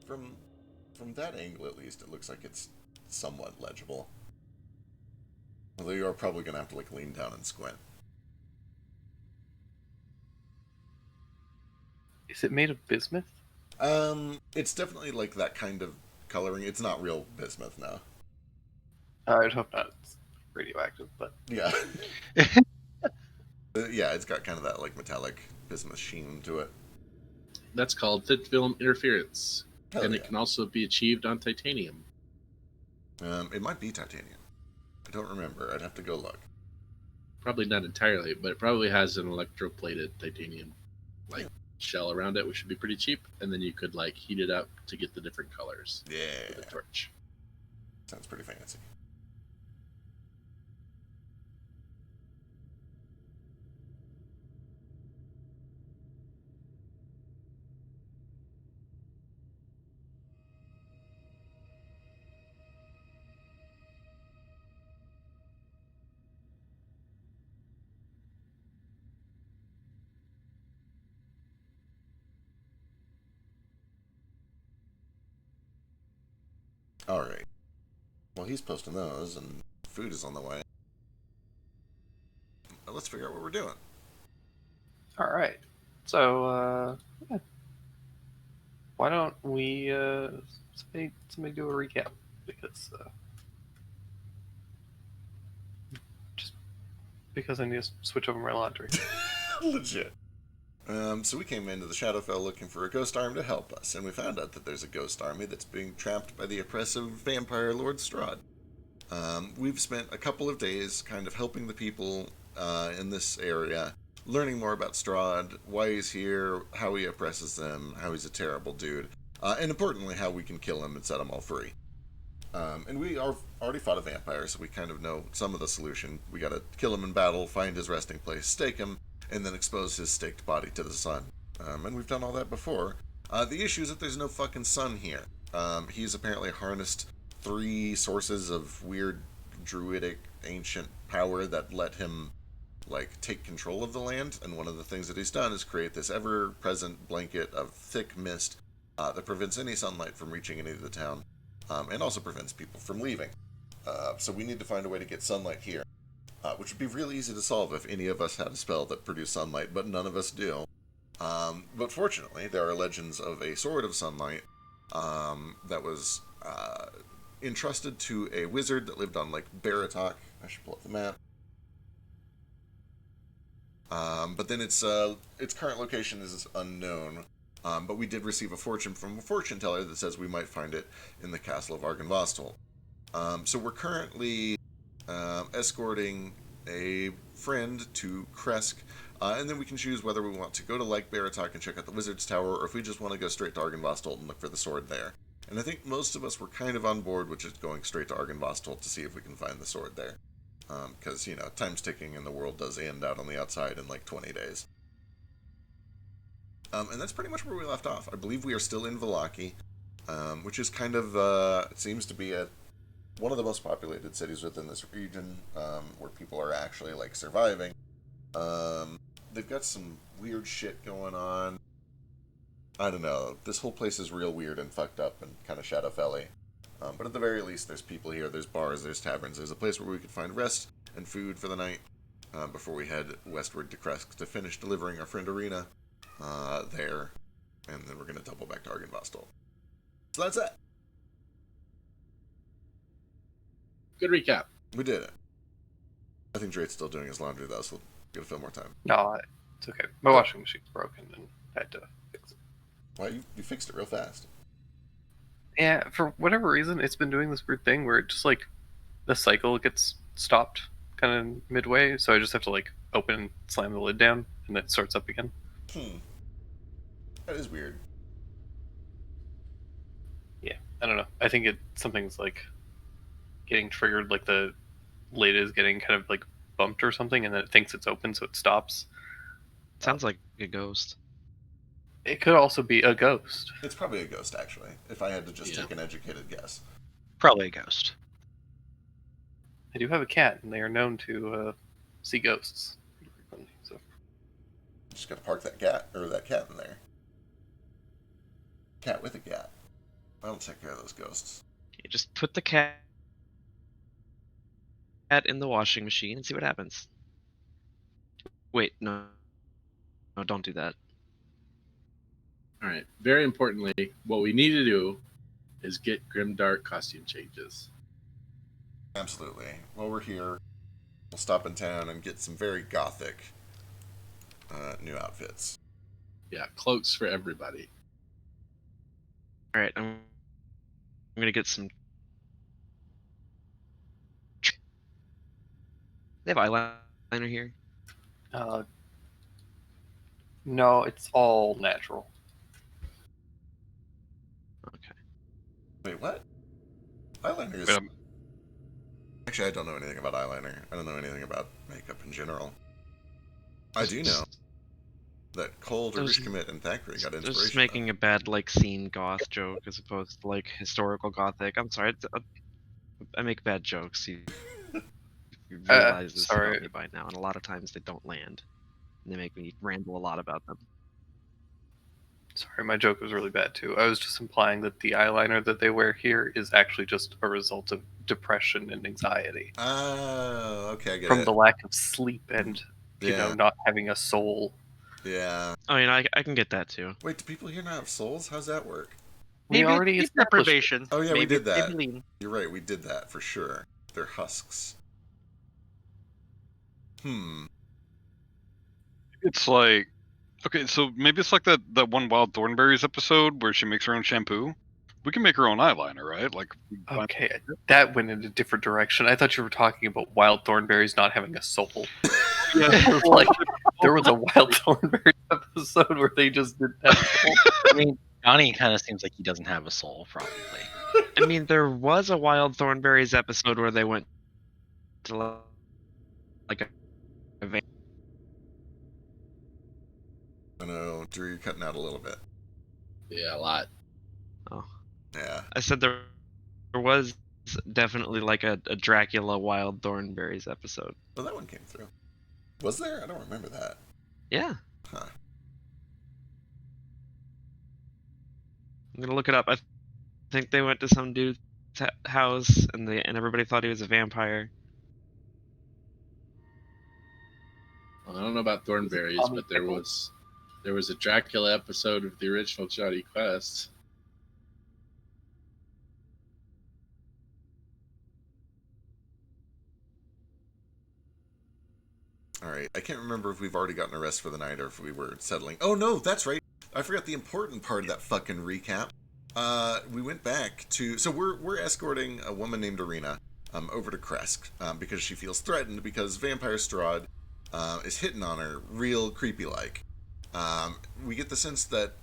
From from that angle, at least, it looks like it's somewhat legible. Although you are probably gonna have to like lean down and squint. Is it made of bismuth? It's definitely like that kind of coloring. It's not real bismuth now. I would hope not. It's radioactive, but Yeah. Yeah, it's got kind of that like metallic bismuth sheen to it. That's called thin film interference, Hell and yeah. it can also be achieved on titanium. It might be titanium. I don't remember. I'd have to go look. Probably not entirely, but it probably has an electroplated titanium like shell around it, which would be pretty cheap. And then you could like heat it up to get the different colors Yeah. with a torch. Sounds pretty fancy. Alright. Well, he's posting those, and food is on the way. Let's figure out what we're doing. all right. So yeah. Why don't we somebody do a recap? because just because I need to switch over my laundry. Legit. So we came into the Shadowfell looking for a ghost arm to help us, and we found out that there's a ghost army that's being trapped by the oppressive vampire Lord Strahd. We've spent a couple of days kind of helping the people in this area, learning more about Strahd, why he's here, how he oppresses them, how he's a terrible dude, and importantly, how we can kill him and set them all free. And we already fought a vampire, so we kind of know some of the solution. We gotta kill him in battle, find his resting place, stake him, and then expose his staked body to the sun. And we've done all that before. The issue is that there's no fucking sun here. He's apparently harnessed 3 sources of weird druidic ancient power that let him take control of the land, and one of the things that he's done is create this ever-present blanket of thick mist that prevents any sunlight from reaching any of the town, and also prevents people from leaving. So we need to find a way to get sunlight here, which would be really easy to solve if any of us had a spell that produced sunlight, but none of us do. But fortunately, there are legends of a sword of sunlight that was entrusted to a wizard that lived on Lake Baratok. I should pull up the map. But then its current location is unknown. But we did receive a fortune from a fortune teller that says we might find it in the castle of Argynvostholt. So we're currently escorting a friend to Kresk, and then we can choose whether we want to go to Lake Baratok and check out the Wizard's Tower, or if we just want to go straight to Argynvostholt and look for the sword there. And I think most of us were kind of on board with just going straight to Argynvostholt to see if we can find the sword there. Because, time's ticking and the world does end out on the outside in 20 days. And that's pretty much where we left off. I believe we are still in Vallaki, which is kind of, it seems to be one of the most populated cities within this region, where people are actually, surviving. They've got some weird shit going on. I don't know. This whole place is real weird and fucked up and kind of Shadowfell-y. But at the very least, there's people here, there's bars, there's taverns, there's a place where we could find rest and food for the night before we head westward to Kresk to finish delivering our friend Irina there, and then we're going to double back to Argynvostholt. So that's it. Good recap. We did it. I think Drake's still doing his laundry, though, so we'll get a few more time. No, it's okay. My washing machine's broken and I had to fix it. Why, you fixed it real fast. Yeah, for whatever reason, it's been doing this weird thing where it just the cycle gets stopped kind of midway, so I just have to open and slam the lid down, and it starts up again. That is weird. Yeah, I don't know. I think something's getting triggered, the lid is getting kind of bumped or something, and then it thinks it's open, so it stops. Sounds like a ghost. It could also be a ghost. It's probably a ghost, actually, if I had to just take an educated guess. Probably a ghost. I do have a cat, and they are known to see ghosts. So. Just gotta park that cat in there. Cat with a cat. That'll take care of those ghosts. You just put the cat in the washing machine and see what happens. Wait, no, don't do that. All right. Very importantly, what we need to do is get Grimdark costume changes. Absolutely. While we're here, we'll stop in town and get some very gothic new outfits. Yeah, cloaks for everybody. All right, I'm gonna get some. They have eyeliner here. No, it's all natural. Okay. Wait, what? Eyeliner is... Actually, I don't know anything about eyeliner. I don't know anything about makeup in general. I do know that Cole, Dervish-Commit, and Thackeray got inspiration. Just making a bad scene goth joke as opposed to historical gothic. I'm sorry, I make bad jokes. You realize this about me by now, and a lot of times they don't land. And they make me ramble a lot about them. Sorry, my joke was really bad too. I was just implying that the eyeliner that they wear here is actually just a result of depression and anxiety. Oh, okay, I get From it. the lack of sleep and, you know, not having a soul. Yeah. I mean, I can get that too. Wait, do people here not have souls? How's that work? We already sleep established. deprivation. Oh yeah, we Maybe did that. Maybelline. You're right, we did that for sure. They're husks. It's like, okay, so maybe it's like that one Wild Thornberries episode where she makes her own shampoo. We can make her own eyeliner, right? Like, Okay, that went in a different direction. I thought you were talking about Wild Thornberries not having a soul. Like, there was a Wild Thornberries episode where they just didn't have a soul. I mean, Johnny kind of seems like he doesn't have a soul, probably. I mean, there was a Wild Thornberries episode where they went to like a van. I know, Drew, you're cutting out a little bit. Yeah, a lot. Oh, Yeah. I said there was definitely like a Dracula Wild Thornberries episode. Well, that one came through. Was there? I don't remember that. Yeah, Huh. I'm gonna look it up. I think they went to some dude's house and everybody thought he was a vampire. Well, I don't know about Thornberries, but there was a Dracula episode of the original Johnny Quest. Alright, I can't remember if we've already gotten a rest for the night or if we were settling. Oh no, that's right. I forgot the important part of that fucking recap. We went back to... So we're escorting a woman named Irina over to Kresk because she feels threatened because Vampire Strahd is hitting on her real creepy-like. We get the sense that...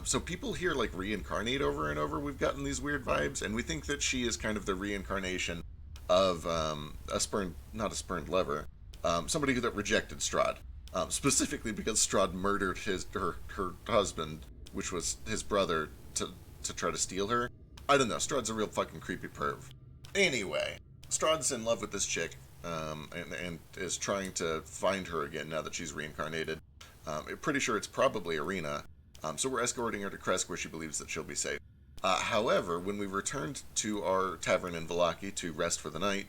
so people here like reincarnate over and over. We've gotten these weird vibes, and we think that she is kind of the reincarnation of not a spurned lover, somebody that rejected Strahd, specifically because Strahd murdered her husband, which was his brother, to try to steal her. I don't know. Strahd's a real fucking creepy perv. Anyway, Strahd's in love with this chick, and is trying to find her again now that she's reincarnated. I'm pretty sure it's probably Irina. So we're escorting her to Kresk where she believes that she'll be safe. However, when we returned to our tavern in Vallaki to rest for the night,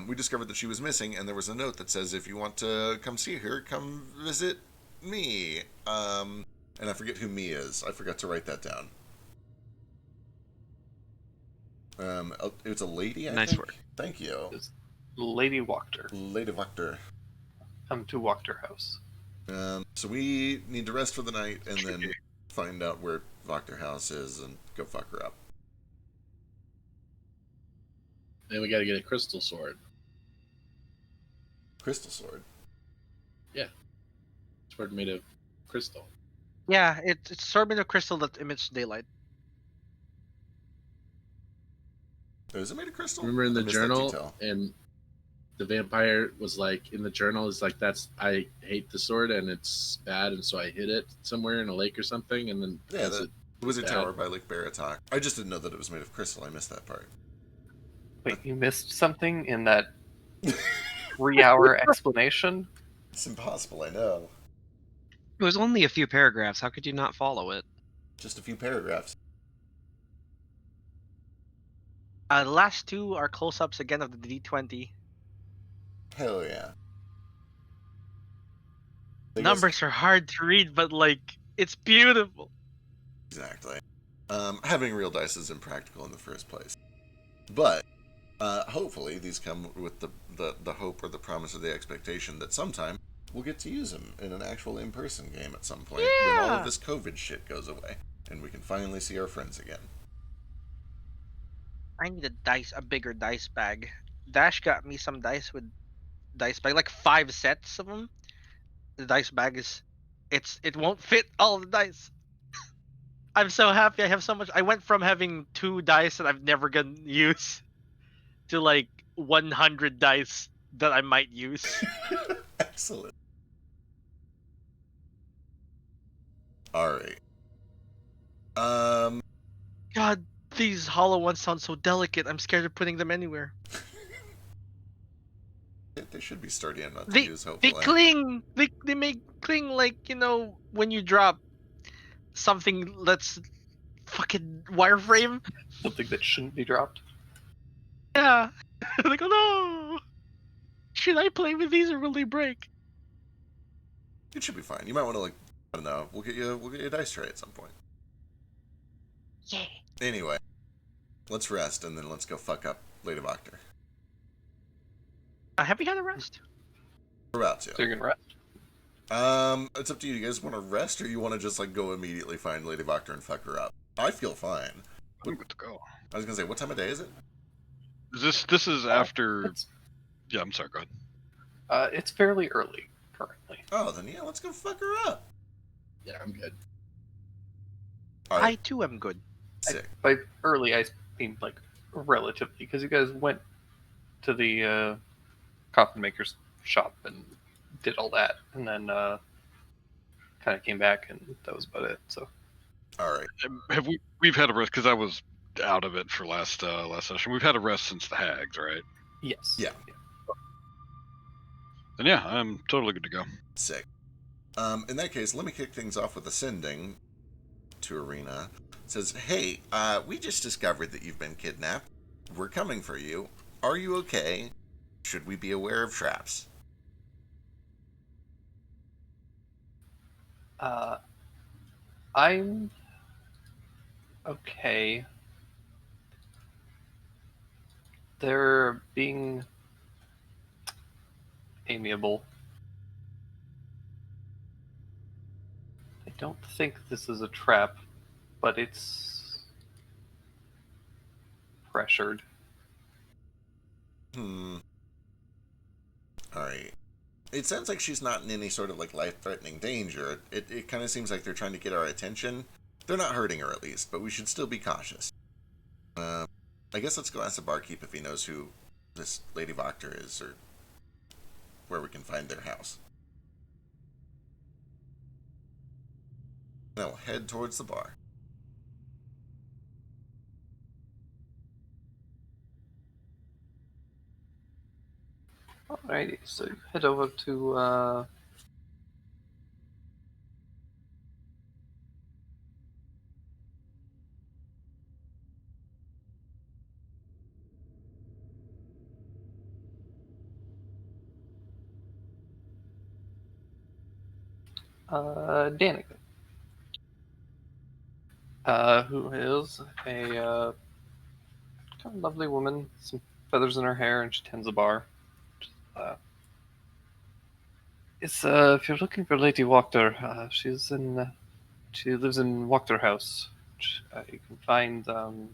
we discovered that she was missing, and there was a note that says, if you want to come see her, come visit me. And I forget who me is. I forgot to write that down. It's a lady, I Nice think? work. Thank you. Lady Wachter. Lady Wachter. Come to Wachter House. So we need to rest for the night and then find out where Wachter House is and go fuck her up. Then we got to get a crystal sword. Crystal sword. Sword made of crystal. Yeah, it's sword made of crystal that emits daylight. Oh, is it made of crystal? Remember in I the missed that journal, detail. and the vampire was like, in the journal, is like, I hate the sword and it's bad, and so I hid it somewhere in a lake or something, and then Yeah, the Wizard bad. Tower by Lake Baratok. I just didn't know that it was made of crystal. I missed that part. Wait, you missed something in that 3-hour explanation? It's impossible, I know. It was only a few paragraphs. How could you not follow it? Just a few paragraphs. The last two are close-ups again of the D20. Hell yeah. I guess- Numbers are hard to read, but like it's beautiful. Exactly. Having real dice is impractical in the first place. But hopefully these come with the hope or the promise or the expectation that sometime we'll get to use them in an actual in-person game at some point when all Yeah. of this COVID shit goes away and we can finally see our friends again. I need a bigger dice bag. Dash got me some dice with dice bag, like 5 sets of them. The dice bag it won't fit all the dice. I'm so happy I have so much. I went from having 2 dice that I've never gonna use to like 100 dice that I might use. Excellent. Alright. God, these hollow ones sound so delicate. I'm scared of putting them anywhere. They should be sturdy enough to They use, they hopefully. cling. They make cling like, when you drop something that's fucking wireframe. Something that shouldn't be dropped? Yeah. Like, oh no. Should I play with these or will they break? It should be fine. You might want to, I don't know, we'll get you a dice tray at some point. Yeah. Anyway, let's rest and then let's go fuck up Lady Voctor. Have we had a rest? We're about to. So you're gonna rest? It's up to you. You guys want to rest or you want to just like go immediately find Lady Voctor and fuck her up? I feel fine. I'm good to go. I was gonna say, what time of day is it? This is after. It's, Yeah, I'm sorry. Go ahead. it's fairly early currently. Oh, then yeah, let's go fuck her up. Yeah, I'm good. All I right, too am good. sick. By early, I mean like relatively, because you guys went to the coffin maker's shop and did all that, and then kind of came back, and that was about it. So All right. Have we've had a rest because I was out of it for last session. We've had a rest since the hags, right? yes, Yeah. And yeah, I'm totally good to go. Sick. In that case, let me kick things off with a sending to Arena. It says, hey, we just discovered that you've been kidnapped. We're coming for you. Are you okay? Should we be aware of traps? I'm okay. They're being amiable. I don't think this is a trap, but it's pressured. Alright. It sounds like she's not in any sort of like life-threatening danger. It kind of seems like they're trying to get our attention. They're not hurting her at least, but we should still be cautious. I guess let's go ask the barkeep if he knows who this Lady Voctor is or where we can find their house. Then we'll head towards the bar. Alrighty, so you head over to Danica, who is a kind of lovely woman, some feathers in her hair, and she tends a bar. If you're looking for Lady Wachter, she lives in Wachter House. Which, you can find kind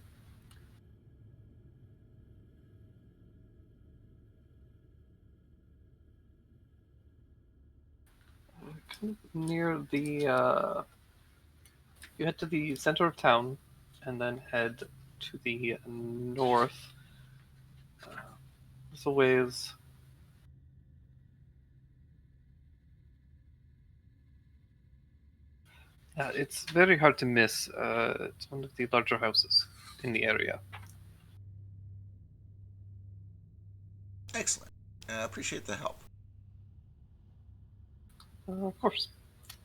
of near the. You head to the center of town, and then head to the north. There's a ways. It's very hard to miss. It's one of the larger houses in the area. Excellent. Appreciate the help. Of course.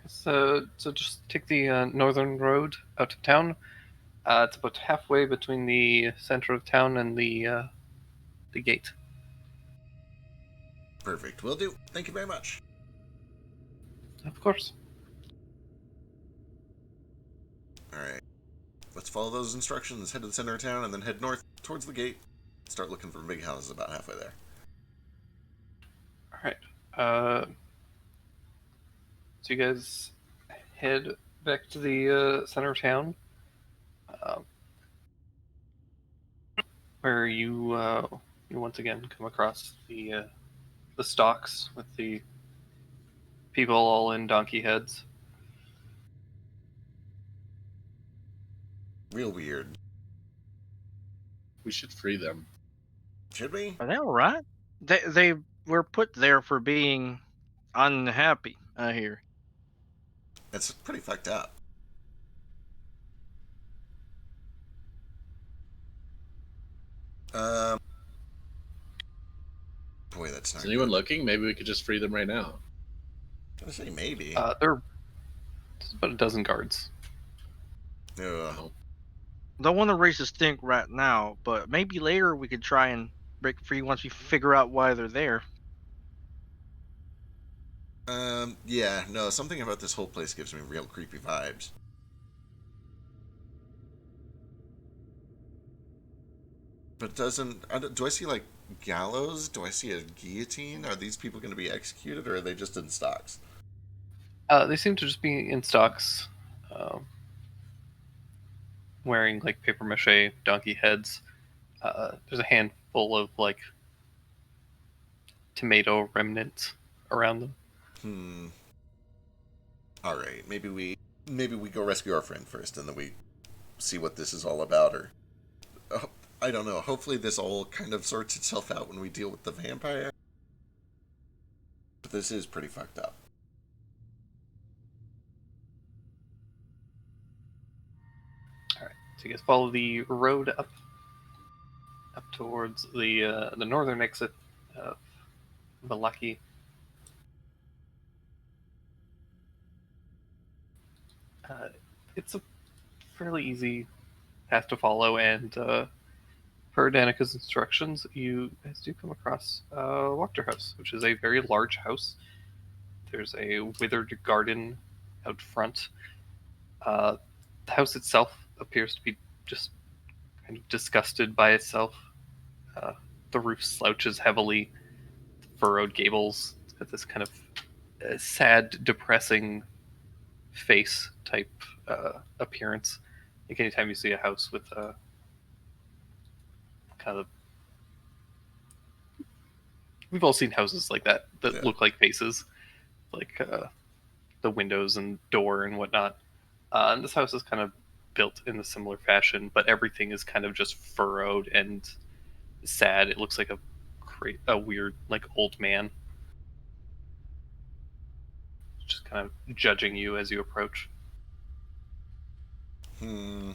So just take the northern road out of town. It's about halfway between the center of town and the gate. Perfect. Will do. Thank you very much. Of course. Alright. Let's follow those instructions. Head to the center of town and then head north towards the gate. Start looking for big houses about halfway there. Alright. So you guys head back to the center of town, where you once again come across the stocks with the people all in donkey heads. Real weird. We should free them. Should we? Are they all right? They were put there for being unhappy. I hear. It's pretty fucked up. Boy, that's not Is anyone good. looking? Maybe we could just free them right now. I was gonna say maybe. There's about a dozen guards. Ugh. Don't want to raise a stink right now, but maybe later we could try and break free once we figure out why they're there. Yeah, no, something about this whole place gives me real creepy vibes. But do I see like gallows? Do I see a guillotine? Are these people going to be executed, or are they just in stocks? They seem to just be in stocks, wearing like paper mache donkey heads. There's a handful of like tomato remnants around them. All right, maybe we go rescue our friend first, and then we see what this is all about, or I don't know. Hopefully, this all kind of sorts itself out when we deal with the vampire. But this is pretty fucked up. All right, so you guys follow the road up towards the northern exit of Malaki. It's a fairly easy path to follow, and per Danica's instructions, you guys do come across Wachter House, which is a very large house. There's a withered garden out front. The house itself appears to be just kind of disgusted by itself. The roof slouches heavily, furrowed gables. It's got this kind of sad, depressing face type appearance. Like anytime you see a house with kind of, we've all seen houses like that look like faces, like the windows and door and whatnot. And this house is kind of built in a similar fashion, but everything is kind of just furrowed and sad. It looks like a weird like old man, just kind of judging you as you approach. All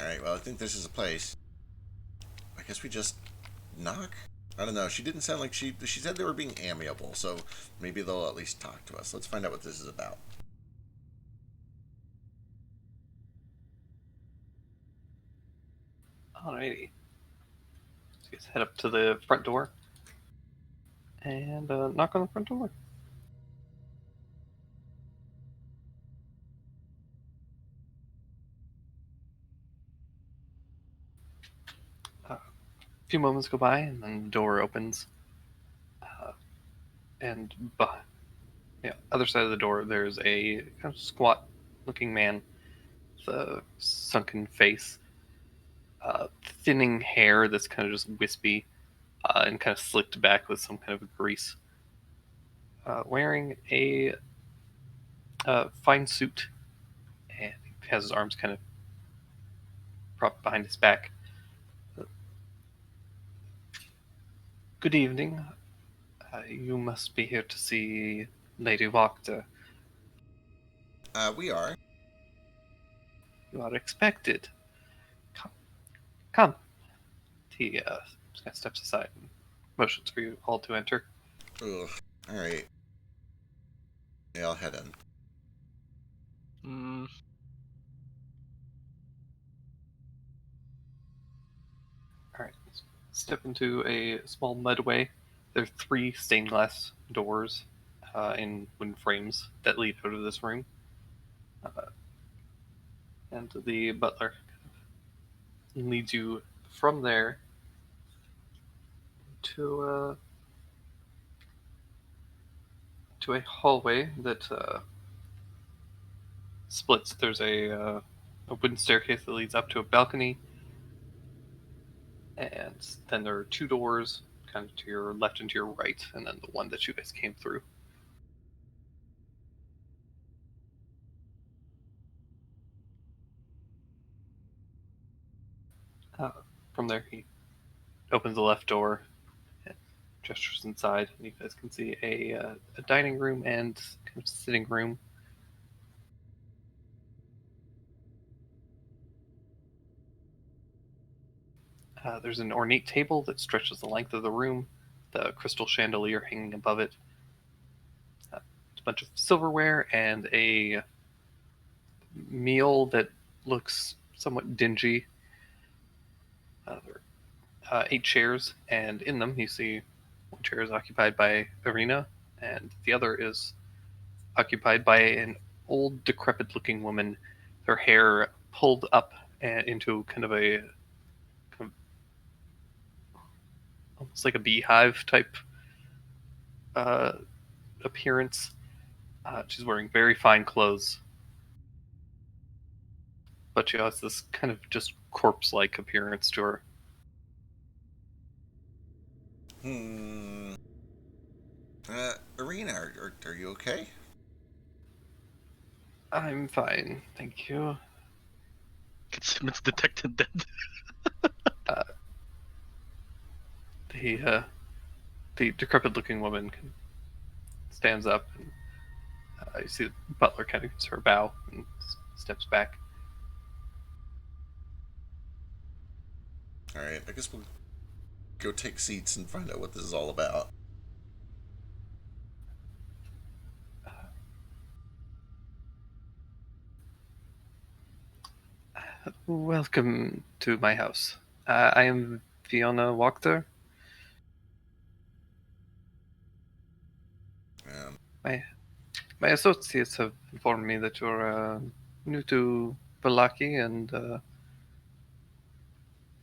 right. Well, I think this is a place. I guess we just knock. I don't know. She didn't sound like she said they were being amiable, so maybe they'll at least talk to us. Let's find out what this is about. Alrighty. So you guys head up to the front door and knock on the front door. A few moments go by, and then the door opens. And behind, other side of the door, there's a kind of squat-looking man with a sunken face, thinning hair that's kind of just wispy, and kind of slicked back with some kind of grease. Wearing a fine suit, and he has his arms kind of propped behind his back. Good evening. You must be here to see Lady Wachter. We are. You are expected. Come. Come. He just kind of steps aside and motions for you all to enter. Ugh. All right. Yeah, I'll head in. Alright. Step into a small mudway. There are 3 stained glass doors in wooden frames that lead out of this room. And the butler leads you from there to a hallway that splits. There's a wooden staircase that leads up to a balcony, and then there are 2 doors kind of to your left and to your right, and then the one that you guys came through. From there, he opens the left door and gestures inside, and you guys can see a dining room and kind of sitting room. There's an ornate table that stretches the length of the room, the crystal chandelier hanging above it. A bunch of silverware and a meal that looks somewhat dingy. There are 8 chairs, and in them you see one chair is occupied by Irina, and the other is occupied by an old, decrepit-looking woman, her hair pulled up into kind of a almost like a beehive type appearance. She's wearing very fine clothes, but she has this kind of just corpse-like appearance to her. Irina, are you okay? I'm fine, thank you. Simmons detected dead. The decrepit-looking woman stands up, and you see the butler kind of gives her a bow and steps back. All right, I guess we'll go take seats and find out what this is all about. Welcome to my house. I am Fiona Wachter. Um, My associates have informed me that you're new to Balaki and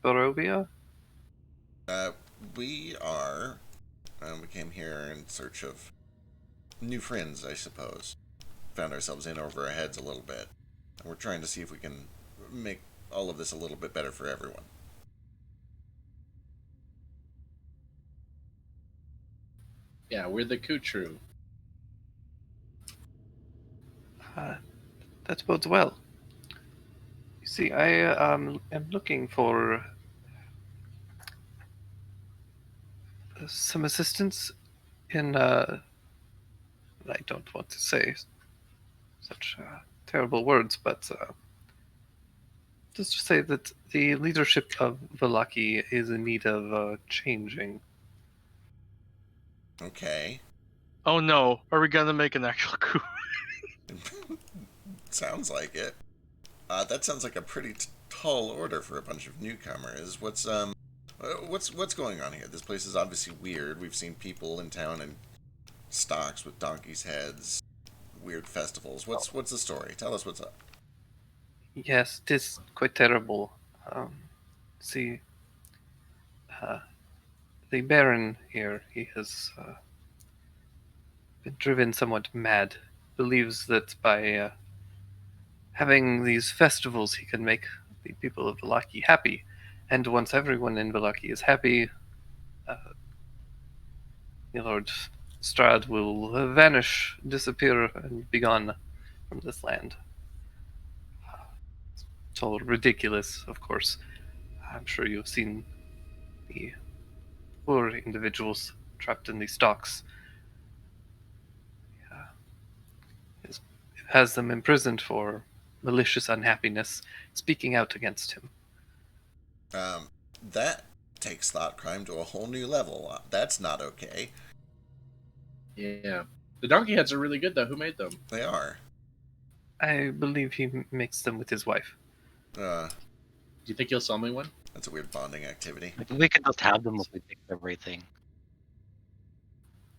Barovia. we are. We came here in search of new friends, I suppose. Found ourselves in over our heads a little bit. And we're trying to see if we can make all of this a little bit better for everyone. Yeah, we're the Kutru. That bodes well. You see, I am looking for some assistance in. I don't want to say such terrible words, but just to say that the leadership of Valaki is in need of changing. Okay. Oh no, are we gonna make an actual coup? Sounds like it. That sounds like a pretty tall order for a bunch of newcomers. What's going on here? This place is obviously weird. We've seen people in town in stocks with donkeys' heads, weird festivals. What's the story? Tell us what's up. Yes, it is quite terrible. See, the Baron here, he has been driven somewhat mad. Believes that by having these festivals, he can make the people of Vallaki happy. And once everyone in Vallaki is happy, Lord Strahd will vanish, disappear, and be gone from this land. It's all ridiculous, of course. I'm sure you've seen the poor individuals trapped in these stocks. It has them imprisoned for malicious unhappiness, speaking out against him. That takes thought crime to a whole new level. That's not okay. Yeah. The donkey heads are really good, though. Who made them? They are. I believe he makes them with his wife. Do you think he'll sell me one? That's a weird bonding activity. Maybe we could just have them if we fix everything.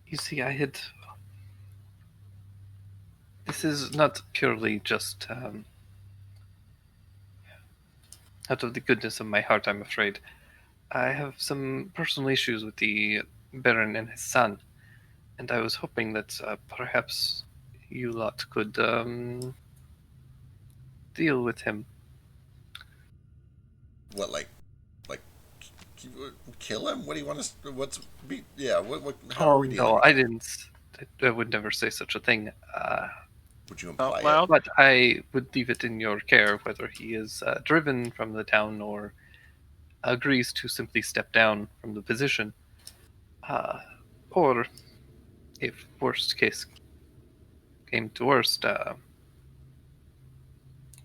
You see, this is not purely just out of the goodness of my heart, I'm afraid. I have some personal issues with the Baron and his son, and I was hoping that perhaps you lot could deal with him. What, like, kill him? What do you want us? What's be? Yeah. What? How are we dealing? No, I didn't. I would never say such a thing. Would you imply well, But I would leave it in your care whether he is driven from the town or agrees to simply step down from the position. Or, if worst case came to worst,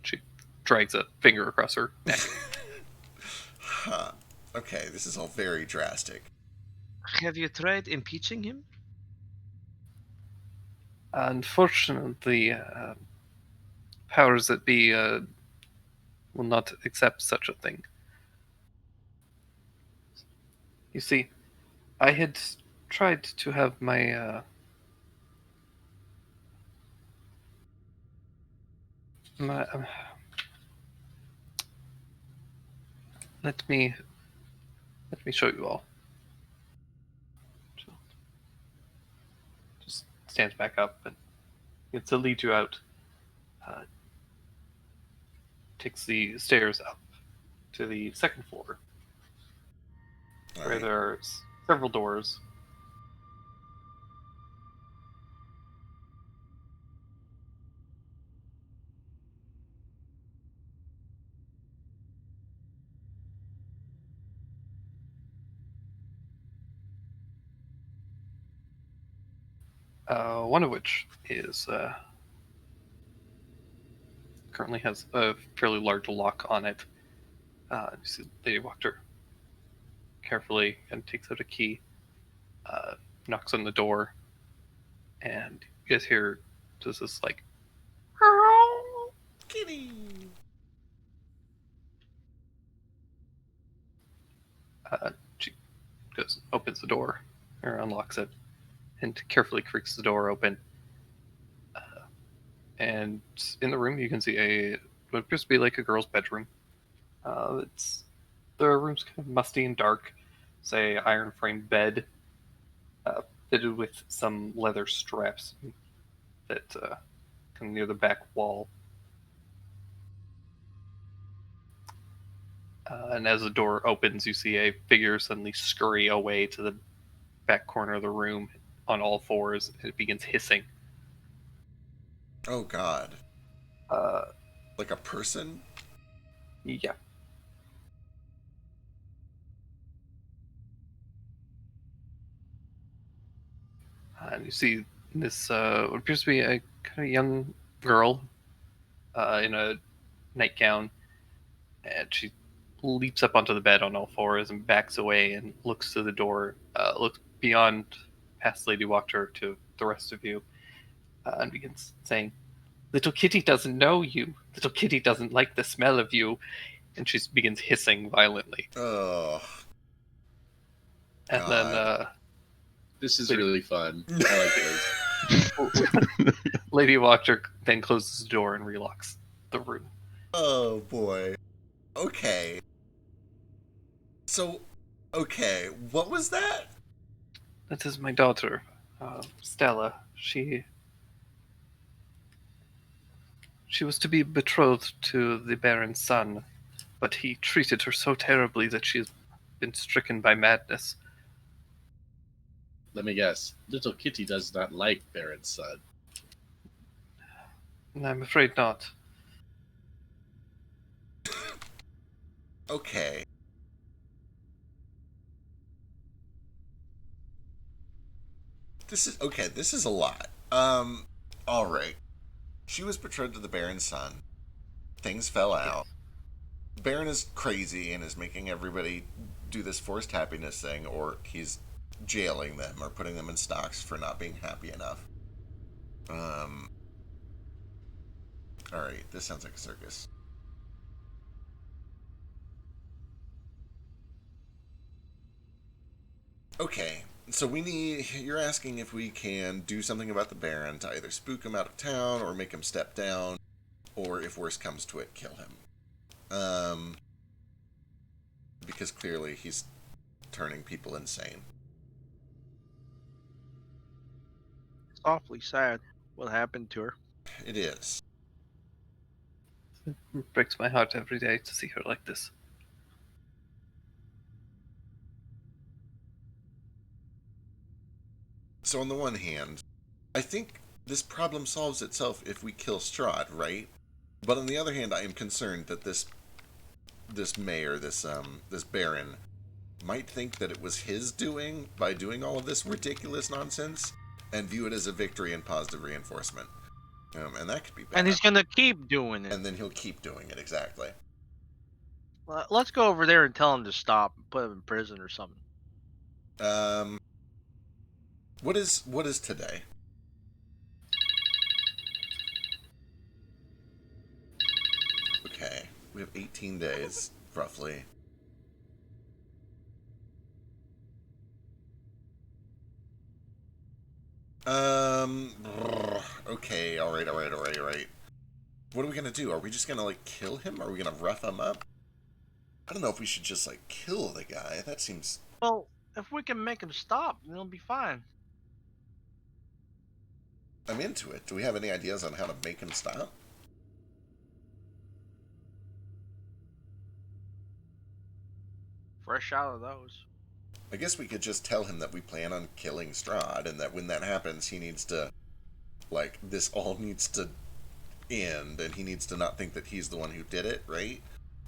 she drags a finger across her neck. Huh. Okay, this is all very drastic. Have you tried impeaching him? Unfortunately, powers that be will not accept such a thing. You see, I had tried to have my let me show you all. stands back up and begins to lead you out. Takes the stairs up to the second floor, All where right. there are several doors. One of which is currently has a fairly large lock on it. You see Lady Wachter carefully and takes out a key, knocks on the door, and you guys hear just this like Kitty. she opens the door or unlocks it and carefully creaks the door open. And in the room, you can see what appears to be like a girl's bedroom. The room's kind of musty and dark. It's a iron frame bed, fitted with some leather straps that come near the back wall. And as the door opens, you see a figure suddenly scurry away to the back corner of the room on all fours, and it begins hissing. Oh God. Uh, Like a person? yeah. And you see this what appears to be a kind of young girl in a nightgown, and she leaps up onto the bed on all fours and backs away and looks to the door, looks beyond past Lady Wachter to the rest of you, and begins saying, "Little kitty doesn't know you. Little kitty doesn't like the smell of you." And she begins hissing violently. Oh. And then God. This is Lady- really fun. I like this. Lady Wachter then closes the door and relocks the room. Oh boy. Okay. So, okay, what was that? That is my daughter, Stella. She was to be betrothed to the Baron's son, but he treated her so terribly that she has been stricken by madness. Let me guess. Little Kitty does not like Baron's son. And I'm afraid not. Okay. This is a lot. Alright. She was betrothed to the Baron's son. Things fell out. Baron is crazy and is making everybody do this forced happiness thing, or he's jailing them or putting them in stocks for not being happy enough. Alright, this sounds like a circus. Okay, so you're asking if we can do something about the Baron to either spook him out of town or make him step down, or if worse comes to it, kill him. Because clearly he's turning people insane. It's awfully sad what happened to her. It is. It breaks my heart every day to see her like this. So on the one hand, I think this problem solves itself if we kill Strahd, right? But on the other hand, I am concerned that this mayor, this Baron, might think that it was his doing by doing all of this ridiculous nonsense, and view it as a victory and positive reinforcement. And that could be bad. And he's gonna keep doing it. And then he'll keep doing it, exactly. Well, let's go over there and tell him to stop. Put him in prison or something. What is today? Okay, we have 18 days, roughly. Okay, alright. What are we gonna do? Are we just gonna, like, kill him? Are we gonna rough him up? I don't know if we should just, like, kill the guy. That seems... Well, if we can make him stop, then it'll be fine. I'm into it. Do we have any ideas on how to make him stop? Fresh out of those. I guess we could just tell him that we plan on killing Strahd, and that when that happens, he needs to, like, this all needs to end, and he needs to not think that he's the one who did it, right?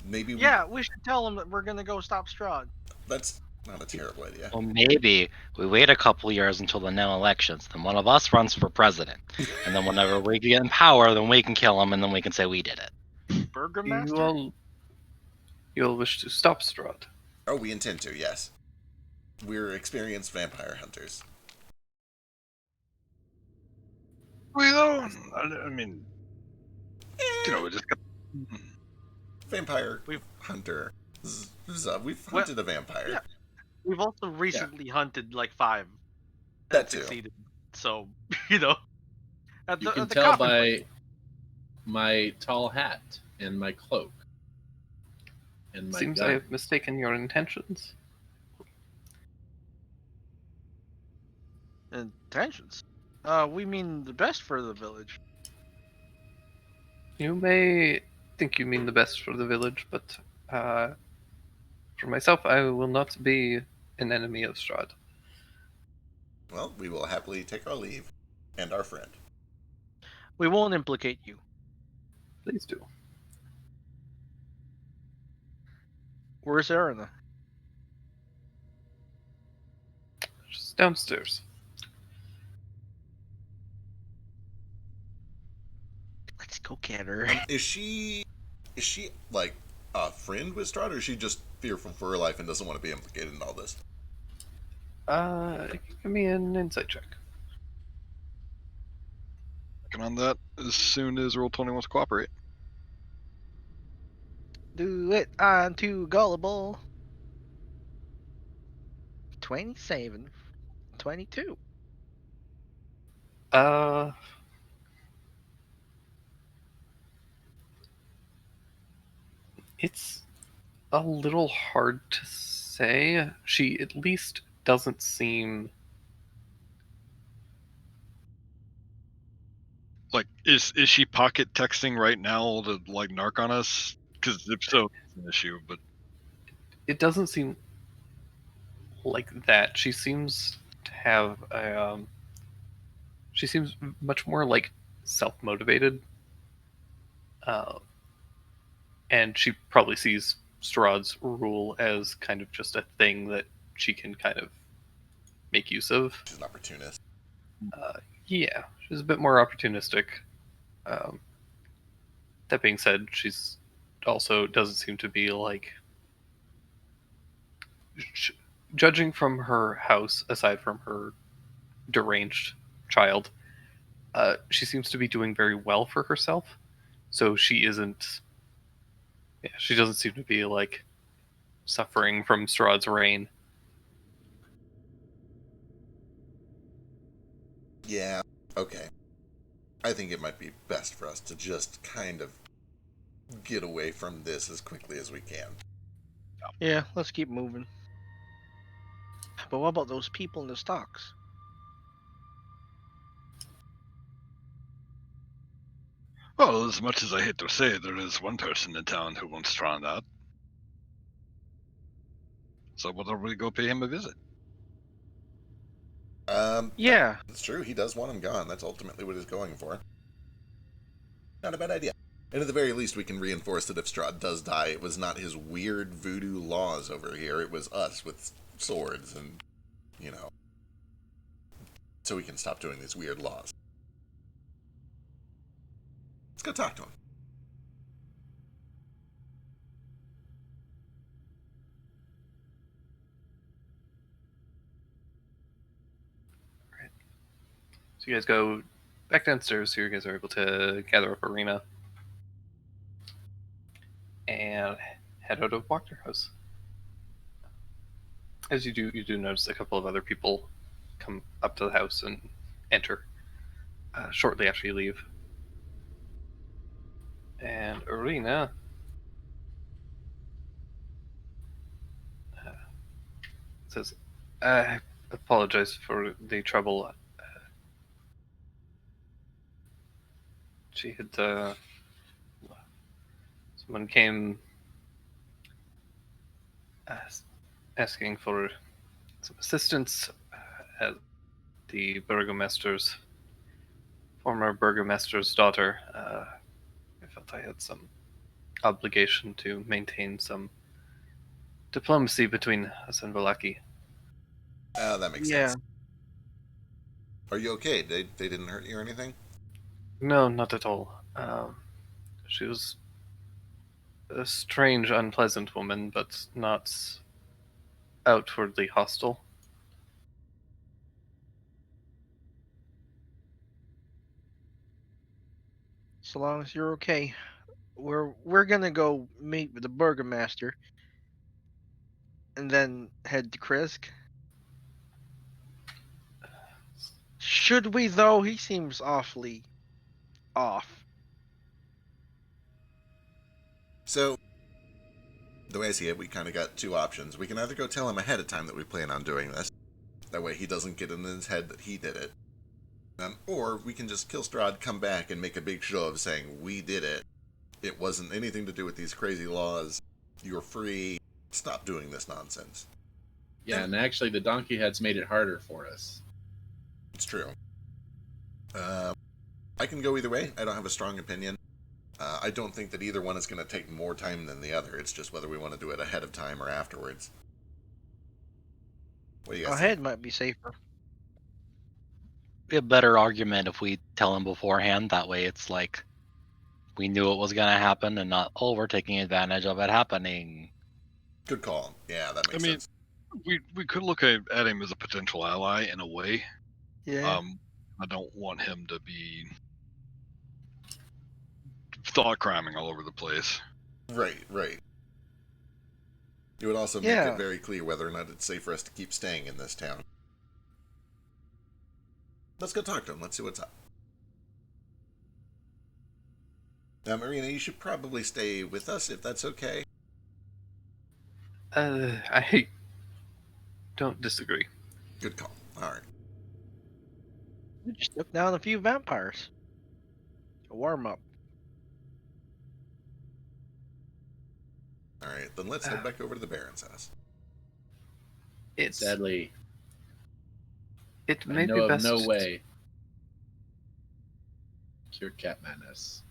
Maybe Yeah, we should tell him that we're gonna go stop Strahd. that's not a terrible idea. Well, maybe we wait a couple years until the new elections. Then one of us runs for president, and then whenever we get in power, then we can kill him, and then we can say we did it. Burgermaster. You'll wish to stop Strahd. Oh, we intend to, yes. We're experienced vampire hunters. We don't. I mean, we just got. Vampire We've- hunter. We've hunted a vampire. yeah. We've also recently hunted like 5. That and too. succeeded. So you know. At You the, can at the tell coffin by place. my tall hat and my cloak and my Seems gun. I have mistaken your intentions. Intentions. We mean the best for the village. You may think you mean the best for the village, but for myself, I will not be an enemy of Strahd. Well, we will happily take our leave. And our friend. We won't implicate you. Please do. Where's Arena? Just downstairs. Let's go get her. Is she like a friend with Strahd, or is she just fearful for her life and doesn't want to be implicated in all this? Give me an insight check. Working on that as soon as Roll20 wants to cooperate. Do it. I'm too gullible. 27. 22. It's a little hard to say. She at least doesn't seem. Like, is she pocket texting right now to like narc on us? Because if so, it's an issue. But It doesn't seem like that. She seems to have a. She seems much more like self-motivated, and she probably sees Strahd's rule as kind of just a thing that she can kind of make use of. She's an opportunist. Yeah, she's a bit more opportunistic. That being said, she's also doesn't seem to be like. Judging from her house, aside from her deranged child, she seems to be doing very well for herself. So she isn't. Yeah, she doesn't seem to be like suffering from Strahd's reign. Yeah. Okay. I think it might be best for us to just kind of get away from this as quickly as we can. Yeah, let's keep moving. But what about those people in the stocks? well, as much as I hate to say it, there is one person in town who wants Strahd out. So why don't we go pay him a visit? Yeah. That's true. He does want him gone. That's ultimately what he's going for. Not a bad idea. And at the very least, we can reinforce that if Strahd does die, it was not his weird voodoo laws over here. It was us with swords and, so we can stop doing these weird laws. Let's go talk to him. So you guys go back downstairs, so you guys are able to gather up Arena and head out of Walker House. As you do notice a couple of other people come up to the house and enter shortly after you leave. And Arena says, "I apologize for the trouble. she had someone came asking for some assistance at the burgomaster's former burgomaster's daughter. I felt I had some obligation to maintain some diplomacy between us and Vallaki. That makes Yeah. sense. Are you okay? They didn't hurt you or anything? No, not at all. She was a strange, unpleasant woman, but not outwardly hostile. So long as you're okay. We're gonna go meet with the burgomaster and then head to Krisk. Should we though? He seems awfully off. So, the way I see it, we kind of got two options. We can either go tell him ahead of time that we plan on doing this. That way he doesn't get in his head that he did it. Or we can just kill Strahd, come back, and make a big show of saying, we did it. It wasn't anything to do with these crazy laws. You're free. Stop doing this nonsense. Yeah, and actually the donkey heads made it harder for us. It's true. I can go either way. I don't have a strong opinion. I don't think that either one is going to take more time than the other. It's just whether we want to do it ahead of time or afterwards. What do you guys Ahead might be safer. Be a better argument if we tell him beforehand. That way, it's like we knew it was gonna happen, and not we're taking advantage of it happening. Good call. Yeah, that makes I mean, sense. we could look at him as a potential ally in a way. Yeah. I don't want him to be thought cramming all over the place. Right. It would also make Yeah. it very clear whether or not it's safe for us to keep staying in this town. Let's go talk to him. Let's see what's up. Now, Marina, you should probably stay with us if that's okay. I don't disagree. Good call. All right. We just took down a few vampires. A warm up. All right, then let's head back over to the Baron's house. It's Sadly, it I may know be of best. no way cured cat madness.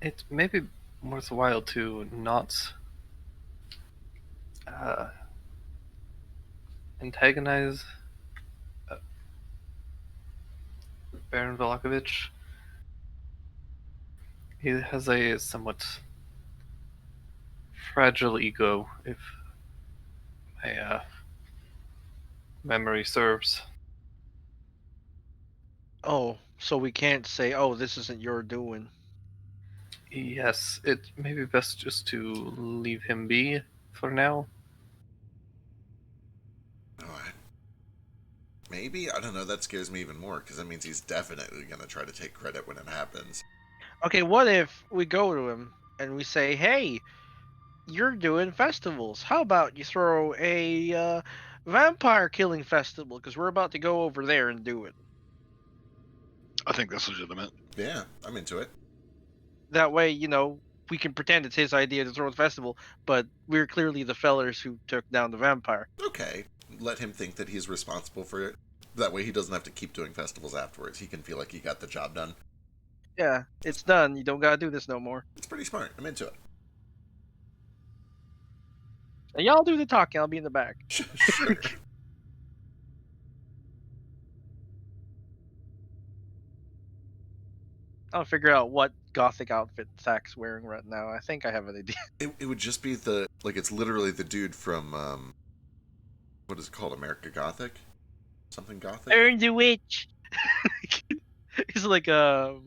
It may be worthwhile to not antagonize Baron Velakovich. He has a somewhat fragile ego, if my memory serves. Oh, so we can't say, "Oh, this isn't your doing." Yes, it may be best just to leave him be for now. Oh, maybe? I don't know. That scares me even more, because that means he's definitely going to try to take credit when it happens. Okay, what if we go to him and we say, "Hey, you're doing festivals. How about you throw a vampire killing festival? Because we're about to go over there and do it." I think that's legitimate. Yeah, I'm into it. That way, we can pretend it's his idea to throw the festival, but we're clearly the fellers who took down the vampire. Okay, let him think that he's responsible for it. That way he doesn't have to keep doing festivals afterwards. He can feel like he got the job done. Yeah, it's done. You don't gotta do this no more. It's pretty smart. I'm into it. And y'all do the talking. I'll be in the back. Sure. I'll figure out what gothic outfit Zach's wearing right now. I think I have an idea. It would just be it's literally the dude from, what is it called? America Gothic? Something Gothic? Earn the witch. He's like there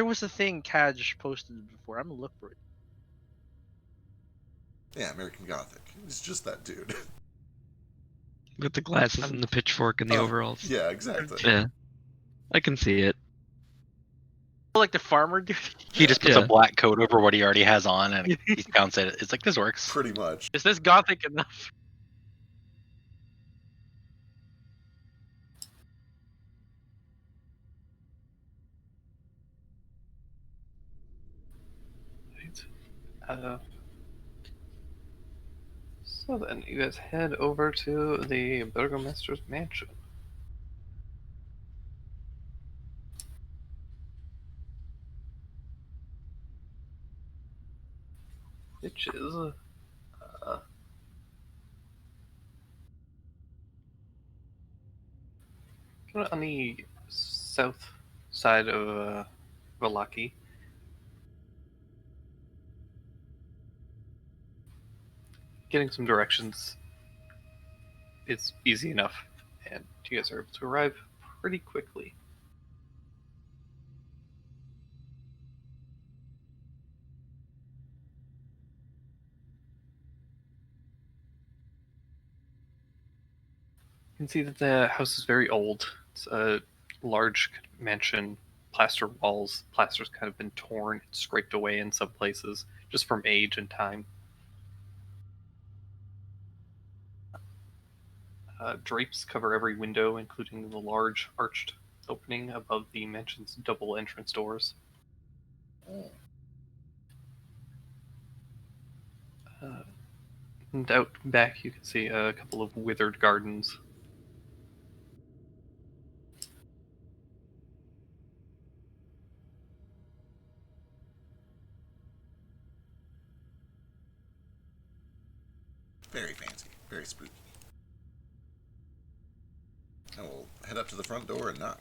was a thing Kaj posted before. I'm gonna look for it. Yeah, American Gothic. It's just that dude. With the glasses and the pitchfork and the Oh, overalls. Yeah, exactly. Yeah. I can see it. Like the farmer dude. He just puts Yeah. a black coat over what he already has on, and he counts it. It's like, this works. Pretty much. Is this gothic enough? So then you guys head over to the Burgomaster's mansion. Which is kind of on the south side of Valaki. Getting some directions is easy enough, and you guys are able to arrive pretty quickly. You can see that the house is very old. It's a large mansion, plaster walls. Plaster's kind of been torn and scraped away in some places, just from age and time. Drapes cover every window, including the large arched opening above the mansion's double entrance doors. And out back, you can see a couple of withered gardens. Very fancy, very spooky. I will head up to the front door and knock.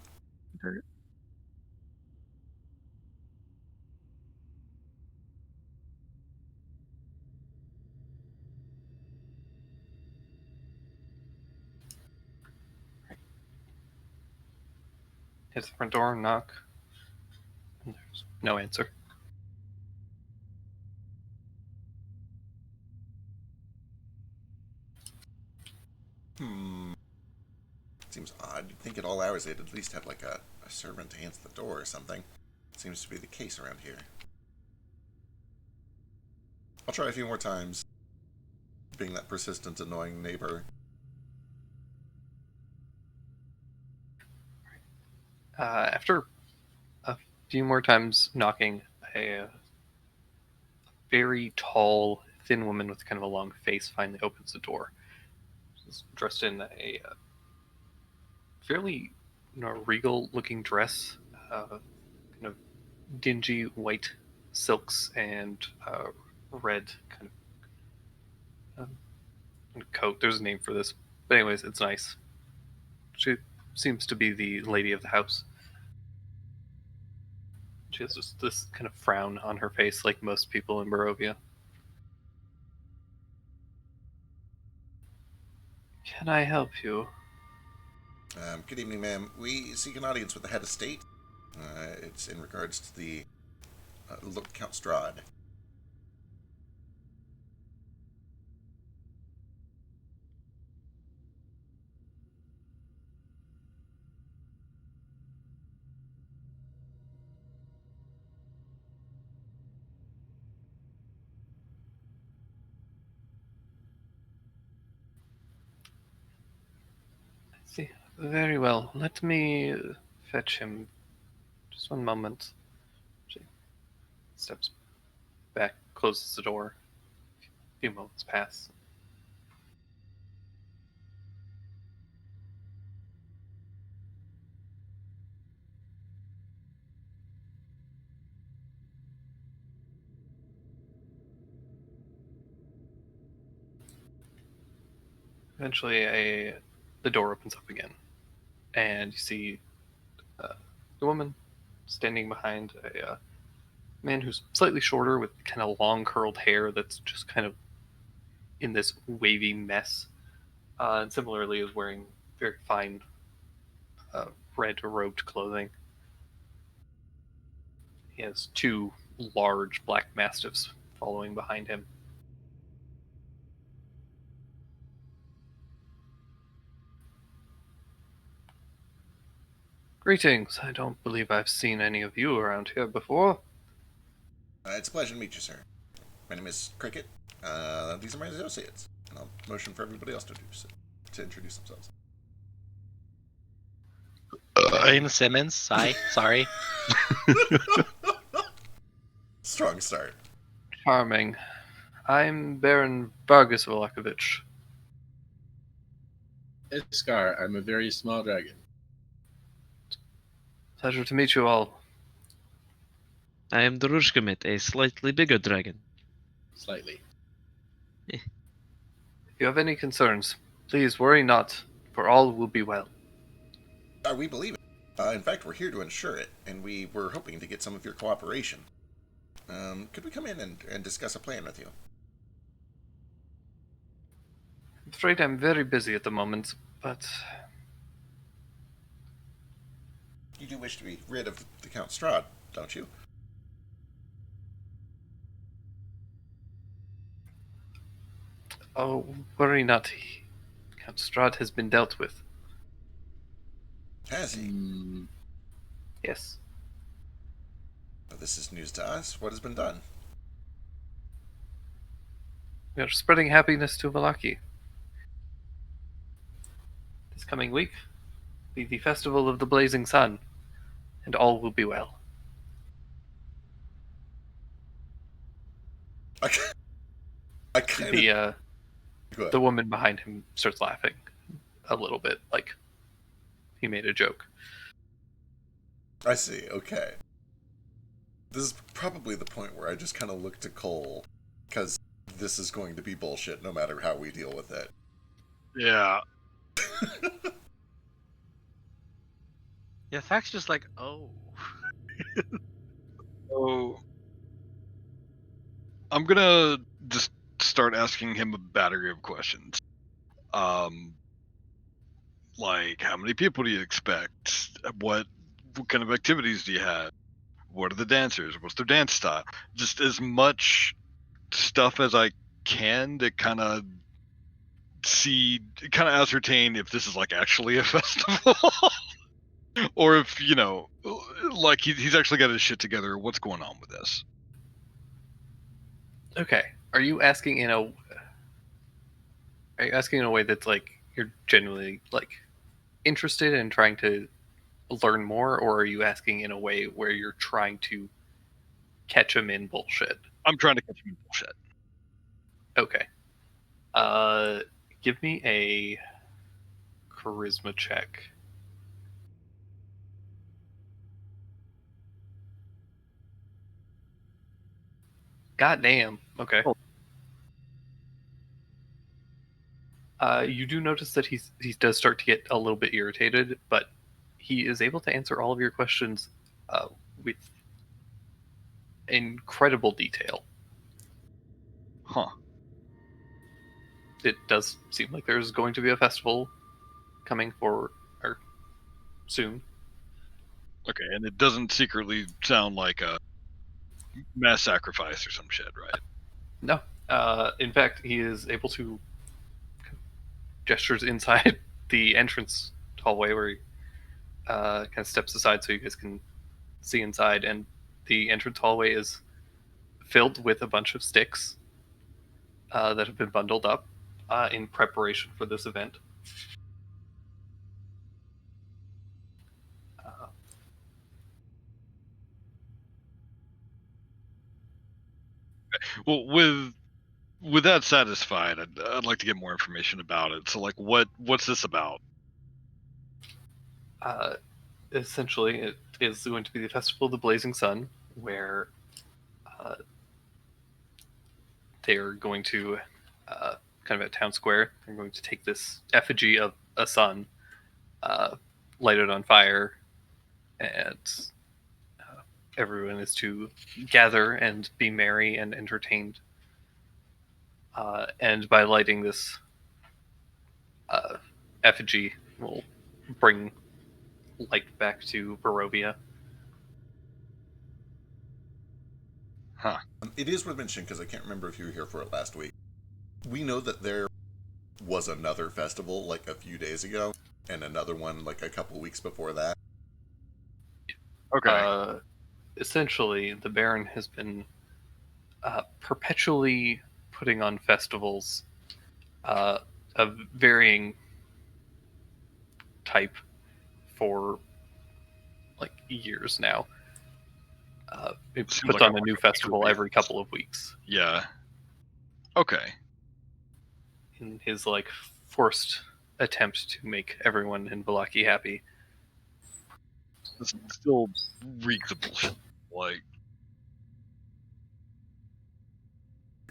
Hit the front door, knock, and there's no answer. Seems odd. You'd think at all hours they'd at least have like a servant to answer the door or something. Seems to be the case around here. I'll try a few more times, being that persistent, annoying neighbor. After a few more times knocking, a very tall, thin woman with kind of a long face finally opens the door. She's dressed in a fairly regal-looking dress, kind of dingy white silks and red kind of coat. There's a name for this, but anyways, it's nice. She seems to be the lady of the house. She has just this kind of frown on her face, like most people in Barovia. Can I help you? Good evening, ma'am. We seek an audience with the head of state. It's in regards to the Count Strahd. See, very well. Let me fetch him. Just one moment. She steps back, closes the door. A few moments pass. Eventually, the door opens up again, and you see the woman standing behind a man who's slightly shorter with kind of long curled hair that's just kind of in this wavy mess. And similarly is wearing very fine red robed clothing. He has two large black mastiffs following behind him. Greetings. I don't believe I've seen any of you around here before. It's a pleasure to meet you, sir. My name is Cricket. These are my associates. And I'll motion for everybody else to introduce themselves. I'm Simmons. Hi. Sorry. Strong start. charming. I'm Baron Vargas Volakovich. Iskar, I'm a very small dragon. Pleasure to meet you all. I am Darushkamit, a slightly bigger dragon. Slightly. If you have any concerns, please worry not, for all will be well. We believe it. In fact, we're here to ensure it, and we were hoping to get some of your cooperation. Could we come in and discuss a plan with you? I'm afraid I'm very busy at the moment, but You do wish to be rid of the Count Strahd, don't you? oh, worry not. Count Strahd has been dealt with. Has he? Hmm. Yes. Well, this is news to us. What has been done? We are spreading happiness to Vallaki. This coming week be the Festival of the Blazing Sun, and all will be well. I kind The of... Go ahead. the woman behind him starts laughing a little bit, like he made a joke. I see, okay. This is probably the point where I just kind of look to Cole, because this is going to be bullshit no matter how we deal with it. Yeah. Yeah, Thak's just like, oh. So I'm gonna just start asking him a battery of questions. Like how many people do you expect? What kind of activities do you have? What are the dancers? What's their dance style? Just as much stuff as I can to kind of ascertain if this is like actually a festival. Or if, like he's actually got his shit together. What's going on with this? Okay. Are you asking in a way that's like you're genuinely like interested in trying to learn more, or are you asking in a way where you're trying to catch him in bullshit? I'm trying to catch him in bullshit. Okay. Give me a charisma check. God damn. Okay. You do notice that he does start to get a little bit irritated, but he is able to answer all of your questions with incredible detail. Huh. It does seem like there's going to be a festival coming for or soon. Okay, and it doesn't secretly sound like a mass sacrifice or some shit, right? No. In fact, he is able to gestures inside the entrance hallway where he kind of steps aside so you guys can see inside, and the entrance hallway is filled with a bunch of sticks that have been bundled up in preparation for this event. Well, with that satisfied, I'd like to get more information about it. So, like, what's this about? Essentially, it is going to be the Festival of the Blazing Sun, where they're going to, kind of at Town Square, they're going to take this effigy of a sun, light it on fire, and everyone is to gather and be merry and entertained. And by lighting this effigy, will bring light back to Barovia. Huh. It is worth mentioning, because I can't remember if you were here for it last week. We know that there was another festival like a few days ago, and another one like a couple weeks before that. Okay. Essentially, the Baron has been perpetually putting on festivals of varying type for like years now. It Seems puts like on a new it festival could be. every couple of weeks. Yeah. Okay. In his like forced attempt to make everyone in Vallaki happy. This still reeks of bullshit. Like,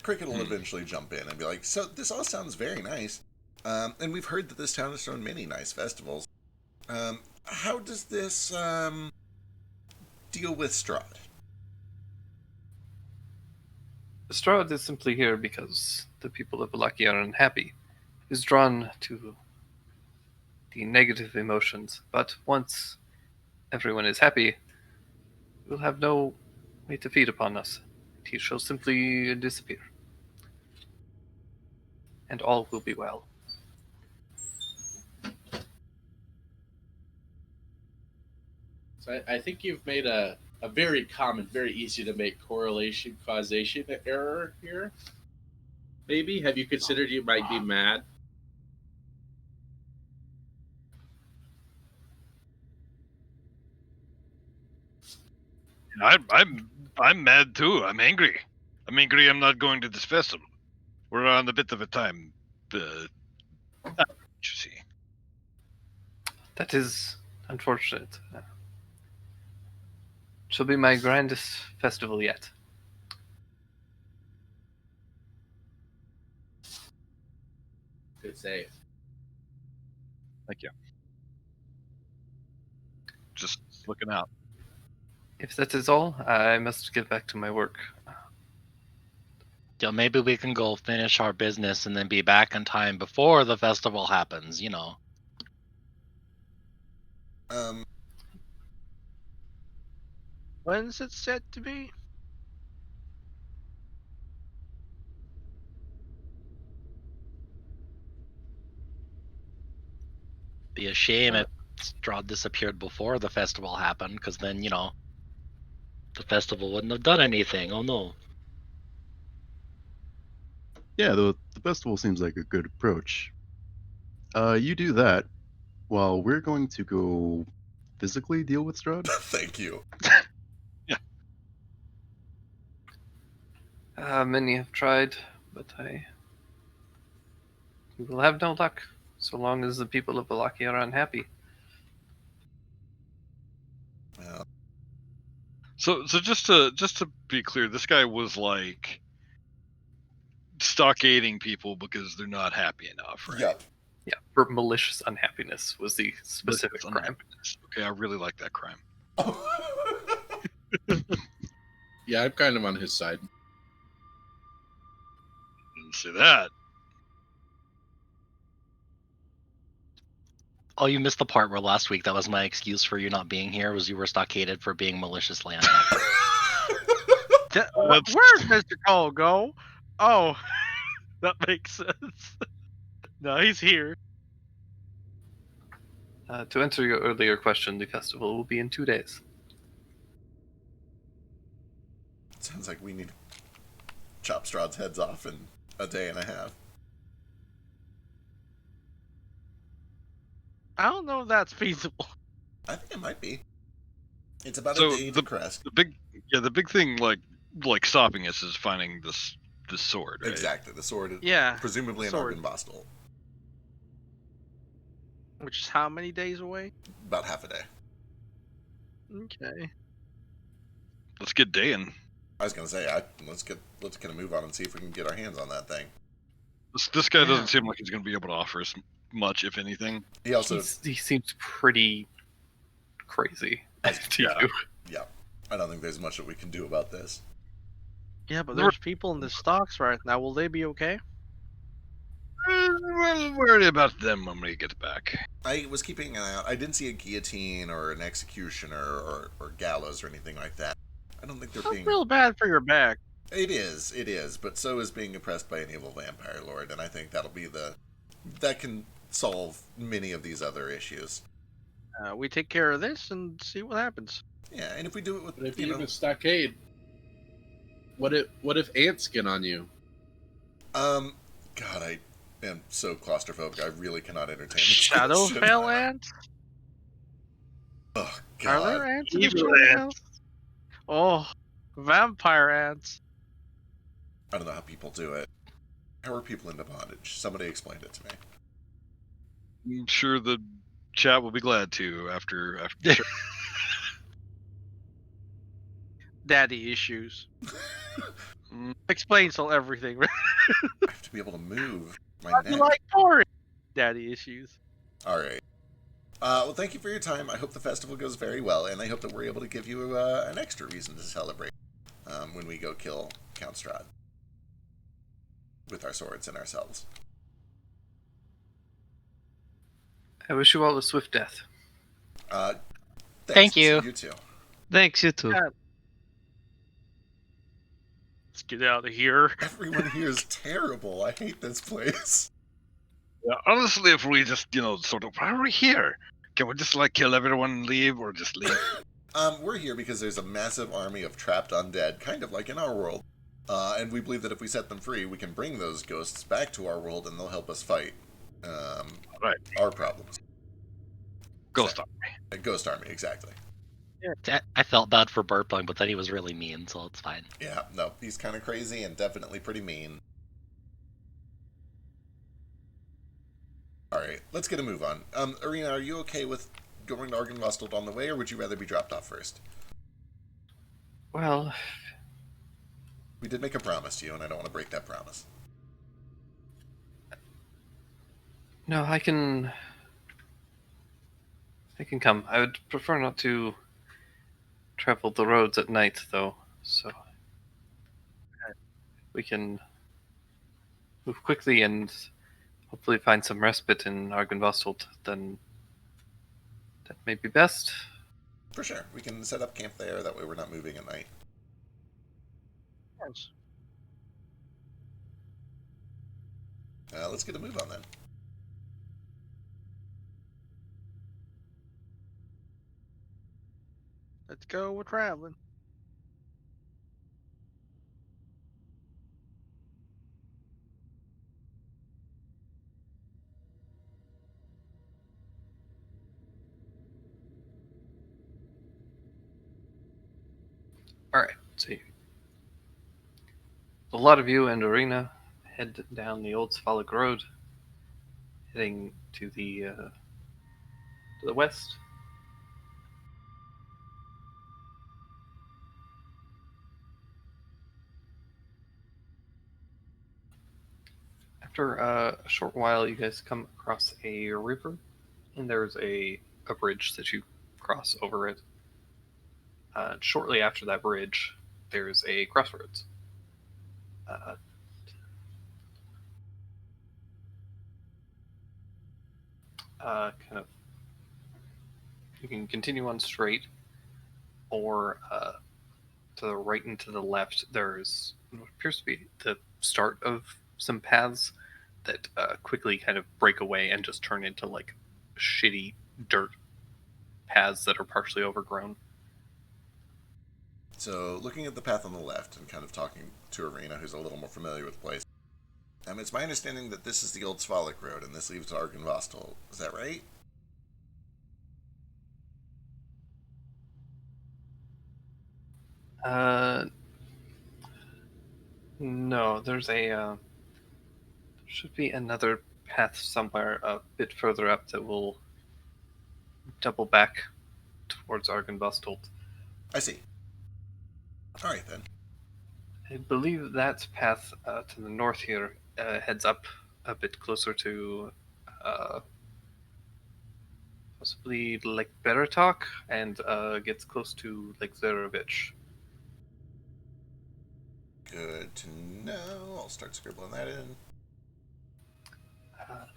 Cricket will eventually jump in and be like, so this all sounds very nice. And we've heard that this town has thrown many nice festivals. How does this deal with Strahd? Strahd is simply here because the people of Vallaki are unhappy. Is drawn to the negative emotions, but once everyone is happy, he will have no way to feed upon us. He shall simply disappear. And all will be well. So I think you've made a very common, very easy to make correlation causation error here. Maybe have you considered you might be mad? I'm mad too. I'm angry. I'm angry. I'm not going to this festival. We're on a bit of a time. You see. That is unfortunate. Shall be my grandest festival yet. Good save. Thank you. Just looking out. If that is all, I must get back to my work. Yeah, maybe we can go finish our business and then be back in time before the festival happens, you know. When's it set to be? Be a shame if Strahd disappeared before the festival happened, because then, you know, the festival wouldn't have done anything. Oh no. Yeah, the festival seems like a good approach. You do that while we're going to go physically deal with Strahd. Thank you. Many have tried, but I will have no luck so long as the people of Vallaki are unhappy. So just to be clear, this guy was like stockading people because they're not happy enough, right? Yep. Yeah, for malicious unhappiness was the specific Malicious crime. Okay, I really like that crime. Yeah, I'm kind of on his side. Didn't say that. Oh, you missed the part where last week that was my excuse for you not being here, was you were stockaded for being maliciously unhappy. Where's Mr. Cole go? Oh, that makes sense. No, he's here. To answer your earlier question, the festival will be in 2 days. Sounds like we need to chop Strahd's heads off in a day and a half. I don't know if that's feasible. I think it might be. It's about So a day to crest. The big thing like stopping us is finding this sword, right? Exactly. The sword is Yeah, presumably an sword. Argynvostholt. Which is how many days away? About half a day. Okay. Let's get Dayan. I was gonna say, let's get a move on and see if we can get our hands on that thing. This guy Yeah. doesn't seem like he's going to be able to offer us much, if anything. He also, He seems pretty crazy to Yeah. you. yeah, I don't think there's much that we can do about this. Yeah, but there's people in the stocks right now. Will they be okay? We'll worry about them when we get back. I was keeping an eye out. I didn't see a guillotine or an executioner or gallows or anything like that. I don't think they're That's being. real bad for your back. It is, but so is being oppressed by an evil vampire lord, and I think that can solve many of these other issues. We take care of this and see what happens. Yeah, and if we do it with, But if you you know, have a stockade, what if ants get on you? God, I am so claustrophobic. I really cannot entertain this question. Shadowfell ants? Oh Are God. there ants in the Evil Shadowfell? Oh, vampire ants. I don't know how people do it. How are people into bondage? Somebody explained it to me. I'm sure the chat will be glad to after Daddy issues. Mm, Explains all everything. I have to be able to move my You neck. like porn? Daddy issues. All right. Well, thank you for your time. I hope the festival goes very well, and I hope that we're able to give you an extra reason to celebrate when we go kill Count Strahd with our swords and ourselves. I wish you all a swift death. Thanks. Thank you. You too. Thanks, you too. Yeah. Let's get out of here. Everyone here is terrible. I hate this place. yeah, honestly, if we just, sort of, why are we here? Can we just, kill everyone and leave, or just leave? We're here because there's a massive army of trapped undead, kind of like in our world. And we believe that if we set them free, we can bring those ghosts back to our world and they'll help us fight our problems. Ghost Army. A ghost army, exactly. I felt bad for burping, but then he was really mean, so it's fine. Yeah, no, he's kind of crazy and definitely pretty mean. Alright, let's get a move on. Arena, are you okay with going to Argynvostold on the way, or would you rather be dropped off first? Well, We did make a promise to you, and I don't want to break that promise. no, I can come. I would prefer not to travel the roads at night, though, so we can move quickly and hopefully find some respite in Argynvostold. Then that may be best. For sure. We can set up camp there, that way we're not moving at night. Yes. Let's get a move on then. Let's go. We're traveling. Alright, so a lot of you and Arena head down the Old Svalak Road, heading to the west. After a short while, you guys come across a river, and there's a bridge that you cross over it. Shortly after that bridge, there's a crossroads. Kind of, you can continue on straight, or to the right and to the left, there's what appears to be the start of some paths that quickly kind of break away and just turn into like shitty dirt paths that are partially overgrown. So, looking at the path on the left and kind of talking to Arena, who's a little more familiar with the place, it's my understanding that this is the Old Svalak Road, and this leads to Argynvostold. Is that right? No, there's should be another path somewhere a bit further up that will double back towards Argynvostold. I see. Alright then. I believe that path to the north here heads up a bit closer to possibly Lake Beratok and gets close to Lake Zarovich. Good to know. I'll start scribbling that in.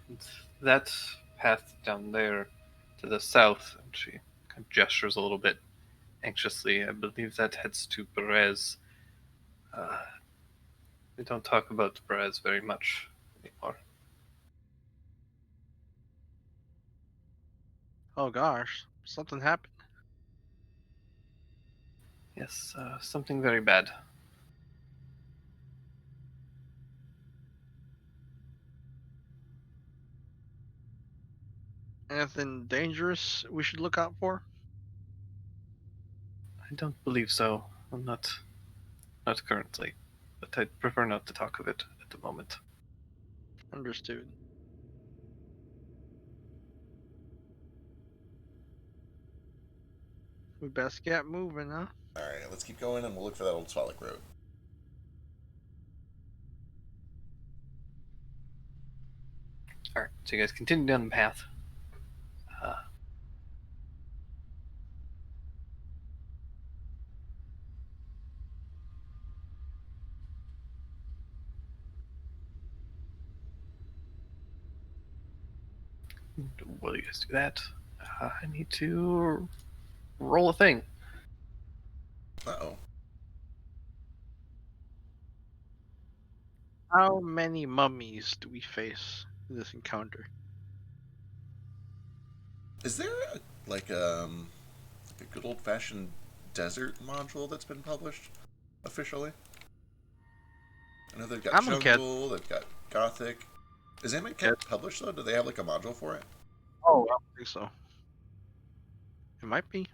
And that path down there to the south, and she kind of gestures a little bit anxiously, I believe that heads to Berez. We don't talk about Berez very much anymore. Oh gosh, something happened. Yes, something very bad. Anything dangerous we should look out for? I don't believe so. Well, not currently, but I'd prefer not to talk of it at the moment. Understood. We best get moving, huh? Alright, let's keep going and we'll look for that old Swallow Road. All right, so you guys continue down the path. While you guys do that, I need to roll a thing. Uh-oh. How many mummies do we face in this encounter? Is there like a good old-fashioned desert module that's been published officially? I know they've got Amonkhet. Jungle, they've got Gothic. Is Amonkhet published though? Do they have like a module for it? Oh, I don't think so. It might be.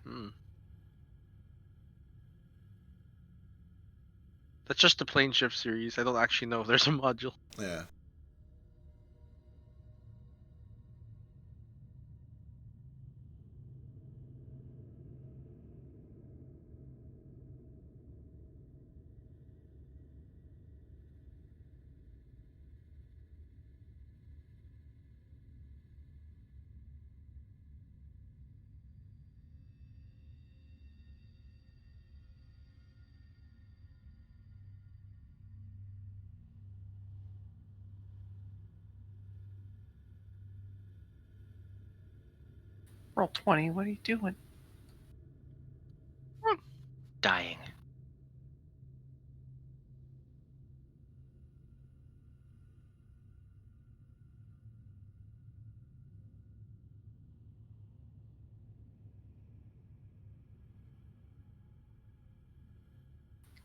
That's just the plane shift series. I don't actually know if there's a module. Yeah. Roll 20. What are you doing? Dying.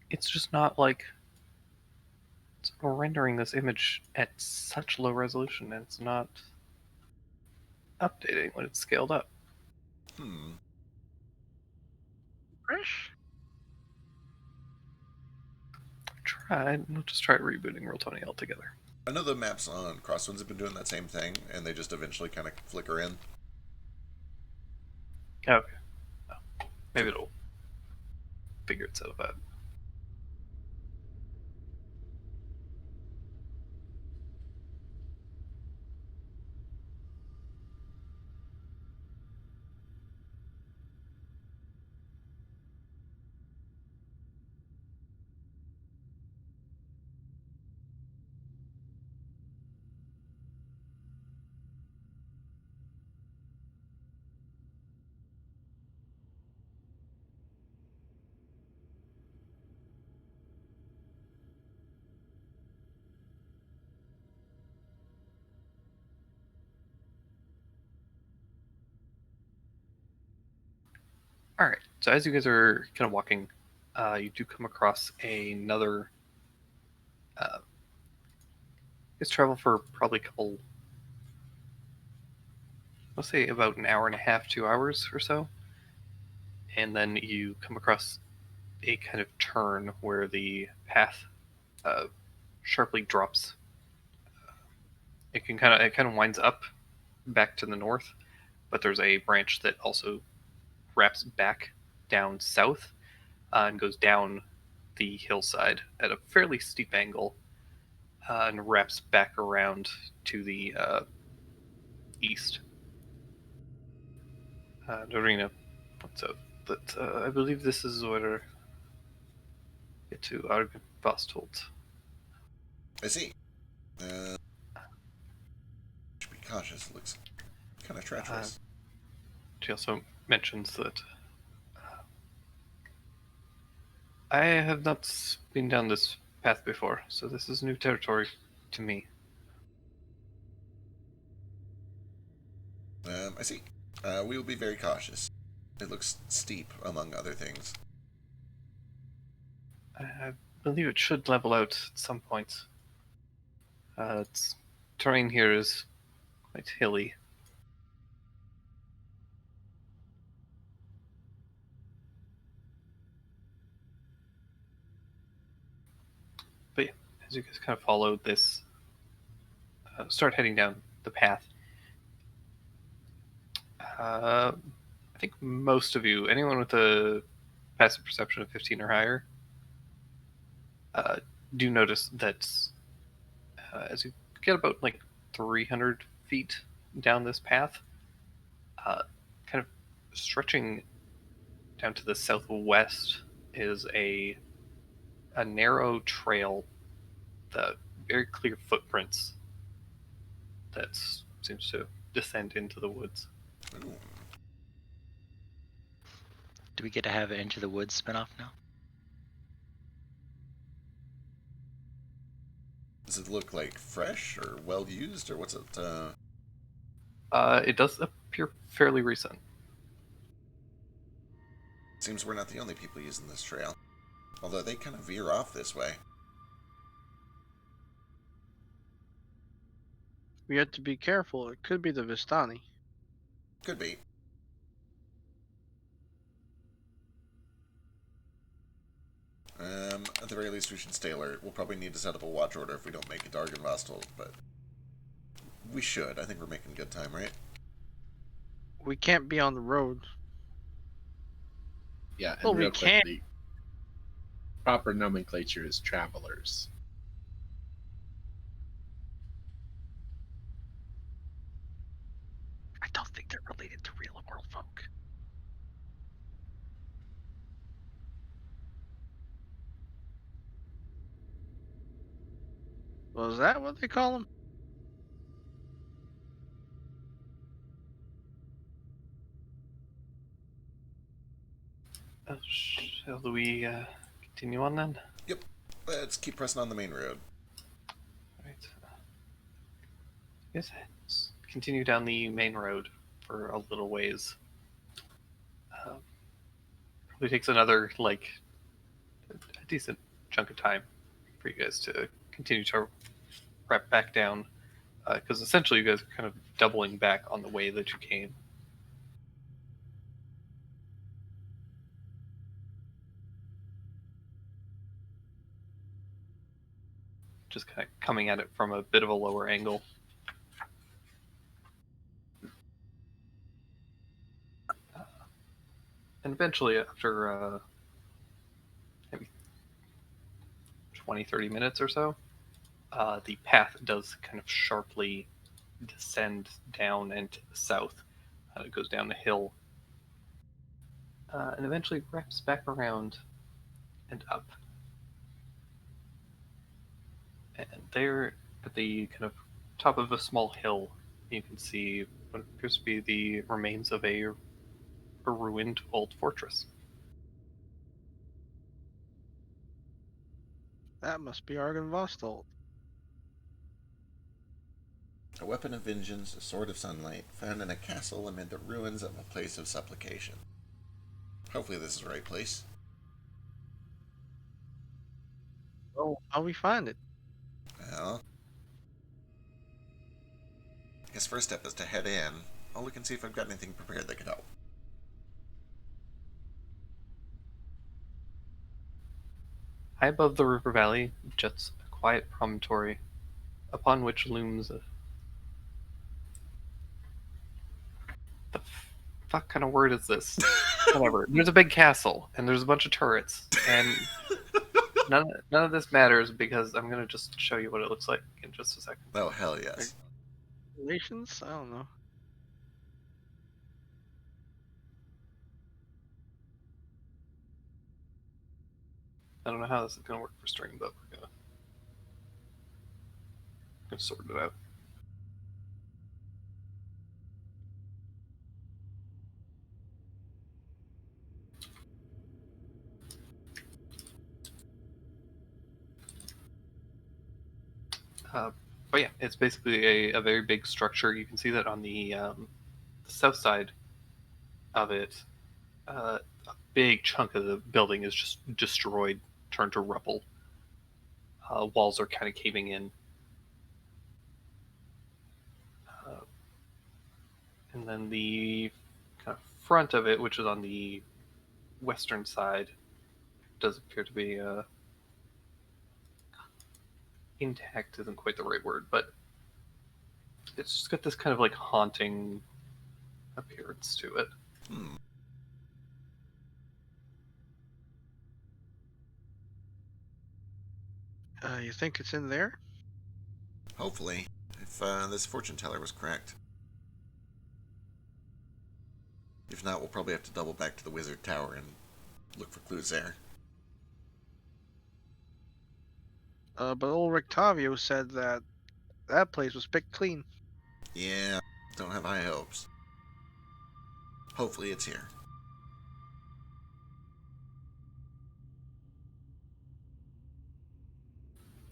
It's just not like we're rendering this image at such low resolution, and it's not updating when it's scaled up. Fresh? We'll just try rebooting Roll20 altogether. I know the maps on Crosswinds have been doing that same thing, and they just eventually kind of flicker in. Okay. Oh, maybe it'll figure itself out. All right. So as you guys are kind of walking, you do come across another. You guys travel for probably a couple. Let's say about an hour and a half, 2 hours or so, and then you come across a kind of turn where the path sharply drops. It kind of winds up back to the north, but there's a branch that also wraps back down south and goes down the hillside at a fairly steep angle and wraps back around to the east. Dorina points out that I believe this is where get to Argvastholt. I see. Should be cautious. It looks kind of treacherous. She also mentions that I have not been down this path before, so this is new territory to me. I see. We will be very cautious. It looks steep, among other things. I believe it should level out at some point. Terrain here is quite hilly. as you guys kind of follow this, start heading down the path. I think most of you, anyone with a passive perception of 15 or higher, do notice that as you get about like 300 feet down this path, kind of stretching down to the southwest is a narrow trail, the very clear footprints that seems to descend into the woods. Ooh. Do we get to have an Into the Woods spinoff now? Does it look like fresh or well used, or what's it? It does appear fairly recent. Seems we're not the only people using this trail. Although they kind of veer off this way. We have to be careful. It could be the Vistani. Could be. At the very least, we should stay alert. We'll probably need to set up a watch order if we don't make it to Argynvostholt, but we should. I think we're making good time, right? We can't be on the road. Yeah, and Well, we real can't. quickly, proper nomenclature is travelers. I don't think they're related to real world folk. Was that what they call them? Shall we continue on then? Yep. Let's keep pressing on the main road. Right. Yes, let's continue down the main road for a little ways. Probably takes another, like, a decent chunk of time for you guys to continue to wrap back down. Because essentially you guys are kind of doubling back on the way that you came. Just kind of coming at it from a bit of a lower angle. And eventually, after maybe 20-30 minutes or so, the path does kind of sharply descend down and to the south. It goes down the hill and eventually wraps back around and up. And there, at the kind of top of a small hill, you can see what appears to be the remains of a ruined old fortress. That must be Argynvostholt. A weapon of vengeance, a sword of sunlight, found in a castle amid the ruins of a place of supplication. Hopefully this is the right place. Oh, how we find it? Well, I guess first step is to head in. I'll look and see if I've got anything prepared that could help. High above the river valley juts a quiet promontory, upon which looms a... The fuck kind of word is this? Whatever. There's a big castle, and there's a bunch of turrets, and none of this matters because I'm gonna just show you what it looks like in just a second. Oh, hell yes. Relations? I don't know. I don't know how this is gonna work for stream, but we're gonna sort it out. But yeah, it's basically a very big structure. You can see that on the south side of it, a big chunk of the building is just destroyed, turned to rubble. Walls are kind of caving in. And then the kind of front of it, which is on the western side, does appear to be intact isn't quite the right word, but it's just got this kind of like haunting appearance to it. Hmm. You think it's in there? Hopefully, if this fortune teller was correct. If not, we'll probably have to double back to the Wizard Tower and look for clues there. But old Rictavio said that place was picked clean. Yeah, don't have high hopes. Hopefully it's here.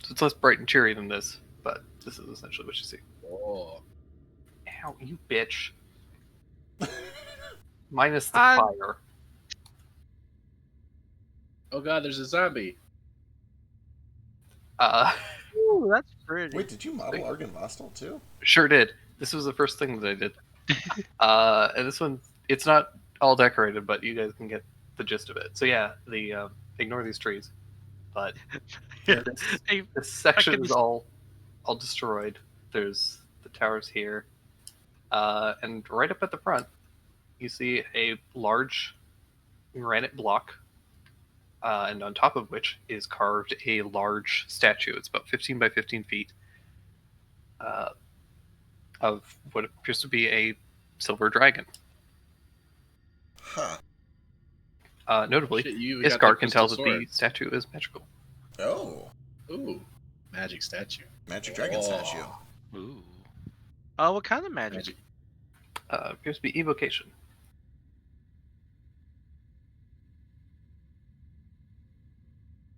So it's less bright and cheery than this, but this is essentially what you see. Oh. Ow, you bitch. Minus the I'm- fire. Oh god, there's a zombie. Ooh, that's pretty. Wait, did you model Argon Vostel too? Sure did. This was the first thing that I did. And this one, it's not all decorated, but you guys can get the gist of it. So yeah, the ignore these trees, but Yeah. this, this section is all destroyed. There's the towers here, and right up at the front, you see a large granite block, and on top of which is carved a large statue. It's about 15 by 15 feet. Of what appears to be a silver dragon. Huh. Notably, Shit, you got Iskar that can tell that crystal the statue is magical. Oh, sword. Ooh, magic statue. magic dragon Oh. statue. Ooh. What kind of magic? Magic. Appears to be evocation.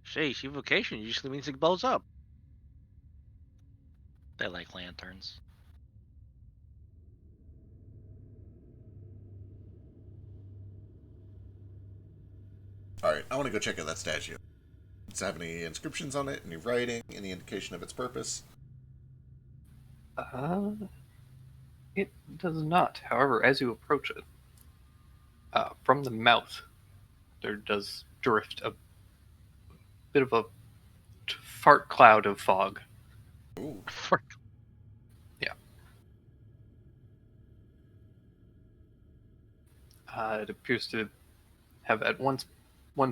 Sheesh, evocation usually means it blows up. They like lanterns. Alright, I want to go check out that statue. Does it have any inscriptions on it? Any writing? Any indication of its purpose? It does not. However, as you approach it, from the mouth, there does drift a bit of a fart cloud of fog. Ooh. It appears to have at one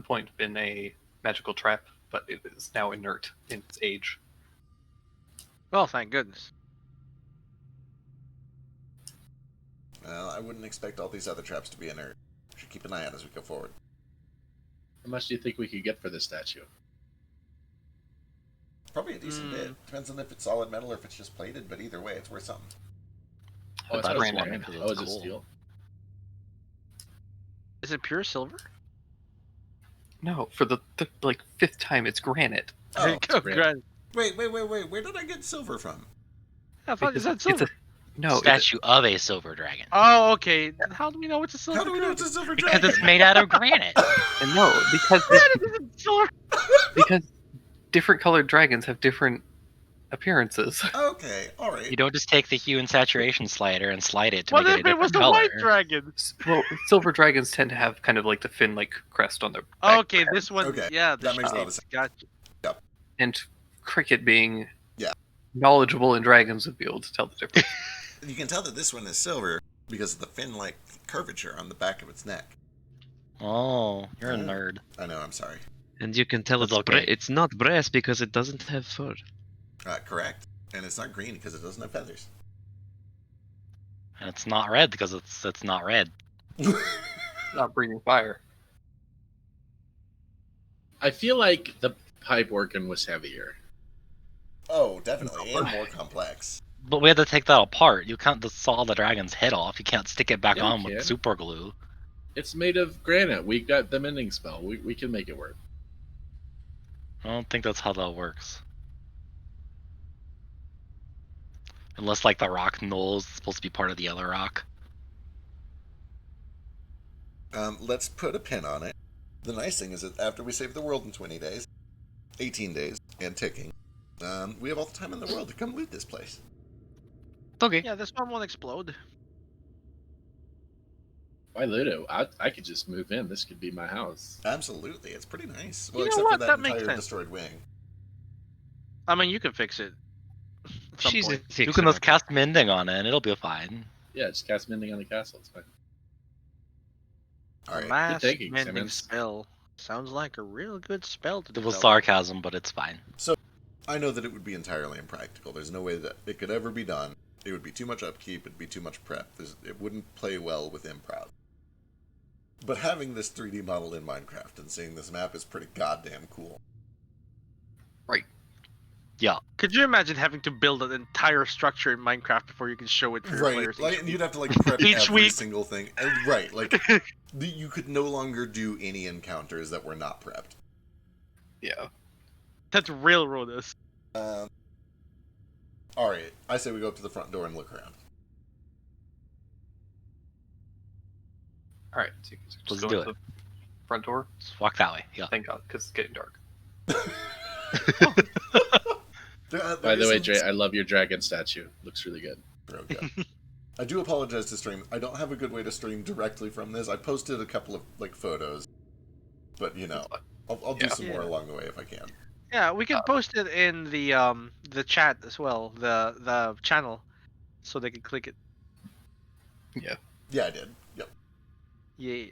point been a magical trap, but it is now inert in its age. Well, thank goodness. Well, I wouldn't expect all these other traps to be inert. Should keep an eye out as we go forward. How much do you think we could get for this statue? Probably a decent bit. Depends on if it's solid metal or if it's just plated, but either way, it's worth something. Oh, I thought it's it was granite. granite 'cause Oh, it's is it cool. steel? Is it pure silver? No, for the like fifth time, it's granite. Oh, Granted. wait. Where did I get silver from? I thought you Because said it's silver. no, Statue of a silver dragon. Oh, okay. Then how do we know it's a silver? How do we know dragon? it's a silver Because dragon? it's made out of granite. and no, because Granite isn't silver. because different colored dragons have different appearances. Okay, alright. You don't just take the hue and saturation slider and slide it to What make it if a it was different the color. white dragon? Well, silver dragons tend to have kind of like the fin-like crest on their back. Okay, this one. Okay, Yeah, that makes a lot of sense. Gotcha. And Cricket, being Yeah. knowledgeable in dragons, would be able to tell the difference. You can tell that this one is silver because of the fin-like curvature on the back of its neck. Oh, you're a Yeah. nerd. I know, I'm sorry. And you can tell That's it's okay. it's not brass because it doesn't have fur. Correct. And it's not green because it doesn't have feathers. And it's not red because it's not red. Not breathing fire. I feel like the pipe organ was heavier. Oh, definitely. And more complex. But we had to take that apart. You can't just saw the dragon's head off. You can't stick it back Yeah, you on with can. super glue. It's made of granite. We got the mending spell. We can make it work. I don't think that's how that works. Unless like the rock knoll is supposed to be part of the other rock. Let's put a pin on it. The nice thing is that after we save the world in 20 days, 18 days, and ticking, we have all the time in the world to come loot this place. Okay. Yeah, this one won't explode. Why Ludo? I could just move in. This could be my house. Absolutely, it's pretty nice. You Well, know except what? for that That makes entire sense. destroyed wing. I mean, you can fix it. At some She's a point. You fixer. can just cast mending on it, and it'll be fine. Yeah, just cast mending on the castle. It's fine. All right. Mass thinking, mending Simmons. spell sounds like a real good spell to It was develop. sarcasm, but it's fine. I know that it would be entirely impractical. There's no way that it could ever be done. It would be too much upkeep. It'd be too much prep. It wouldn't play well with Improv. But having this 3D model in Minecraft and seeing this map is pretty goddamn cool. Yeah. Could you imagine having to build an entire structure in Minecraft before you can show it for your Right, players? like, each and week? you'd have to like prep Each every week. single thing. And, right, like you could no longer do any encounters that were not prepped. Yeah. That's railroad us. All right, I say we go up to the front door and look around. All right. So you can just Let's go do into the front door. Just walk that way. Yeah. Thank God, because it's getting dark. By the way, Jay, I love your dragon statue. Looks really good. Okay. I do apologize to stream. I don't have a good way to stream directly from this. I posted a couple of like photos, but you know, I'll do some more along the way if I can. Yeah, we can post it in the chat as well, the channel, so they can click it. Yeah, I did. Yep. Yeah.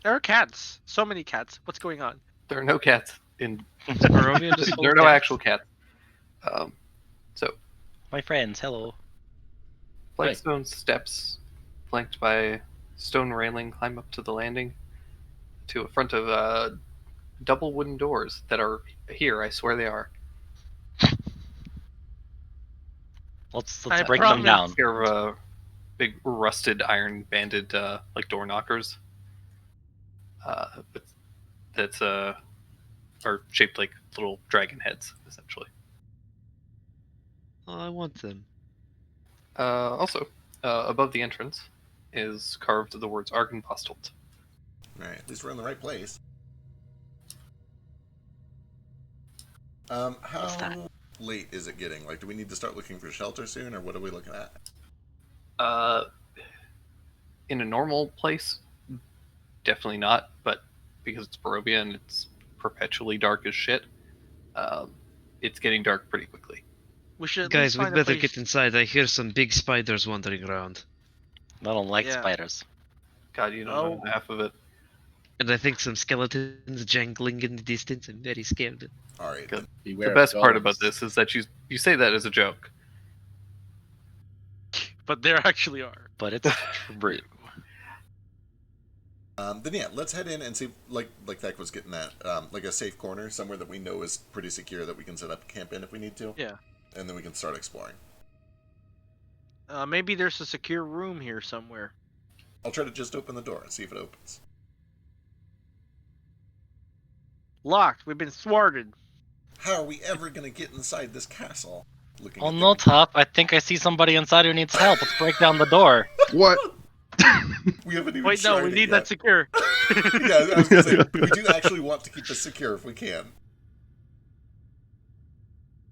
There are cats. So many cats. What's going on? There are no cats in. Barovia just full There are of no cats. actual cats. So My friends, hello. flagstone steps, flanked by stone railing, climb up to the landing, to a front of double wooden doors that are here. I swear they are. Let's I break them promise. down. Here of big rusted iron banded like door knockers. But that's are shaped like little dragon heads essentially. Oh, I want them. Also, above the entrance is carved the words Argenpostelt. Right. At least we're in the right place. How that? late is it getting? Like, do we need to start looking for shelter soon, or what are we looking at? In a normal place, definitely not. But because it's Barovia and it's perpetually dark as shit, it's getting dark pretty quickly. We should at Guys, least we'd find a better place- get inside. I hear some big spiders wandering around. I don't like Yeah. spiders. God, you don't know half of it. And I think some skeletons jangling in the distance. I'm very scared. All right. Good. Beware The of best part golems. about this is that you say that as a joke. But there actually are. But it's true. Then yeah, let's head in and see, like Thek was getting at, like a safe corner somewhere that we know is pretty secure that we can set up camp in if we need to. Yeah. And then we can start exploring. Maybe there's a secure room here somewhere. I'll try to just open the door and see if it opens. Locked. We've been thwarted. How are we ever gonna get inside this castle? Looking Oh at no, Top! I think I see somebody inside who needs help. Let's break down the door. What? We haven't even Wait, no, tried we it need yet. that secure. Yeah, I was gonna say we do actually want to keep this secure if we can.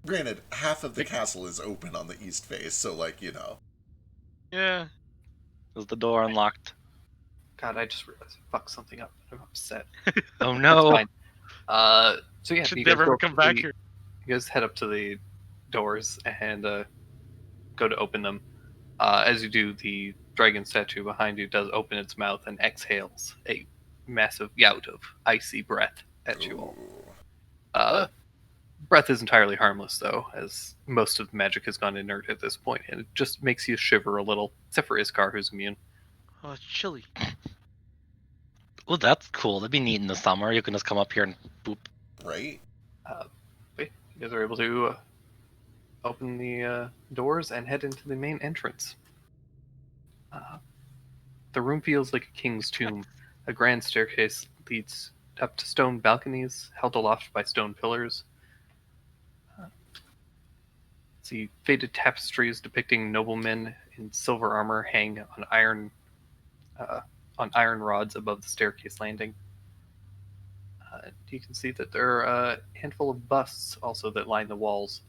Granted, half of the castle is open on the east face, so like you know. Yeah. Is the door unlocked? God, I just realized I fucked something up. I'm upset. Oh It's no! fine. So yeah, Should you guys never go up come to back the- here. You guys head up to the doors and go to open them. As you do, the dragon statue behind you does open its mouth and exhales a massive gout of icy breath at you all. Breath is entirely harmless, though, as most of the magic has gone inert at this point, and it just makes you shiver a little, except for Iskar, who's immune. Oh, it's chilly. Oh, that's cool. That'd be neat in the summer. You can just come up here and boop. Right? You guys are able to open the doors and head into the main entrance. The room feels like a king's tomb. A grand staircase leads up to stone balconies held aloft by stone pillars. See faded tapestries depicting noblemen in silver armor hang on iron rods above the staircase landing. You can see that there are a handful of busts also that line the walls,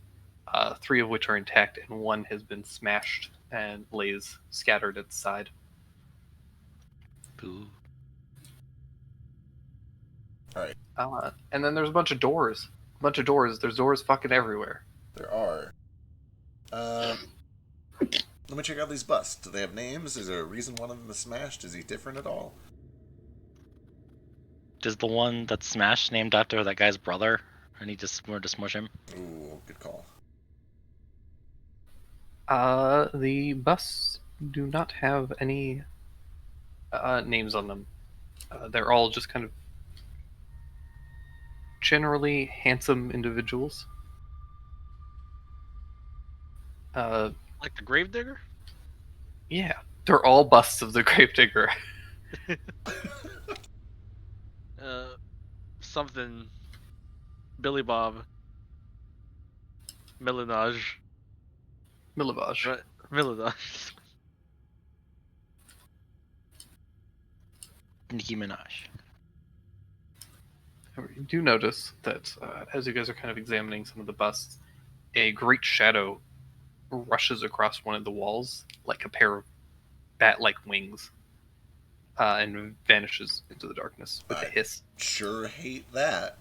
3 of which are intact and 1 has been smashed and lays scattered at the side. Boo. And then there's a bunch of doors. There's doors fucking everywhere. There are. Let me check out these busts. Do they have names? Is there a reason one of them is smashed? Is he different at all? Is the one that's smashed named after that guy's brother? And he just wanted to smush him? Ooh, good call. The busts do not have any names on them. They're all just kind of generally handsome individuals. Like the Gravedigger? Yeah, they're all busts of the Gravedigger. Something. Billy Bob. Melanage. Milavage. Right. Melanage. Nicki Minaj. You do notice that as you guys are kind of examining some of the busts, a great shadow rushes across one of the walls like a pair of bat-like wings and vanishes into the darkness with a hiss. Sure hate that.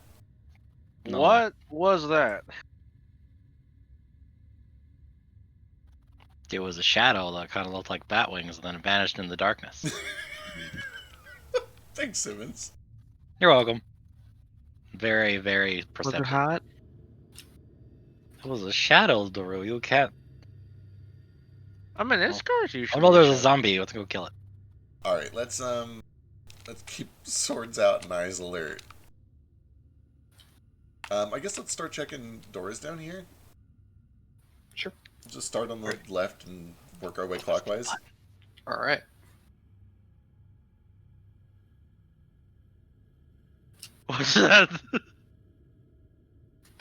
No. What was that? It was a shadow that kind of looked like bat wings and then it vanished in the darkness. Thanks, Simmons. You're welcome. Very, very Was her perceptive. hot? It was a shadow, Doru. You can't. I'm an escort. You should. Oh no, there's a show. zombie. Let's go kill it. All right, let's keep swords out and eyes alert. I guess let's start checking doors down here. Sure. Just start on the left and work our way clockwise. All right. What's that?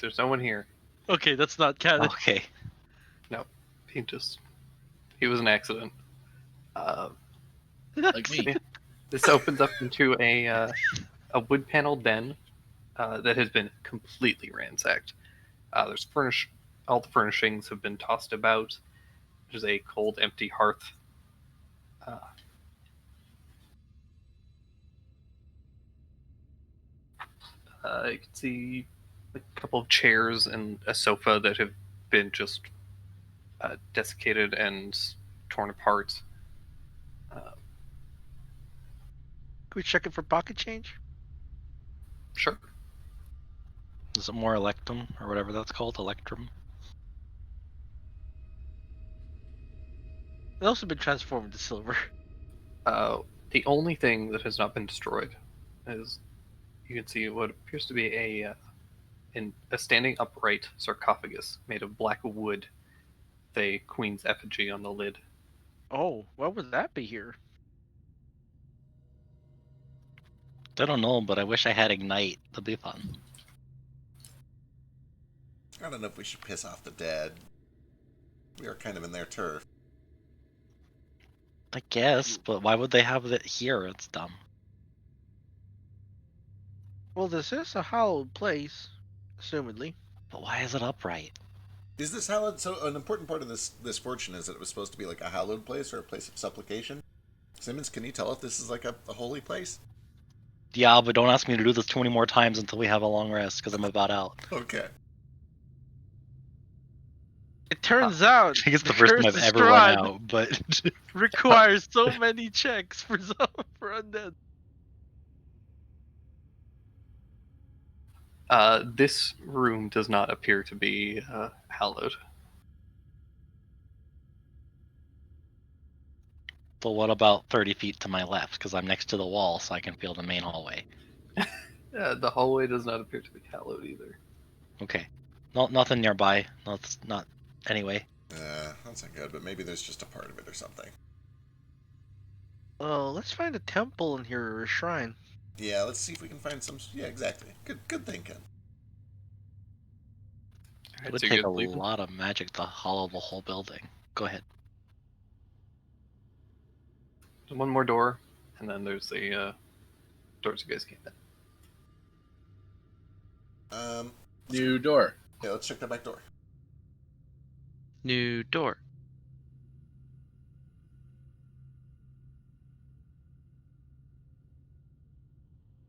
There's no one here. Okay, that's not canon. Okay. He was an accident. Like me. This opens up into a wood panel den that has been completely ransacked. There's all the furnishings have been tossed about. There's a cold, empty hearth. You can see a couple of chairs and a sofa that have been just desiccated and torn apart. Can we check it for pocket change? Sure. Is it more Electrum or whatever that's called? Electrum? It's also been transformed to silver. The only thing that has not been destroyed is you can see what appears to be a standing upright sarcophagus made of black wood, with a queen's effigy on the lid. Oh, what would that be here? I don't know, but I wish I had Ignite. That'd be fun. I don't know if we should piss off the dead. We are kind of in their turf. I guess, but why would they have it here? It's dumb. Well, this is a hallowed place, assumedly. But why is it upright? Is this hallowed? So an important part of this fortune is that it was supposed to be like a hallowed place or a place of supplication. Simmons, can you tell if this is like a holy place? Yeah, but don't ask me to do this too many more times until we have a long rest, because I'm about out. Okay. It turns out I think it's the the first time curse I've of ever run Strahd out, but requires so many checks for undead. This room does not appear to be hallowed. but what about 30 feet to my left? Because I'm next to the wall, so I can feel the main hallway. The hallway does not appear to be hallowed either. Okay. Nothing nearby. Not anyway. That's not good, but maybe there's just a part of it or something. Oh, let's find a temple in here or a shrine. Yeah, let's see if we can find some... Yeah, exactly. Good thinking. It would take a lot of magic to hollow the whole building. Go ahead. One more door, and then there's the doors you guys came in. New door. Yeah, let's check that back door. New door.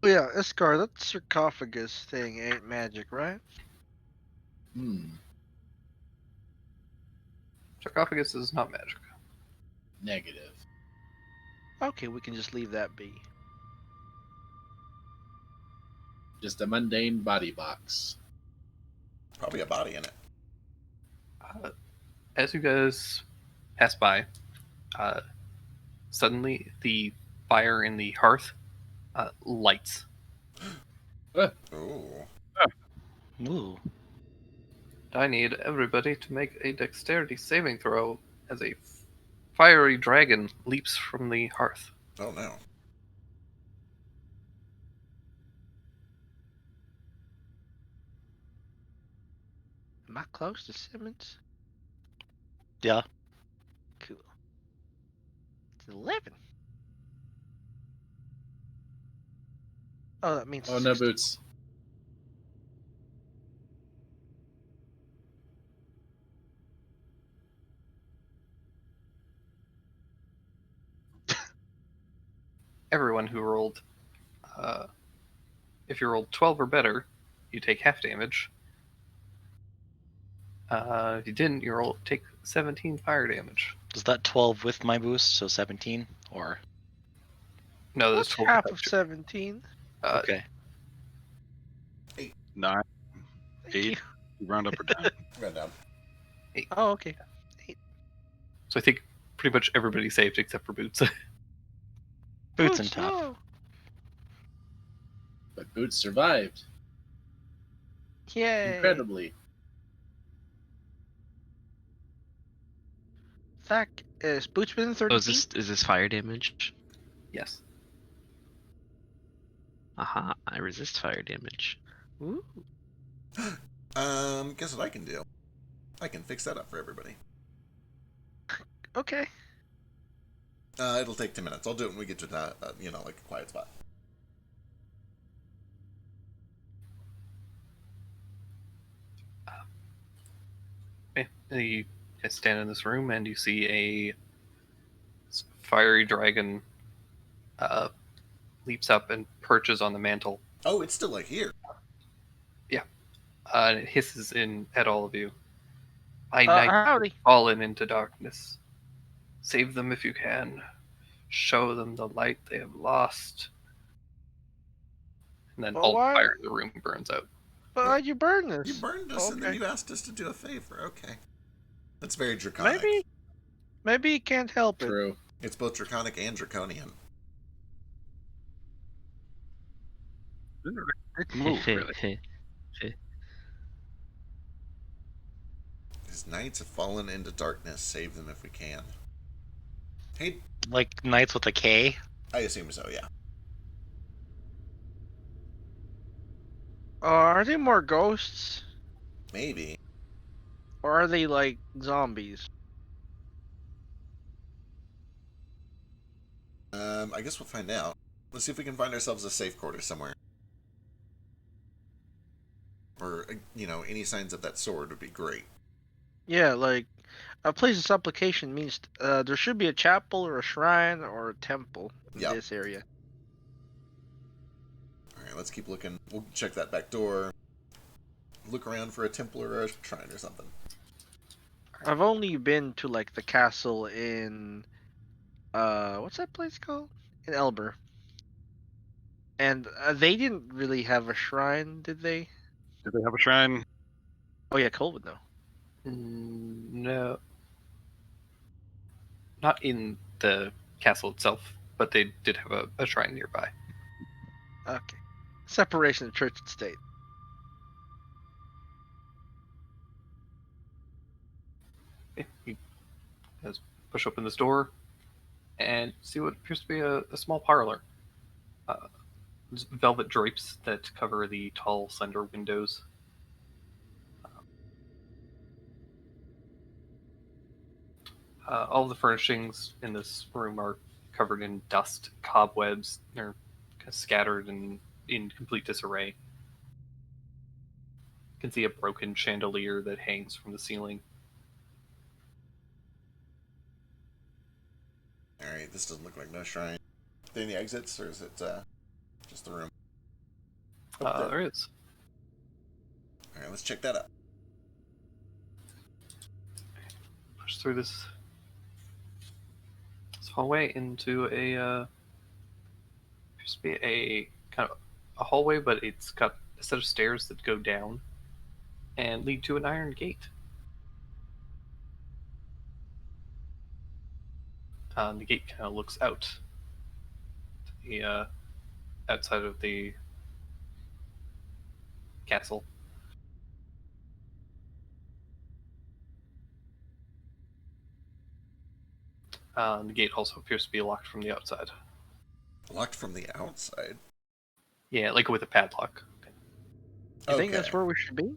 Oh yeah, Iskar, that sarcophagus thing ain't magic, right? Hmm. Sarcophagus is not magic. Negative. Okay, we can just leave that be. Just a mundane body box. Probably a body in it. As you guys pass by, suddenly the fire in the hearth lights. Ooh. Ooh. I need everybody to make a dexterity saving throw as a fiery dragon leaps from the hearth. Oh no. Am I close to Simmons? Yeah. Cool. It's 11. Oh, that means. Oh, no 16. boots. Everyone who rolled, if you rolled 12 or better, you take half damage. If you didn't, you take 17 fire damage. Was that 12 with my boost, so 17? Or No, that's What's 12 half without of you. 17? okay. 9, Thank 8. you. You round up or down. Ran down. Oh, okay. So I think pretty much everybody saved except for Boots. Boots and tough. no. But Boots survived. Yay. Incredibly. Zach, is Boots within 30 Oh, is feet? this fire damage? Yes. Aha, I resist fire damage. Ooh. Guess what I can do? I can fix that up for everybody. Okay. It'll take 10 minutes. I'll do it when we get to that, like a quiet spot. Okay. You guys stand in this room and you see a fiery dragon leaps up and perches on the mantle. Oh, it's still here. And it hisses in at all of you. My knights have Howdy. fallen into darkness. Save them if you can. Show them the light they have lost. And then But all the why- fire in the room burns out. But why'd you burn this? You burned us and then Okay. you asked us to do a favor. Okay. That's very draconic. Maybe you can't help it. True. It's both draconic and draconian. Move, really. His knights have fallen into darkness. Save them if we can. Hey, Like knights with a K? I assume so, yeah. Are they more ghosts? Maybe. Or are they like zombies? I guess we'll find out. Let's see if we can find ourselves a safe quarter somewhere. Or, any signs of that sword would be great. Yeah, like a place of supplication means there should be a chapel or a shrine or a temple in Yep. this area. Alright, let's keep looking. We'll check that back door. Look around for a temple or a shrine or something. I've only been to like the castle in what's that place called? In Elber. And they didn't really have a shrine, did they? Did they have a shrine? Oh yeah, Colwood though. No. Not in the castle itself, but they did have a shrine nearby. Okay. Separation of church and state. Okay, you guys push open this door and see what appears to be a small parlor. There's velvet drapes that cover the tall, slender windows. All the furnishings in this room are covered in dust, cobwebs. They're kind of scattered and in complete disarray. You can see a broken chandelier that hangs from the ceiling. Alright, this doesn't look like no shrine. Are there any exits, or is it just the room? There is. Alright, let's check that out. Push emerge through this hallway into appears to be a kind of a hallway, but it's got a set of stairs that go down and lead to an iron gate. The gate kind of looks out to the outside of the castle. The gate also appears to be locked from the outside. Locked from the outside? Yeah, like with a padlock. You think that's where we should be?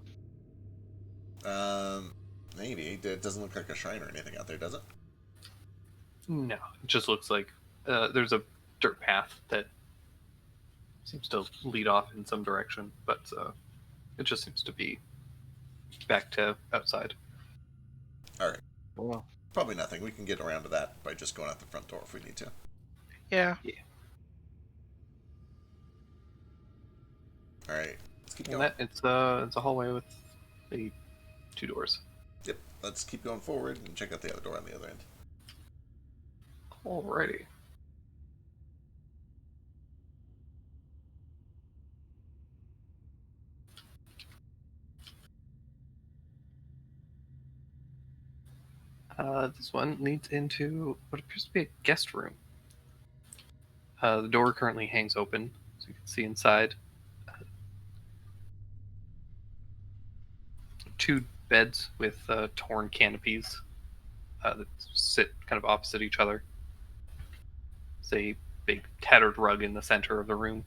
Maybe. It doesn't look like a shrine or anything out there, does it? No, it just looks like there's a dirt path that seems to lead off in some direction, but it just seems to be back to outside. Alright. Well, Probably nothing. We can get around to that by just going out the front door if we need to. yeah. Alright. Let's keep And going. it's a hallway with the 2 doors. Yep. Let's keep going forward and check out the other door on the other end. Alrighty. This one leads into what appears to be a guest room. The door currently hangs open, so you can see inside. 2 beds with torn canopies that sit kind of opposite each other. There's a big tattered rug in the center of the room.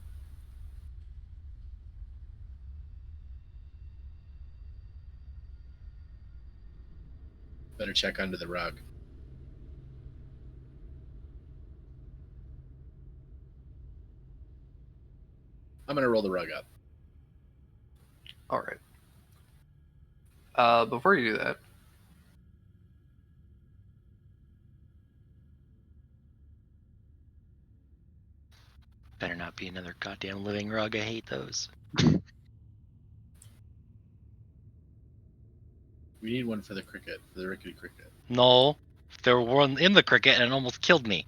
Better check under the rug. I'm gonna roll the rug up. All right. Before you do that, Better not be another goddamn living rug. I hate those. We need one for the cricket, for the rickety cricket. No, there were one in the cricket and it almost killed me.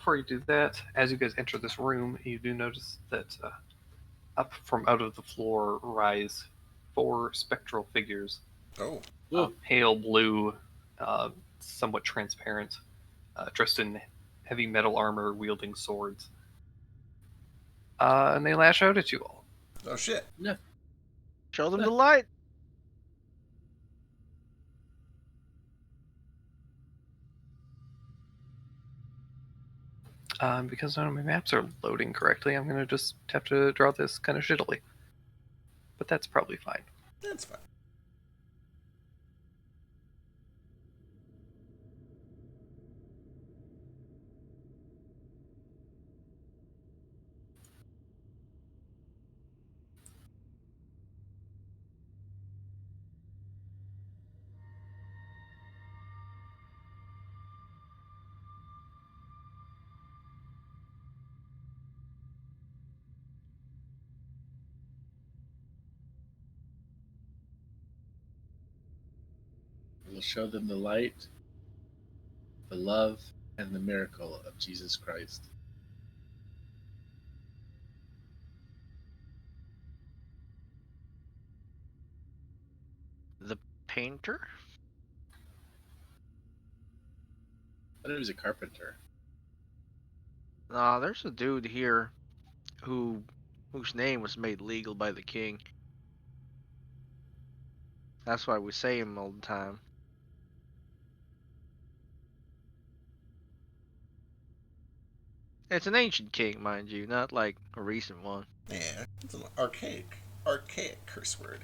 before you do that, as you guys enter this room, you do notice that up from out of the floor rise 4 spectral figures. Oh. Pale blue, somewhat transparent, dressed in heavy metal armor, wielding swords. And they lash out at you all. Oh, shit. No. Show them the light. Because none of my maps are loading correctly, I'm going to just have to draw this kind of shittily. But that's probably fine. That's fine. We'll show them the light, the love, and the miracle of Jesus Christ. The painter? I thought he was a carpenter. Nah, there's a dude here whose name was made legal by the king. That's why we say him all the time. It's an ancient king, mind you, not like a recent one. Yeah, it's an archaic curse word.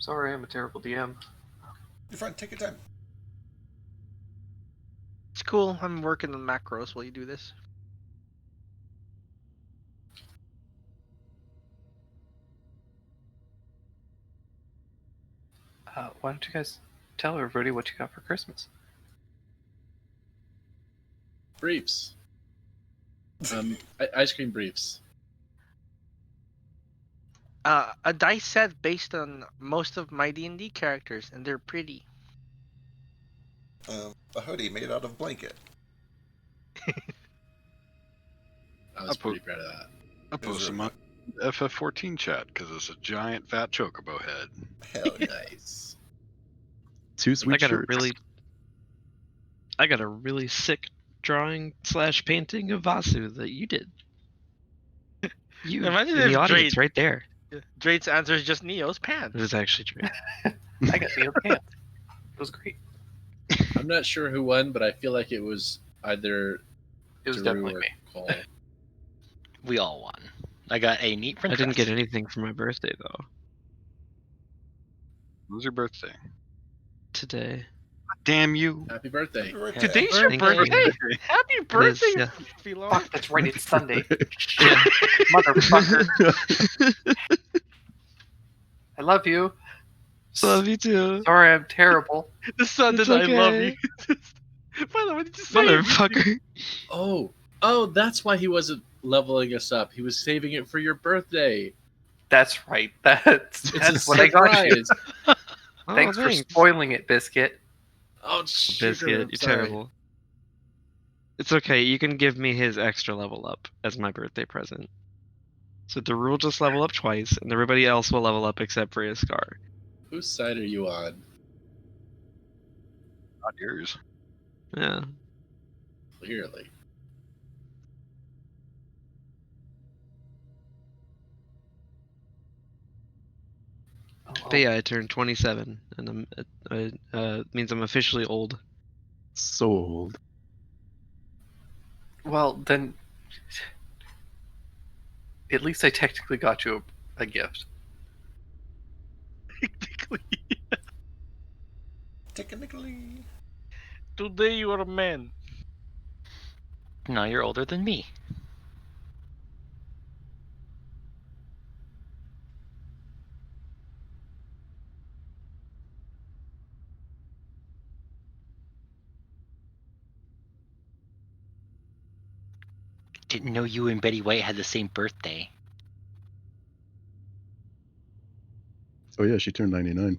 Sorry, I'm a terrible DM. You're fine. Take your time. It's cool. I'm working on macros while you do this. Why don't you guys tell everybody what you got for Christmas? Briefs. Ice cream briefs. A dice set based on most of my D&D characters, and they're pretty. A hoodie made out of blanket. I was pretty proud of that. I posted in my FF14 chat because it's a giant fat chocobo head. Hell yeah. Nice. 2 sweet I got shirts. a really sick drawing / painting of Vasu that you did. You Imagine in the if audience Drake- right there. Drake's answer is just Neo's pants. It was actually true. I got the pants. It was great. I'm not sure who won, but I feel like it was either It was Drew definitely or me. Cole. We all won. I got a neat print. I didn't dress. get anything for my birthday though. When was your birthday? Today. Damn you. Happy birthday. Right Today- there. Today's your Thank you. birthday. Happy birthday, yeah. Philo. Fuck, that's right. It's Sunday. Shit, motherfucker. I love you. Love you too. Sorry, I'm terrible. The sun It's that I love okay. you. By the way, did you say? Motherfucker. Oh, that's why he wasn't leveling us up. He was saving it for your birthday. That's right. That's It's a what I got you. surprise. Oh, Thanks for spoiling it, Biscuit. Oh, sugar, Biscuit, I'm you're sorry. terrible. It's okay. You can give me his extra level up as my birthday present. So Daru will just level up twice, and everybody else will level up except for Iskar. Whose side are you on? Not yours. Yeah. Clearly. But yeah, I turned 27, and means I'm officially old. Sold. Well, then, at least I technically got you a gift. Technically. Today you are a man. No, you're older than me. Didn't know you and Betty White had the same birthday. Oh yeah, she turned 99.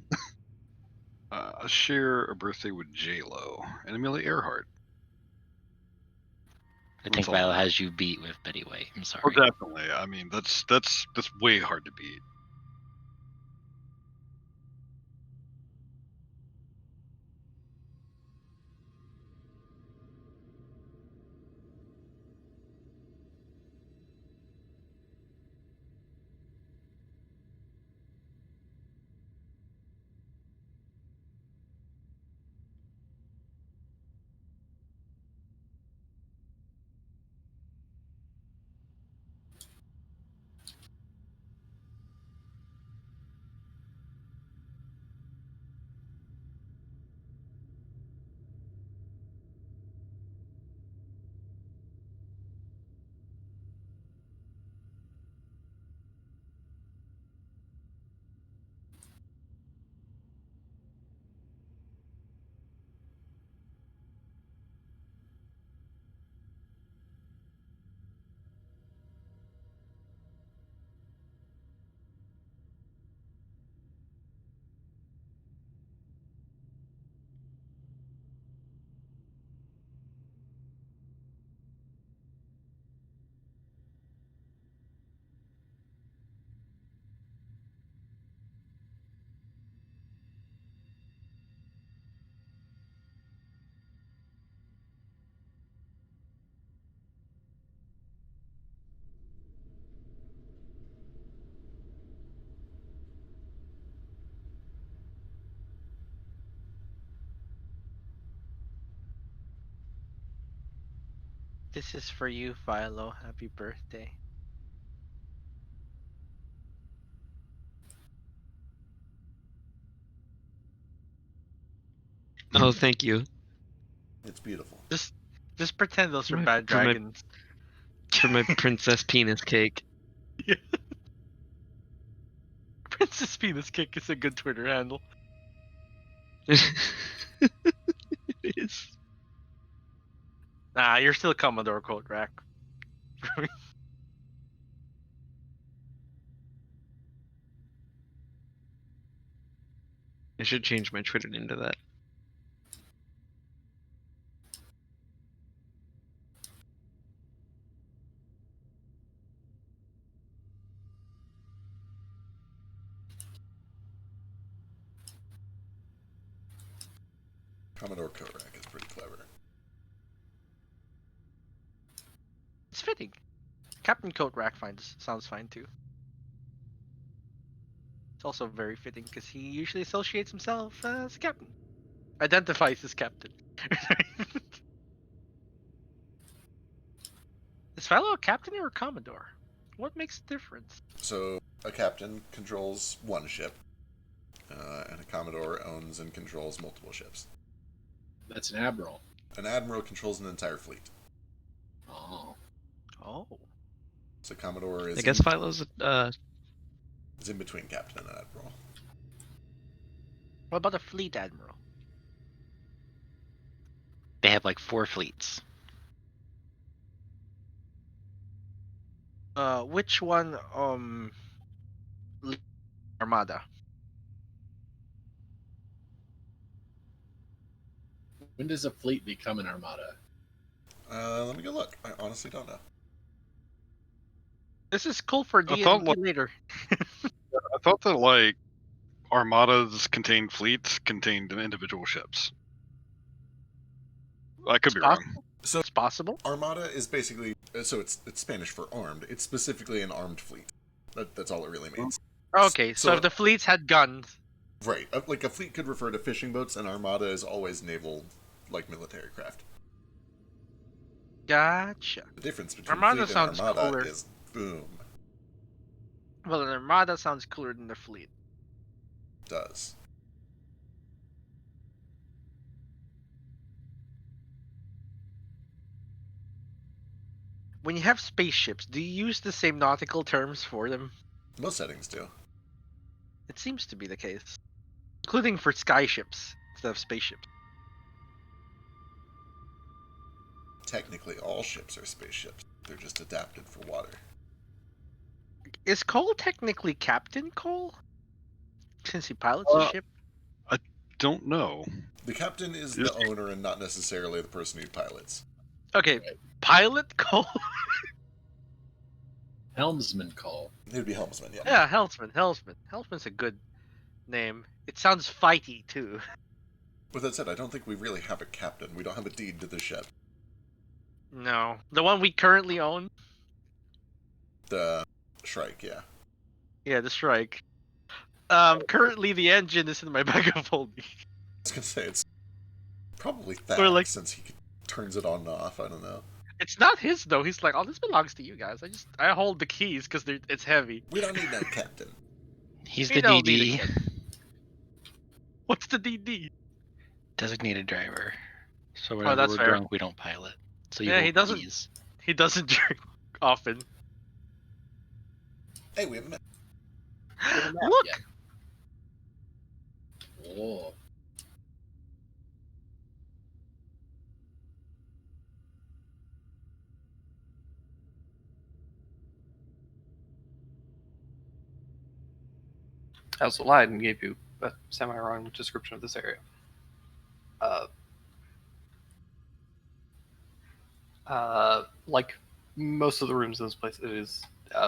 I share a birthday with J-Lo and Amelia Earhart. I think That's a Viola lot. has you beat with Betty White. I'm sorry. Oh, definitely. I mean, that's way hard to beat. This is for you, Philo. Happy birthday. Oh, thank you It's beautiful. Just pretend those are My- bad for my- dragons. for my princess penis cake. Princess Penis Kick is a good Twitter handle. It is. Nah, you're still Commodore Code Rack. I should change my Twitter name to that. Commodore Korak is pretty clever. It's fitting. Captain Coat Rack sounds fine too. It's also very fitting because he usually associates himself as captain. Identifies as captain. Is Philo a captain or a commodore? What makes the difference? So, a captain controls one ship, and a commodore owns and controls multiple ships. That's an admiral. An admiral controls an entire fleet. Oh. Oh. So, commodore is I guess Philo's is in between captain and admiral. What about a fleet admiral? They have like 4 fleets. Which one? Armada. When does a fleet become an armada? Let me go look. I honestly don't know. This is cool for I thought, D&D later. I thought that like armadas contained fleets contained individual ships. I could be wrong. So, It's possible. armada is basically so it's Spanish for armed. It's specifically an armed fleet. That's all it really means. Okay, so So- if the fleets had guns, Right. Like a fleet could refer to fishing boats, and armada is always naval, like military craft. gotcha. The difference between Armada fleet and sounds armada cooler. is boom. Well, an armada sounds cooler than the fleet. Does. When you have spaceships, do you use the same nautical terms for them? Most settings do. It seems to be the case, including for skyships instead of spaceships. Technically, all ships are spaceships. They're just adapted for water. Is Cole technically Captain Cole? Since he pilots a ship? Don't know. The captain is Yes. the owner and not necessarily the person who pilots. Okay, pilot Cole? Helmsman call. He'd be helmsman, yeah. Yeah, Helmsman. Helmsman's a good name. It sounds fighty, too. With that said, I don't think we really have a captain. We don't have a deed to the ship. No. The one we currently own? The Shrike, yeah. Yeah, the Strike. Currently the engine is in my bag of holding. I was gonna say, it's probably that, Or like- since he turns it on and off. I don't know. It's not his though. He's like, oh, this belongs to you guys. I hold the keys because it's heavy. We don't need no captain. He's We the don't need DD, a What's the DD? designated driver. So Oh, whenever that's we're fair. drunk, we don't pilot. So you Yeah, he hold doesn't- keys. He doesn't drink often. Hey, we haven't met. Look, Yeah. Oh. I also lied and gave you a semi-wrong description of this area. Like most of the rooms in this place, it is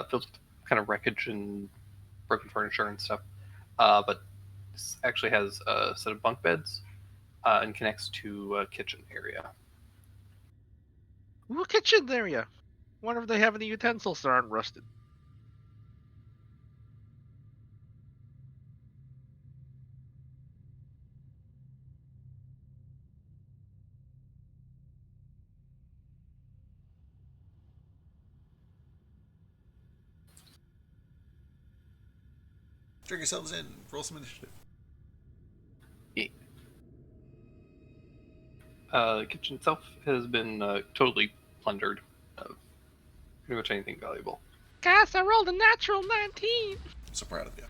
filled with kind of wreckage and broken furniture and stuff. But this actually has a set of bunk beds and connects to a kitchen area. Ooh, kitchen area. Wonder if they have any utensils that aren't rusted. Drag yourselves in. Roll some initiative. The kitchen itself has been totally plundered of pretty much anything valuable. Guys, I rolled a natural 19. So proud of you.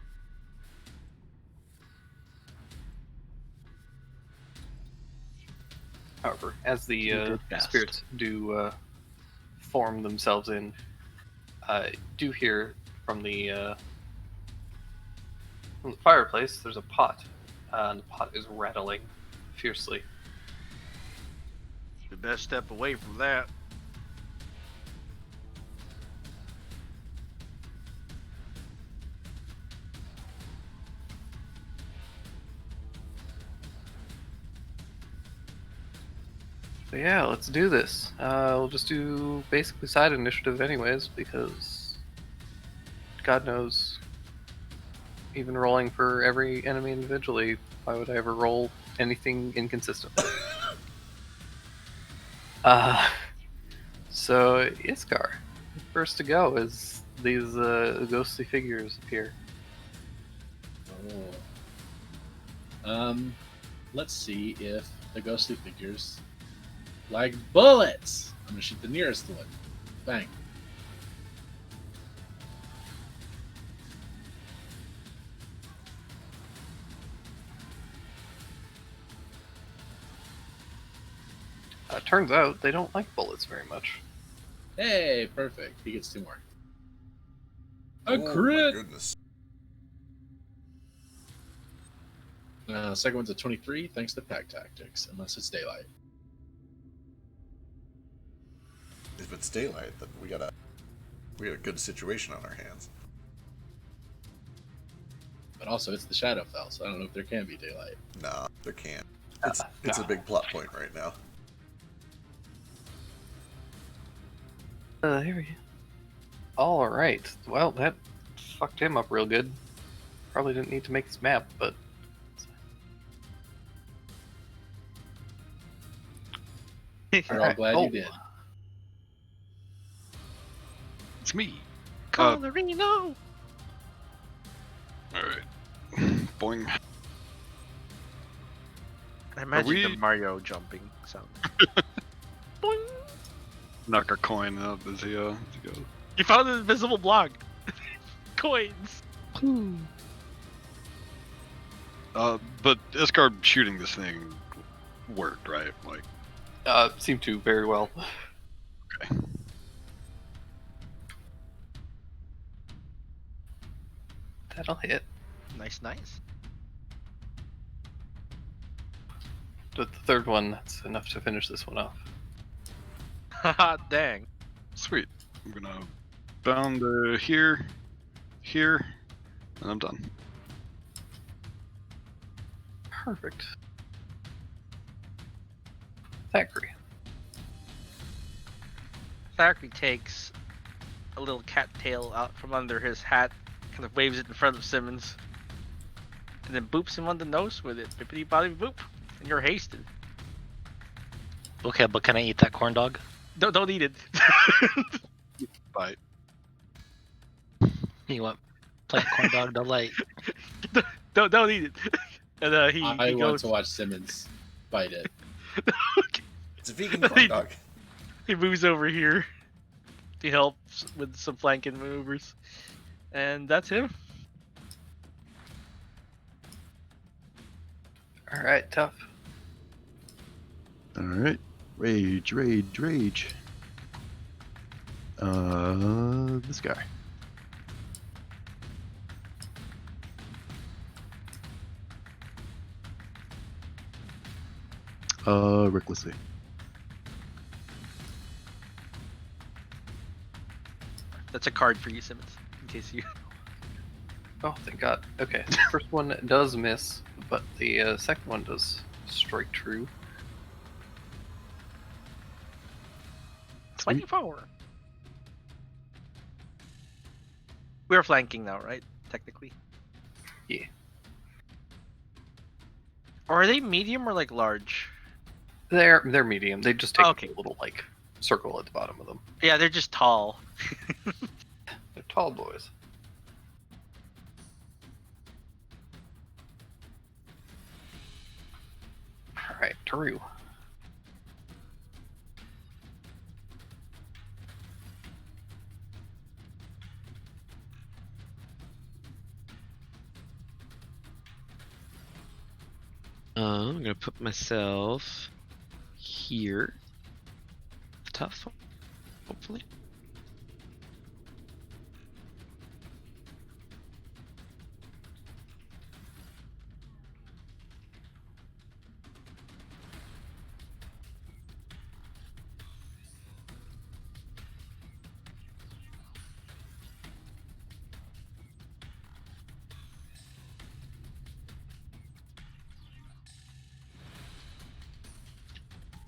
However, as the You did best. spirits do form themselves in, do hear from the fireplace. There's a pot, and the pot is rattling fiercely. The best step away from that. So yeah, let's do this. We'll just do basically side initiative anyways, because God knows, even rolling for every enemy individually, why would I ever roll anything inconsistent? So Iskar, first to go as these ghostly figures appear. Oh. Let's see if the ghostly figures like bullets. I'm gonna shoot the nearest one. Bang. Turns out they don't like bullets very much. Hey, perfect. He gets 2 more. A Oh, my crit. goodness. Second one's a 23, thanks to pack tactics, unless it's daylight. If it's daylight, then we got a good situation on our hands. But also, it's the Shadowfell, so I don't know if there can be daylight. Nah, there can't. It's Nah. a big plot point right now. Here we go. All right. Well, that fucked him up real good. Probably didn't need to make this map, but We're all glad you did. It's me. Colorino. Alright. Boing. I imagine we- the Mario jumping sound. Boing. Knock a coin up as he goes. You found an invisible block. Coins. But Iskar shooting this thing worked, right? Like, seemed to very well. okay. That'll hit. Nice, nice. But the third one, that's enough to finish this one off. Haha, dang. Sweet. I'm gonna bound here, and I'm done. Perfect. Thackeray. Thackeray takes a little cattail out from under his hat, kind of waves it in front of Simmons, and then boops him on the nose with it. Bippity boppity boop. And you're hasted. Okay, but can I eat that corn dog? Don't eat it. Bye. You want plant corn dog delight? don't eat it. And I he want goes. to watch Simmons bite it. It's a vegan corn dog. He moves over here to help with some flanking maneuvers, and that's him. All right, tough. All right. Rage. This guy. Recklessly. That's a card for you, Simmons, in case you. Oh, thank God. Okay, the first one does miss, but the second one does strike true. 24. We're flanking now, right? Technically. Yeah. Or are they medium or like large? They're medium. They just take Okay. a little like circle at the bottom of them. Yeah, they're just tall. They're tall boys. All right, Taru. I'm gonna put myself here. Tough, hopefully.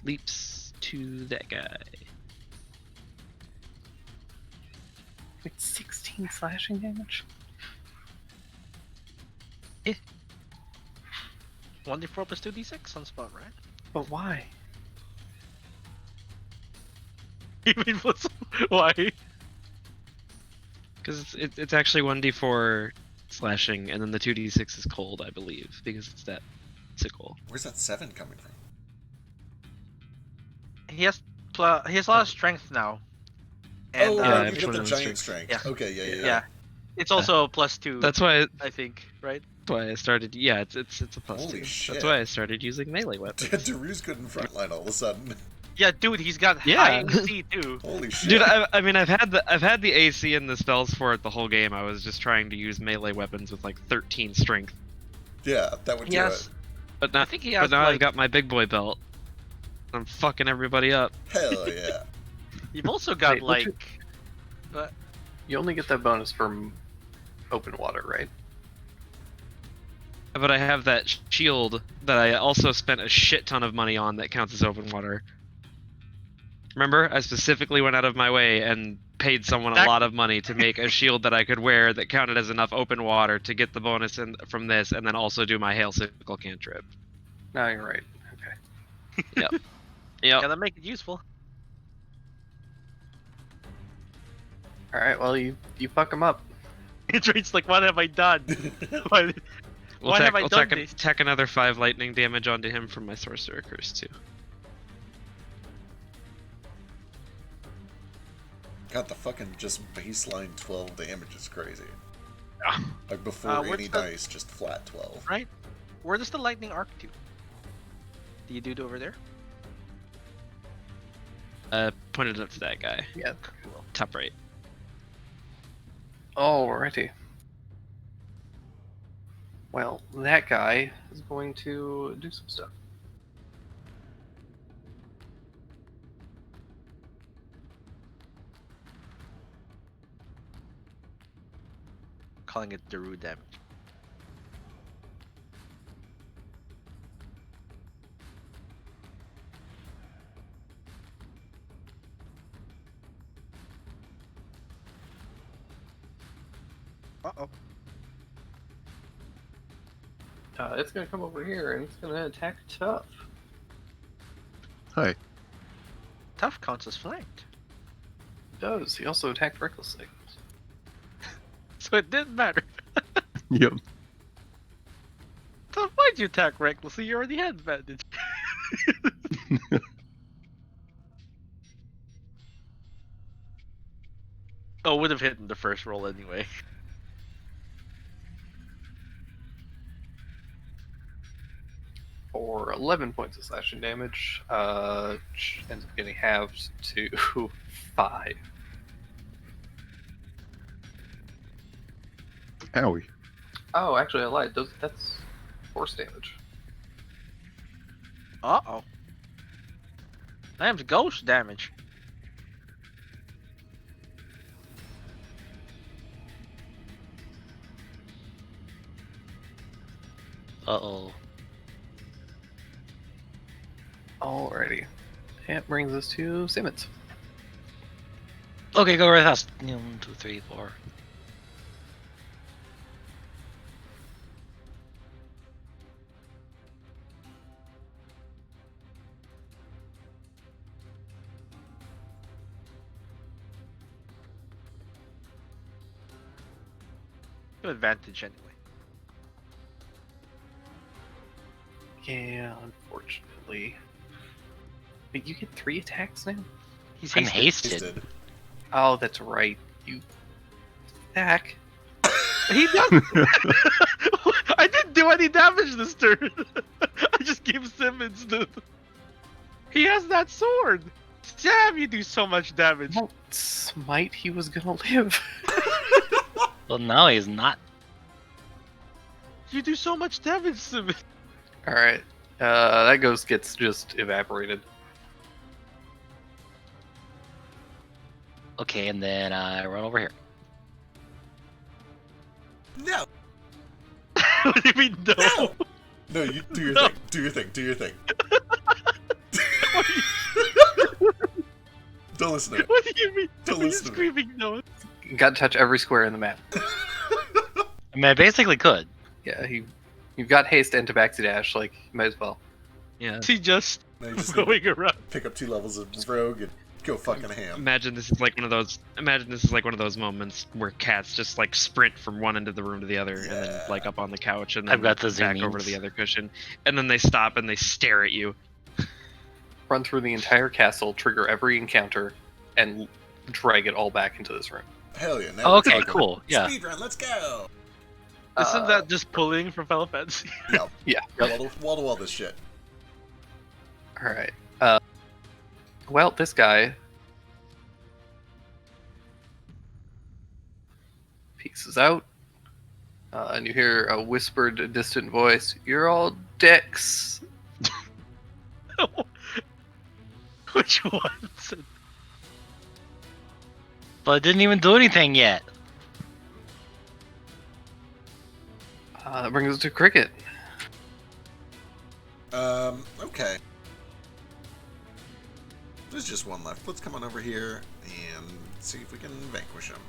Leaps to that guy. Like 16 slashing damage? 1d4 plus 2d6 on spot, right? But why? You mean what's why? Because it's actually 1d4 slashing, and then the 2d6 is cold, I believe, because it's that sickle. Where's that 7 coming from? He has a lot of strength now. And, oh, yeah, you which get one the of giant those strength. Yeah. Okay, yeah. Yeah. It's also plus 2. That's why. I think, right? That's why I started. Yeah, it's a plus Holy 2. shit. That's why I started using melee weapons. Daru's good in frontline all of a sudden. Yeah, dude, he's got Yeah. high AC too. Holy shit. Dude, I mean, I've had the AC and the spells for it the whole game. I was just trying to use melee weapons with like 13 strength. Yeah, that would do Yes. it. But now, I think he has, I've like- got my big boy belt. I'm fucking everybody up. Hell yeah. You've also got Wait, what's like You only get that bonus from open water, right? But I have that shield that I also spent a shit ton of money on that counts as open water. Remember, I specifically went out of my way and paid someone a lot of money to make a shield that I could wear that counted as enough open water to get the bonus from this, and then also do my hail sickle cantrip. No, you're right. Okay. Yep. Yep. gotta make it useful. All right. Well, you fuck him up. It's like, what have I done? Why We'll have tack, I we'll done tack, this? tack another 5 lightning damage onto him from my sorcerer curse too. God, the fucking just baseline 12 damage is crazy. Yeah. Like before what's any the- dice, just flat 12. Right? Where does the lightning arc to? Do you do it over there? Pointed up to that guy. Yeah. Top right. Alrighty. Well, that guy is going to do some stuff. Calling it Daru damage. Uh-oh. It's gonna come over here and it's gonna attack Tough. Hi. Tough counts as flanked. It does. He also attacked recklessly. So it didn't matter. Yep. Tough, why'd you attack recklessly? You already had advantage. Oh, would have hit in the first roll anyway. For 11 points of slashing damage, ends up getting halved to 5. Owie. Oh, actually, I lied. That's force damage. Uh-oh. That's ghost damage. Uh-oh. Alrighty. That brings us to Simmons. Okay, go right fast. 1, 2, 3, 4. You have advantage anyway. Yeah, unfortunately. But you get 3 attacks now? He's I'm hasted. hasted. Oh, that's right. You stack. He does. I didn't do any damage this turn. I demons, dude. He has that sword. Damn, you do so much damage. Well, smite, he was gonna live. Well, no, he's not. You do so much damage to me. Alright. That ghost gets just evaporated. Okay, and then I run over here. No! What do you mean, no? No! No, you do your thing. Do your thing. Do your thing. Don't listen to it. What do you mean? Don't What are you listen to me. screaming no? You gotta touch every square in the map. I mean, I basically could. Yeah, you've got haste and tabaxi dash, like, you might as well. Yeah. He just Now you just need going around. to pick up 2 levels of rogue and go fucking ham. Imagine this is like one of those. Imagine this is like one of those moments where cats just like sprint from one end of the room to the other, and then Yeah. like up on the couch, and then I've got the back over to zoomies. the other cushion, and then they stop and they stare at you. Run through the entire castle, trigger every encounter, and drag it all back into this room. Hell yeah. Now we're Okay, talking. cool. Yeah. Speedrun, let's go! Isn't that just pulling from Final Fantasy? Yep. Yeah. Wall to wall this shit. Alright. Well, this guy pieces out, and you hear a whispered, distant voice. You're all dicks. Which ones? But I didn't even do anything yet. That brings us to Cricket. Okay. There's just one left. Let's come on over here and see if we can vanquish him.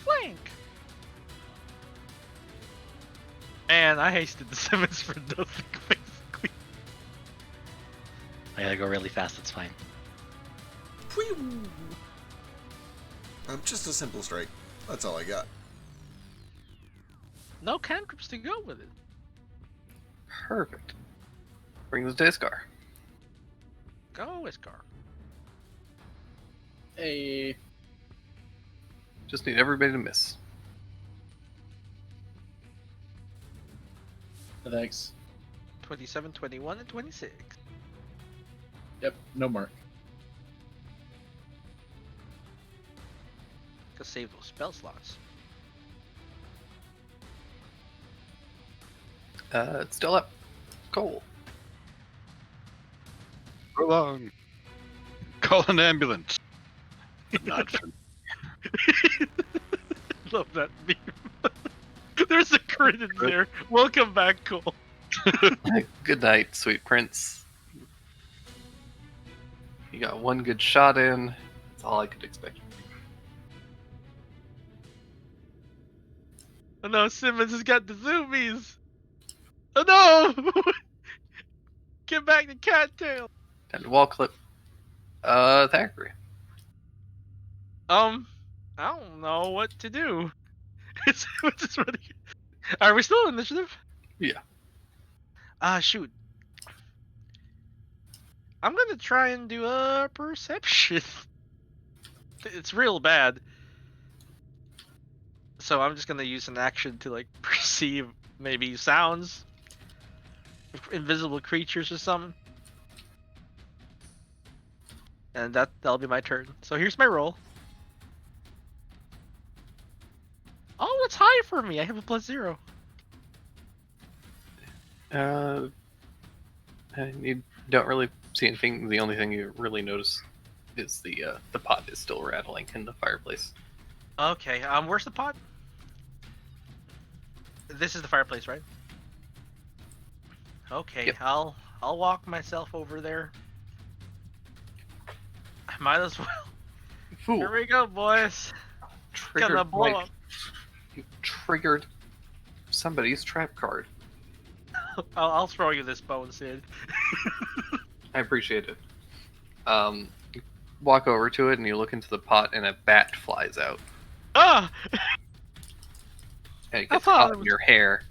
Flank. And I hasted the Simmons for nothing, basically. I gotta go really fast. It's fine. Just a simple strike. That's all I got. No cantrips to go with it. Perfect. Brings us to Iskar. Go, Iskar. Hey, Just need everybody to miss. thanks. 27, 21, and 26. Yep, no mark. Gotta save those spell slots. It's still up. Cole. Hold on. Call an ambulance. Not for Love that meme. There's a crit in there. Welcome back, Cole. Good night, sweet prince. You got one good shot in. That's all I could expect. Oh no, Simmons has got the zoomies. Oh no! Get back to Cattail. And wall clip. Thackeray. I don't know what to do. It's just running. Are we still in initiative? Yeah. Shoot. I'm gonna try and do a perception. It's real bad. So I'm just gonna use an action to like perceive maybe sounds, invisible creatures or something. And that'll be my turn. So here's my roll. Oh, that's high for me. I have a +0. You don't really see anything. The only thing you really notice is the pot is still rattling in the fireplace. Okay. Where's the pot? This is the fireplace, right? Okay. Yep. I'll walk myself over there. I might as well. Fool. Here we go, boys. Triggered, Gonna blow like, up. you triggered somebody's trap card. I'll throw you this bone, Sid. I appreciate it. You walk over to it and you look into the pot and a bat flies out. Ah! And it I gets thought caught it in was- your hair.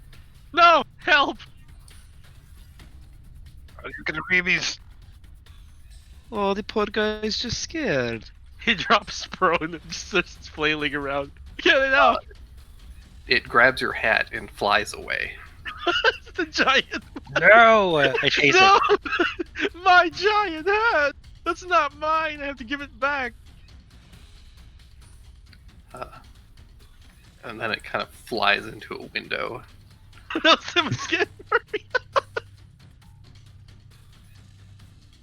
No! Help! Are you gonna be these? Oh, the poor guy's just scared. He drops prone and just starts flailing around. Get it out! It grabs your hat and flies away. The giant. No! I chase No! it. My giant hat. That's not mine. I have to give it back. And then it kind of flies into a window. No, someone's getting for me.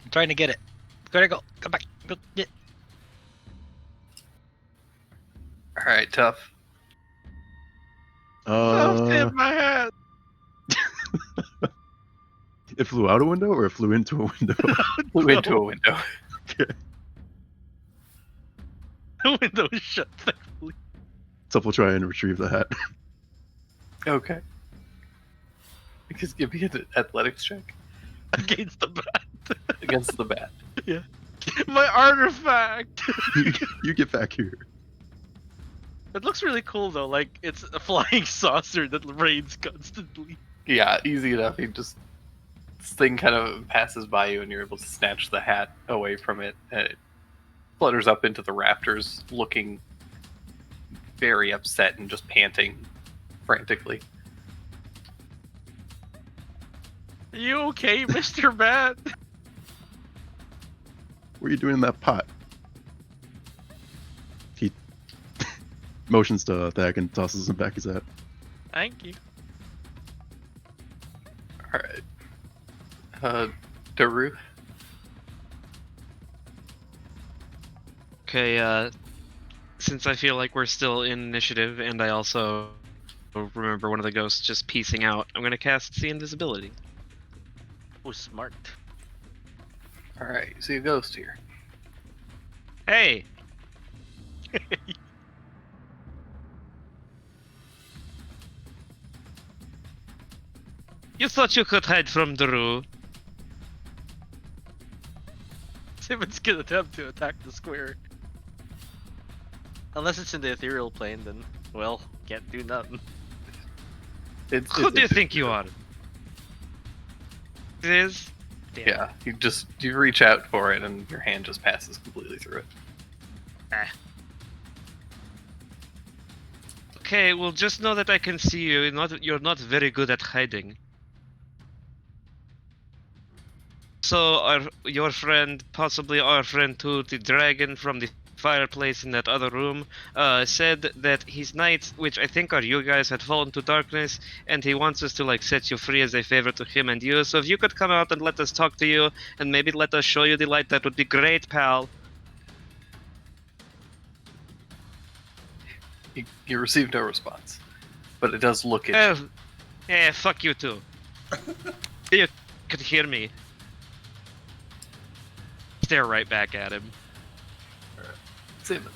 I'm trying to get it. Gotta go. Come back. Go get. All right, tough. Oh, damn, my hat. It flew out a window or it flew into a window? Flew into a window. The window is shut. Thankfully. So we'll try and retrieve the hat. Okay. Because give me an athletics check Against the bat. against the bat. My artifact. You get back here. It looks really cool though. Like it's a flying saucer that rains constantly. Yeah, easy enough. This thing kind of passes by you, and you're able to snatch the hat away from it, and it flutters up into the rafters, looking very upset and just panting frantically. Are you okay, Mr. Bat? What are you doing in that pot? He motions to attack and tosses him back his hat. Thank you. All right. Daru. Okay, since I feel like we're still in initiative, and I also remember one of the ghosts just piecing out, I'm gonna cast See Invisibility. Oh, smart. All right, you see a ghost here. Hey! You thought you could hide from Drew. Simmons can attempt to attack the square. Unless it's in the ethereal plane, then, well, can't do nothing. Who do you think you are? It is? Damn. Yeah, you reach out for it, and your hand just passes completely through it. Okay, well, just know that I can see you. You're not very good at hiding. So, your friend, possibly our friend too, the dragon from the fireplace in that other room, said that his knights, which I think are you guys, had fallen to darkness, and he wants us to like set you free as a favor to him and you. So if you could come out and let us talk to you, and maybe let us show you the light, that would be great, pal. You receive no response, but it does look at you. Fuck you too. You could hear me. Stare right back at him. Simon.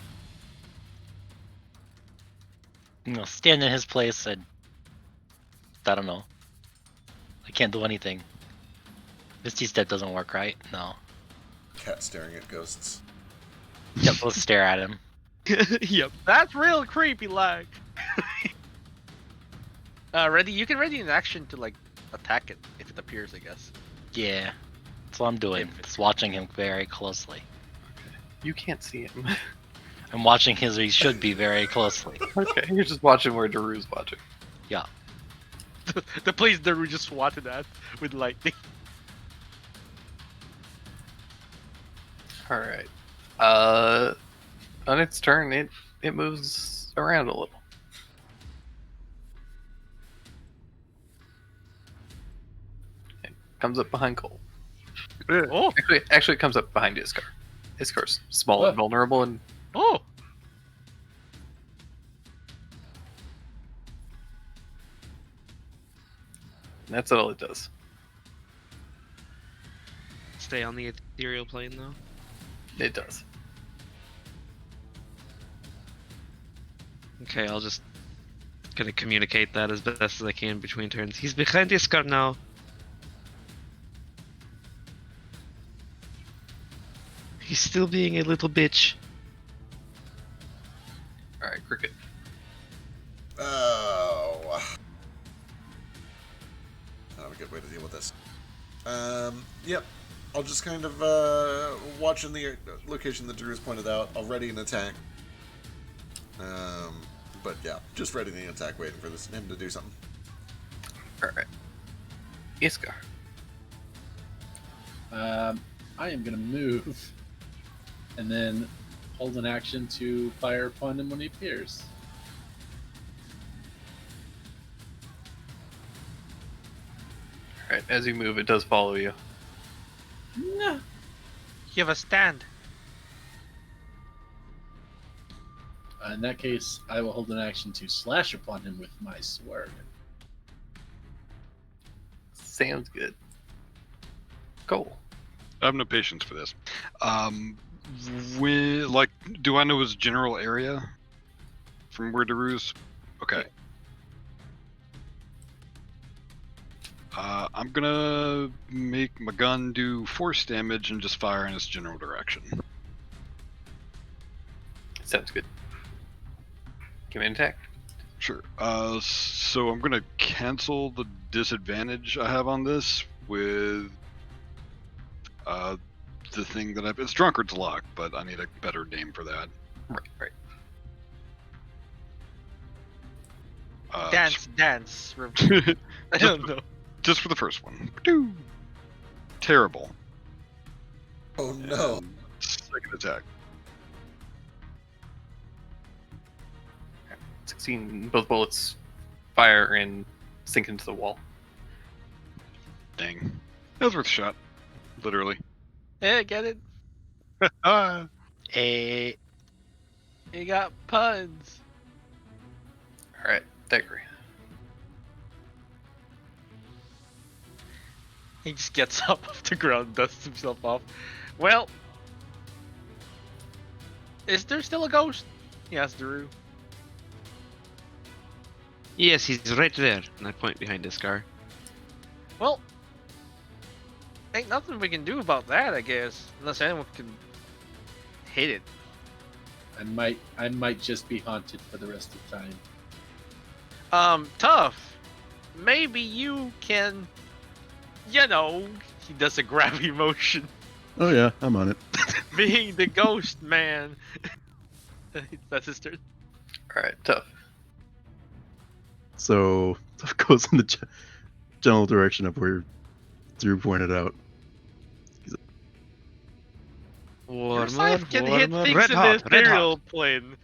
Stand in his place and I don't know. I can't do anything. Misty Step doesn't work, right? No. Cat staring at ghosts. Yep, let's stare at him. Yep. That's real creepy, like. Ready? You can ready an action to like attack it if it appears, I guess. Yeah, that's what I'm doing. Just watching him very closely. You can't see him. I'm watching his. He should be very closely. Okay, you're just watching where Daru's watching. Yeah. The place Daru just swatted at with lightning. All right. On its turn, it moves around a little. It comes up behind Cole. Oh, Actually, it comes up behind Iskar. Iskar's small and vulnerable, and oh. that's all it does. Stay on the ethereal plane, though. It does. Okay, I'll just gonna communicate that as best as I can between turns. He's behind Iskar now. He's still being a little bitch. All right, Cricket. Oh. Not a good way to deal with this. Yep. I'll just kind of watch in the location that Drew's pointed out. I'll ready an attack. But yeah, just ready the attack, waiting for him to do something. All right. Iskar. I am gonna move, and then hold an action to fire upon him when he appears. Alright, as you move, it does follow you. No. You have a stand. In that case, I will hold an action to slash upon him with my sword. Sounds good. Cool. I have no patience for this. Do I know his general area from where Daru's? Okay. I'm gonna make my gun do force damage and just fire in its general direction. Sounds good. Give me an attack. Sure. So I'm gonna cancel the disadvantage I have on this with the thing that it's Drunkard's Luck, but I need a better name for that. Right. Dance. I don't know. Just for the first one. Doo. Terrible. Oh no. And second attack. 16. Both bullets fire and sink into the wall. Dang. That was worth a shot. Literally. Yeah, get it? Eh, You got puns. Alright, Daggery. He just gets up off the ground, dusts himself off. Well, is there still a ghost? He asks Daru. Yes, he's right there. And I point behind Iskar. Well, ain't nothing we can do about that, I guess, unless anyone can hit it. I might just be haunted for the rest of the time. Tough. Maybe you can, he does a grabby motion, Oh yeah, I'm on it. being the ghost man. That's his turn. Alright, Tough. So Tough goes in the general direction of where Drew pointed out. Your scythe can hit things red in hot, the red ethereal hot. plane.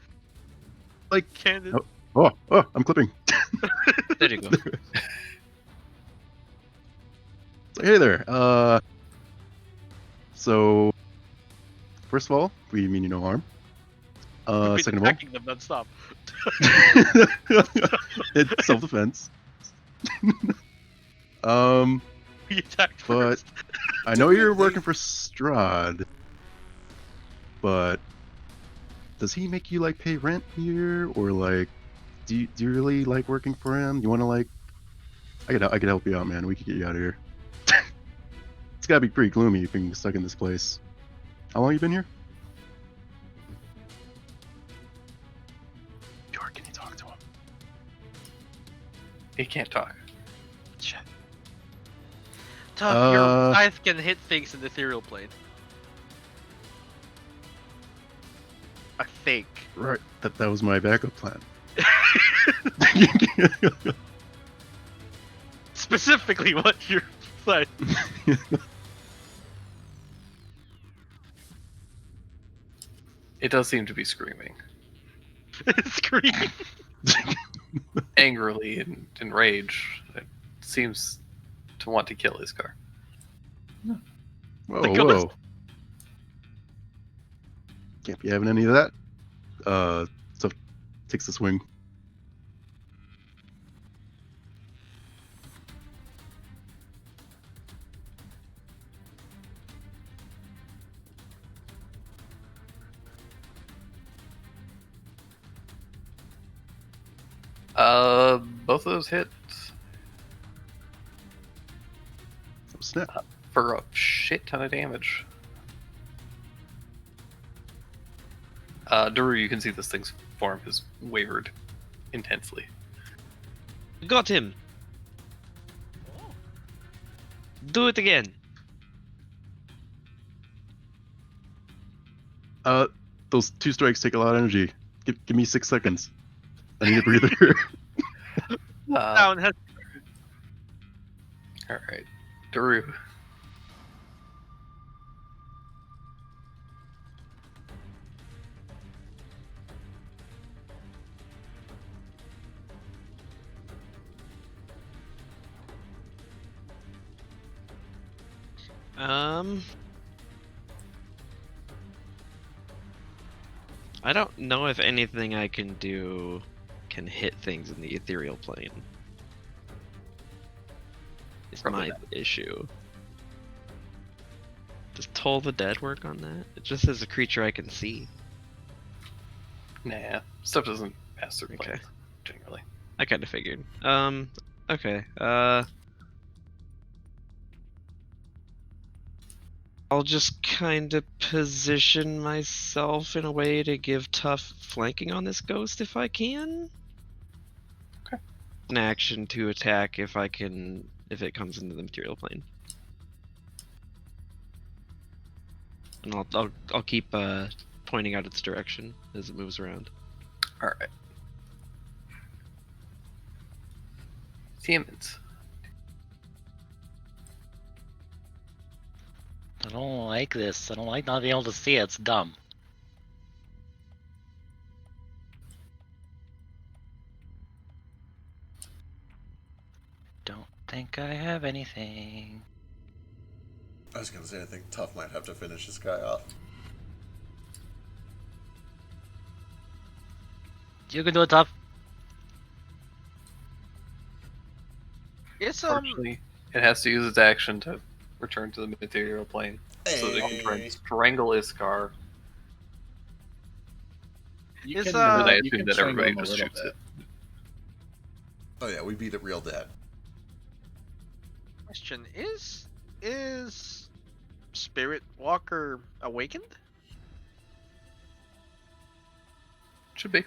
Like, Can it? oh, I'm clipping. There you go. So, hey there. So first of all, we mean you no harm. We've been Second of all, attacking them non-stop. it's self-defense. We attacked But first. I know you're working for Strahd, but does he make you like pay rent here, or like do you really like working for him? You want to like? I could help you out, man. We could get you out of here. It's gotta be pretty gloomy being stuck in this place. How long you been here? Bjork, can you talk to him? He can't talk. Shit. Tough, your scythe can hit things in the ethereal plane. I think. Right. That was my backup plan. Specifically, what your scythe. It does seem to be screaming. Scream. Angrily and in rage. It seems to want to kill Iskar. Whoa, The ghost? whoa. Can't be having any of that. Stuff takes the swing. Both of those hit Oh, snap. for a shit ton of damage. Daru, you can see this thing's form has wavered intensely. Got him. Do it again. Those 2 strikes take a lot of energy. Give me 6 seconds. I need a breather. Down has All right, Daru. I don't know if anything I can do can hit things in the ethereal plane. It's Probably my issue. Does Toll the Dead work on that? It just says a creature I can see. Nah, stuff doesn't pass through Okay. planes generally. I kind of figured. Okay. I'll just kind of position myself in a way to give tough flanking on this ghost if I can. Okay. An action to attack if I can, if it comes into the material plane. And I'll keep pointing out its direction as it moves around. All right. Demons. I don't like this. I don't like not being able to see it. It's dumb. Don't think I have anything. I was gonna say I think Tough might have to finish this guy off. You can do it, Tough. It's Unfortunately, it has to use its action to return to the material plane, so they can try and strangle Iskar. You It's, can, And then I you assume can that strangle everybody him a just little shoots bit. it. Oh yeah, we beat it real dead. question: Is Spirit Walker awakened? Should be.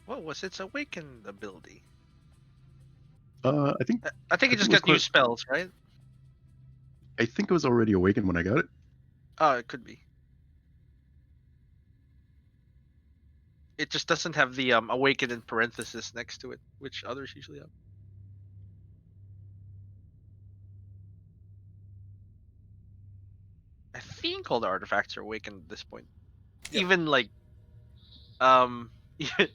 What was its awakened ability? I think I think it I just think it got new was spells, right? it was already awakened when I got it. Oh, it could be. It just doesn't have the awakened in parenthesis next to it, which others usually have. I think all the artifacts are awakened at this point. Yep. Even like,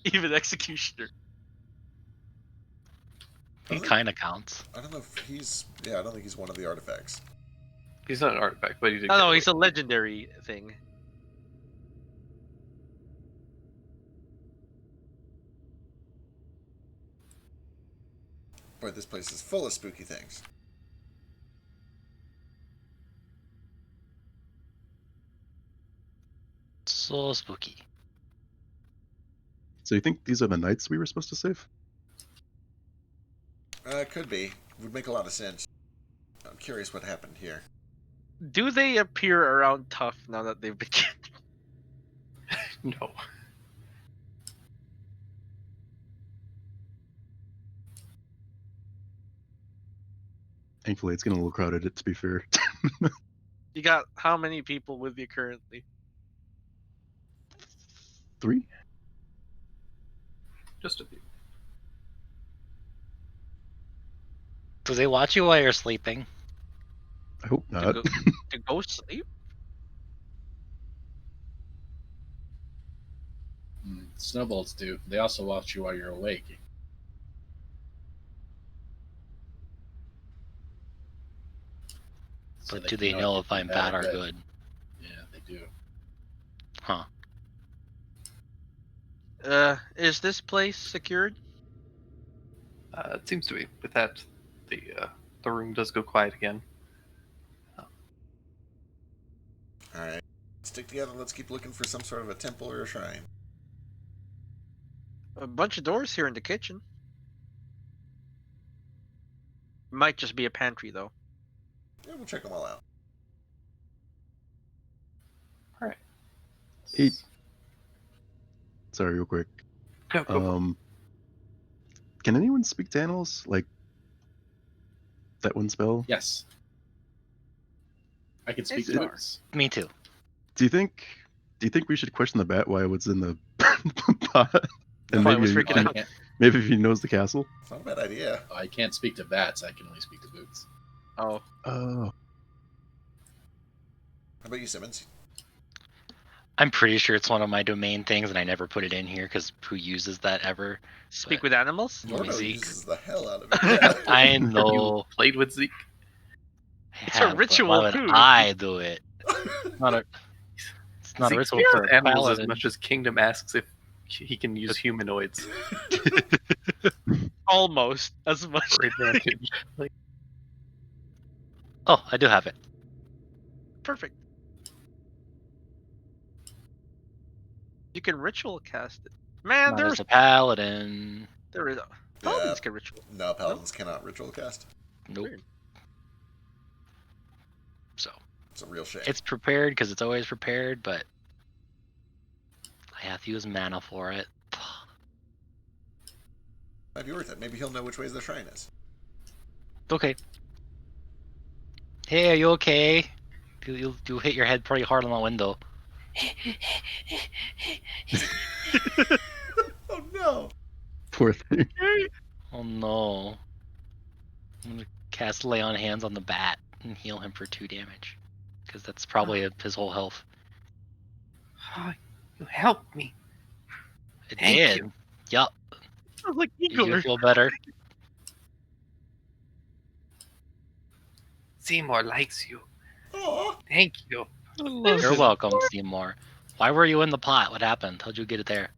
even Executioner. He kind of counts. I don't know if he's. Yeah, I don't think he's one of the artifacts. He's not an artifact, but he did. Oh no, get he's a legendary thing. Boy, this place is full of spooky things. So spooky. So you think these are the knights we were supposed to save? Could be. Would make a lot of sense. I'm curious what happened here. Do they appear around Tough now that they've been killed? No. Thankfully, it's getting a little crowded. To be fair. You got how many people with you currently? 3. Just a few. Do they watch you while you're sleeping? I hope not. To go sleep? Snowballs do. They also watch you while you're awake. So But do they know if I'm bad or good? Yeah, they do. Huh. Is this place secured? It seems to be. With that, the room does go quiet again. Alright. Stick together, let's keep looking for some sort of a temple or a shrine. A bunch of doors here in the kitchen. Might just be a pantry though. Yeah, we'll check them all out. Alright. Hey. Sorry, real quick. No, go for it. Can anyone speak to animals? Like that one spell? Yes. I can speak It's to dogs. Me too. Do you think we should question the bat while it's in the pot? And Why it was maybe freaking out. Maybe if he knows the castle. It's not a bad idea. I can't speak to bats. I can only speak to boots. Oh, Oh. How about you, Simmons? I'm pretty sure it's one of my domain things, and I never put it in here because who uses that ever? Speak But- with animals. Let me Mordo see. uses the hell out of it. Yeah. I know. You played with Zeke. It's a but ritual, why would too. I do it? Not a. It's not a Zeke ritual speaks for with a animals as paladin. much as Kingdom asks if he can use humanoids Almost as much. for advantage. Like, Oh, I do have it. Perfect. You can ritual cast it. Man, Not there's as a paladin. there is. Yeah. Paladins can ritual. No, paladins cannot ritual cast. Nope. Weird. So It's a real shame. it's prepared because it's always prepared, but I have to use mana for it. Might be worth it. Maybe he'll know which ways the shrine is. Okay. Hey, are you okay? You hit your head pretty hard on the window. Oh no! Poor thing. Oh no. I'm gonna cast Lay on Hands on the bat and heal him for 2 damage. Because that's probably his whole health. oh, you helped me. It Thank did. you. Yup. Sounds like Did you Igor. feel better? Seymour likes you. Aw. Thank you. You're welcome, Seymour. Why were you in the pot? What happened? How'd you get it there?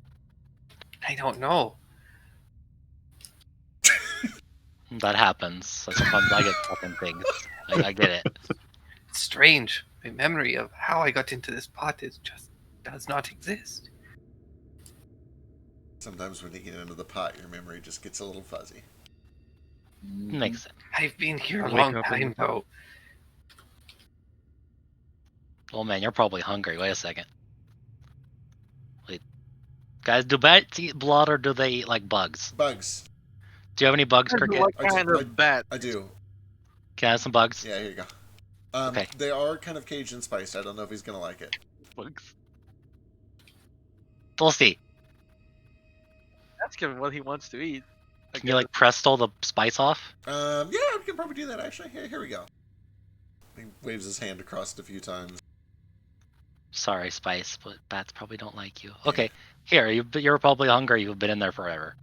I don't know. That happens. So sometimes I get fucking things. I get it. It's strange. My memory of how I got into this pot is just does not exist. Sometimes when you get into the pot, your memory just gets a little fuzzy. Makes sense. I've been here a Wake long up in time the pot. though. Oh man, you're probably hungry. Wait a second. Wait. Guys, do bats eat blood or do they eat like bugs? Bugs. Do you have any bugs, Cricket? What I kind just- of bat? I do. Can I have some bugs? Yeah, here you go. Okay. They are kind of Cajun spiced. I don't know if he's gonna like it. Bugs. We'll see. Ask him what he wants to eat. Can you like press all the spice off? Yeah, we can probably do that actually. Here we go. He waves his hand across it a few times. Sorry, Spice, but bats probably don't like you. Okay, here, you're probably hungry. You've been in there forever.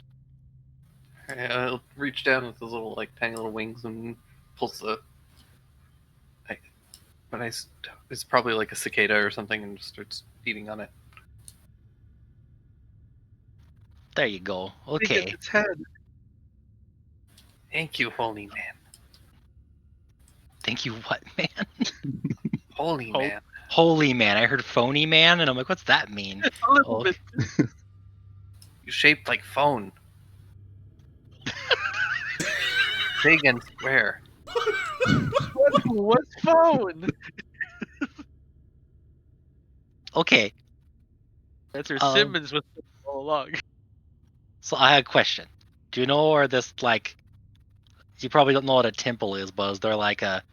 I'll reach down with those little like tiny little wings and pulls the. It's probably like a cicada or something, and just starts feeding on it. There you go. Look at Okay. its head. Thank you, holy man. Thank you, what, man? Holy Oh. man. Holy man. I heard phony man, and I'm like, what's that mean? A little Oh. bit. You shaped like phone. Big and square. What's phone? Okay, That's where Um, Simmons was all along. so I had a question. Do you know where this, like, you probably don't know what a temple is, but is there like a.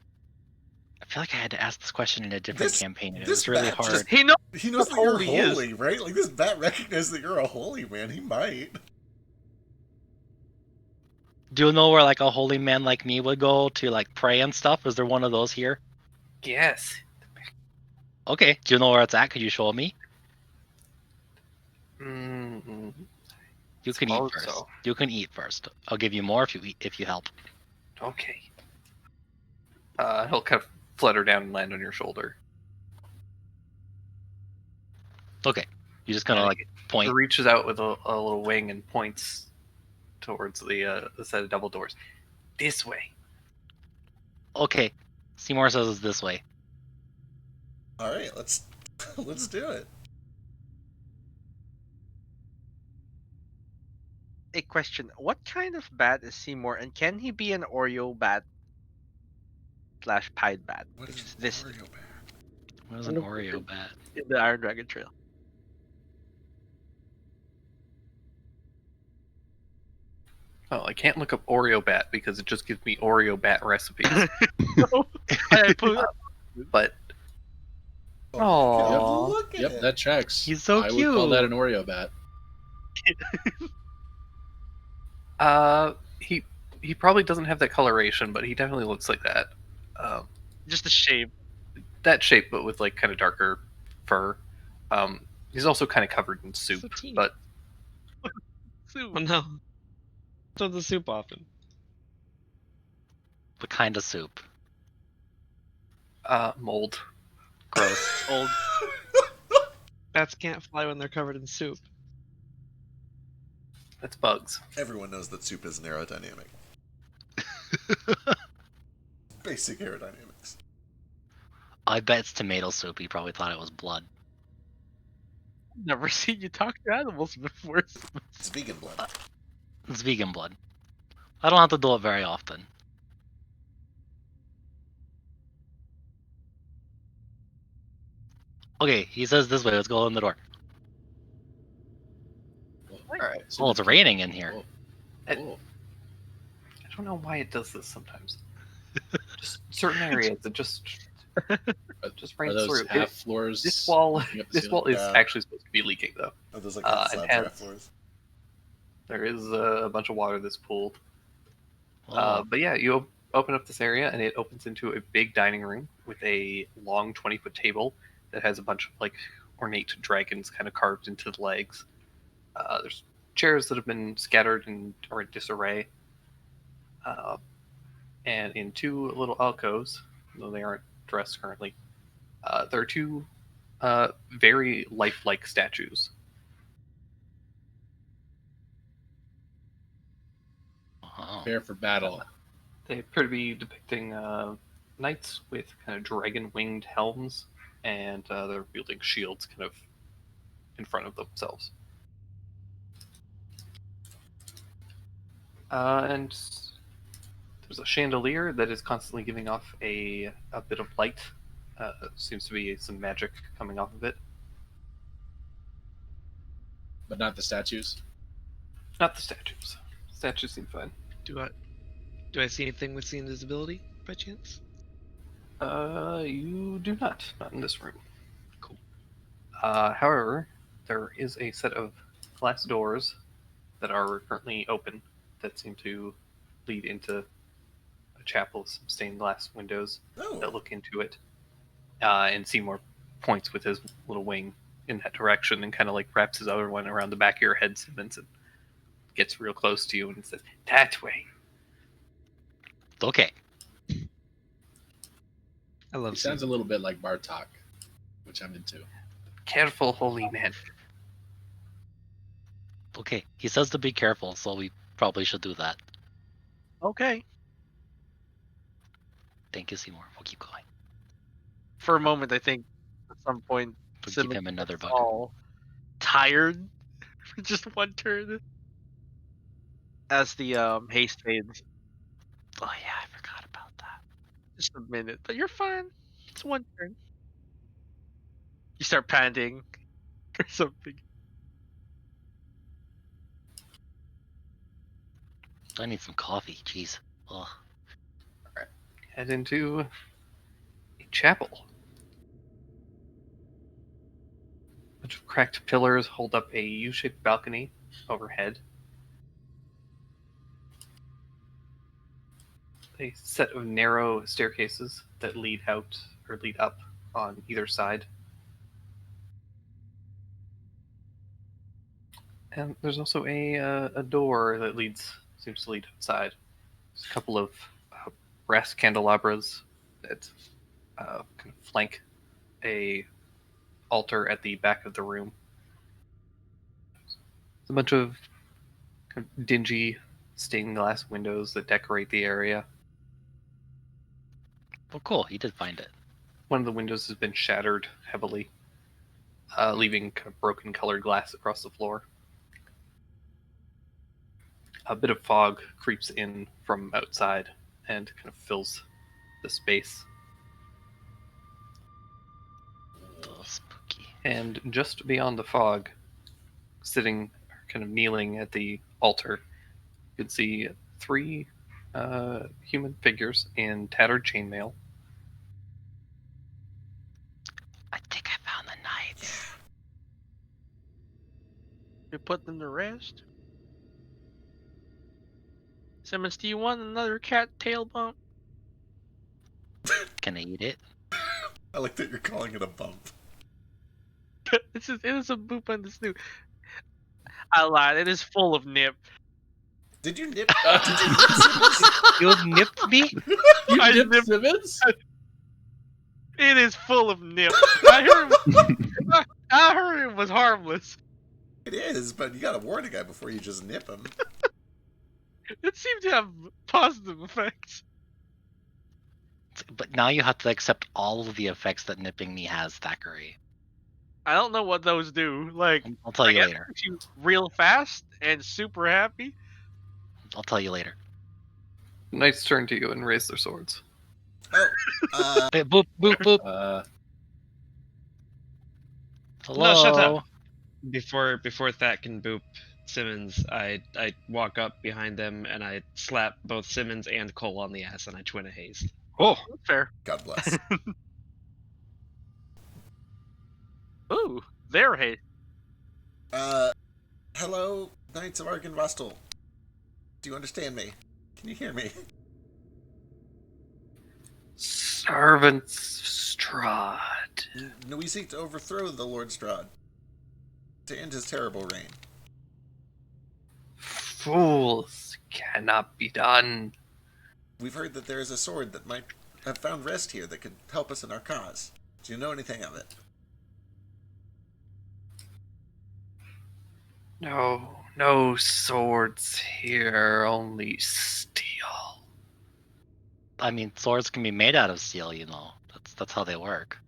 I feel like I had to ask this question in a different This- campaign, and it this was really bat hard. just- He knows He knows What that you're holy is. holy, right? Like this bat recognizes that you're a holy man. He might. Do you know where like a holy man like me would go to like pray and stuff? Is there one of those here? Yes. Okay. Do you know where it's at? Could you show me? Mm-hmm. You can eat Suppose first. so. You can eat first. I'll give you more if you help. Okay. He'll kind of flutter down and land on your shoulder. Okay. You're just gonna Yeah, like point. He reaches out with a little wing and points towards the set of double doors. This way. Okay. Seymour says it's this way. All right, let's do it. A question: what kind of bat is Seymour, and can he be an Oreo bat / Pied bat? What Which is is this Oreo bat? What is an Oreo bat? in the Iron Dragon Trail? Oh, I can't look up Oreo bat because it just gives me Oreo bat recipes. I put- But Oh, Aww. look at Yep, it. that tracks. He's so I would call that cute. an Oreo bat. He probably doesn't have that coloration, but he definitely looks like that. Just the shape. That shape, but with like kind of darker fur. He's also kind of covered in soup, So teeny. but Oh no. Don't the soup often. What kind of soup? mold. Gross. Old. Bats can't fly when they're covered in soup. That's bugs. Everyone knows that soup isn't aerodynamic. Basic aerodynamics. I bet it's tomato soup. He probably thought it was blood. Never seen you talk to animals before. It's vegan blood. It's vegan blood. I don't have to do it very often. Okay, he says this way. Let's go in the door. All right. Oh, it's raining in here. I don't know why it does this sometimes. Just certain areas, it just rains those through. half floors. This wall going up the is ceiling? actually supposed to be leaking though. Oh, there's like it slabs or has- half floors. There is a bunch of water that's pooled. Oh, But yeah, you open up this area and it opens into a big dining room with a long 20-foot table that has a bunch of like ornate dragons kind of carved into the legs. There's chairs that have been scattered and or in disarray. And in two little alcoves, though they aren't dressed currently, there are two very lifelike statues. wow. Prepare for battle. They appear to be depicting knights with kind of dragon-winged helms, and they're wielding shields kind of in front of themselves. And there's a chandelier that is constantly giving off a bit of light. Seems to be some magic coming off of it. But not the statues. Not the statues. Statues seem fine. Do I see anything with see invisibility by chance? You do not. Not in this room. Cool. However, there is a set of glass doors that are currently open that seem to lead into a chapel with some stained glass windows that Oh, look into it. And Seymour points with his little wing in that direction and kind of like wraps his other one around the back of your head, Simmons, and gets real close to you and says, "That way." Okay. I love He sounds a little bit like Bartok, which I'm into. Careful, holy man. Okay. He says to be careful, so we probably should do that. Okay. Thank you, Seymour. We'll keep going. For a moment, I think at some point, We'll give Simmons him another gets bug. all tired for just one turn. As the haste fades, Oh yeah, I forgot about that. just a minute, but you're fine. It's one turn. You start panting or something. I need some coffee. Jeez. Ugh. Head into a chapel. A bunch of cracked pillars hold up a U-shaped balcony overhead. A set of narrow staircases that lead out or lead up on either side. And there's also a door that seems to lead outside. There's a couple of brass candelabras that kind of flank a altar at the back of the room. There's a bunch of kind of dingy stained glass windows that decorate the area. Well, cool. He did find it. One of the windows has been shattered heavily, leaving kind of broken colored glass across the floor. A bit of fog creeps in from outside and kind of fills the space. Oh, spooky. And just beyond the fog, sitting, kind of kneeling at the altar, you can see three human figures in tattered chainmail. I think I found the knights. You put them to rest. Simmons, do you want another cat tail bump? Can I eat it? I like that you're calling it a bump. It is a boop on the snoot. I lied. It is full of nip. Did you nip? Did you nip Simmons? You nipped me? You I dipped nipped- Simmons? It is full of nip. I heard it was harmless. It is, but you gotta warn a guy before you just nip him. It seemed to have positive effects. But now you have to accept all of the effects that nipping me has, Thackeray. I don't know what those do. Like, I'll tell you I guess later. it makes you real fast and super happy. I'll tell you later. Knights turn to you and raise their swords. Oh, Hey, boop, boop, boop. Hello. No, shut up. Before That can boop Simmons, I walk up behind them and I slap both Simmons and Cole on the ass and I twin a haste. Oh, Fair. God bless. Ooh, there, hey. Hello, Knights of Argynvostal. Do you understand me? Can you hear me? Servants of Strahd. No, we seek to overthrow the Lord Strahd. To end his terrible reign. Fools cannot be done. We've heard that there is a sword that might have found rest here that could help us in our cause. Do you know anything of it? No swords here, only steel. I mean, swords can be made out of steel, you know. That's how they work.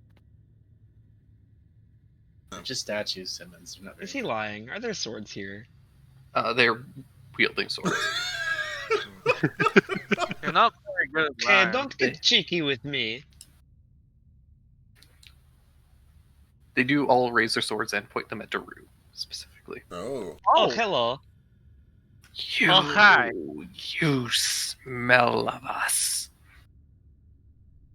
Just statues, Simmons. They're not Is very- he lying? Are there swords here? They're wielding swords. You're not very good at Okay, lying. don't get cheeky with me. They do all raise their swords and point them at Daru, specifically. Oh. Oh, hello. You, Oh, hi. You smell of us.